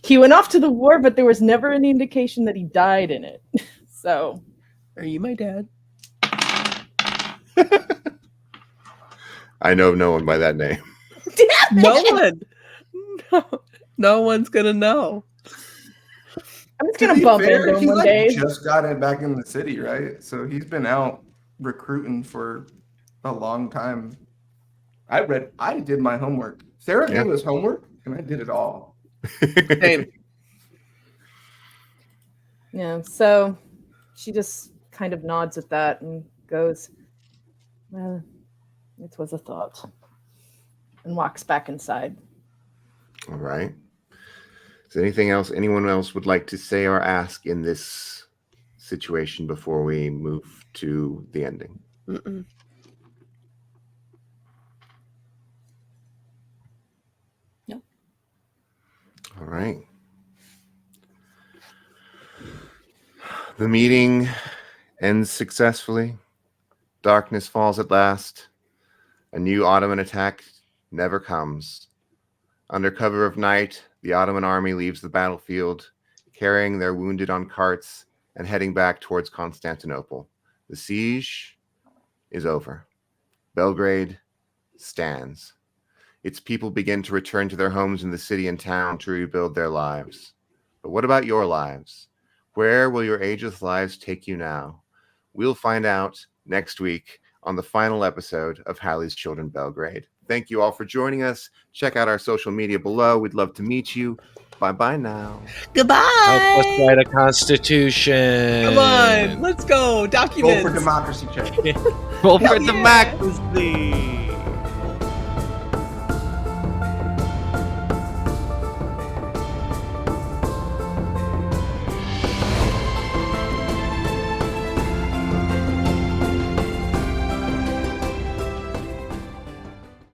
He went off to the war, but there was never any indication that he died in it. So, Are you my dad? I know no one by that name. No one. No one's gonna know. I'm just To going to be bump fair, into him he one like day. just got it back in the city, right? So he's been out recruiting for a long time. I did my homework. Sarah Yeah. gave us homework, and I did it all. Same. Yeah, so she just kind of nods at that and goes, well, it was a thought. And walks back inside. All right. Is there anything else anyone else would like to say or ask in this situation before we move to the ending? Mm-mm. All right. The meeting ends successfully. Darkness falls at last. A new Ottoman attack never comes. Under cover of night, the Ottoman army leaves the battlefield, carrying their wounded on carts and heading back towards Constantinople. The siege is over. Belgrade stands. Its people begin to return to their homes in the city and town to rebuild their lives. But what about your lives? Where will your ageless lives take you now? We'll find out next week on the final episode of Halley's Children Belgrade. Thank you all for joining us. Check out our social media below. We'd love to meet you. Bye-bye now. Goodbye. Help us write a constitution. Come on, let's go. Vote Documents. for democracy, check. Vote Hell for yeah. democracy.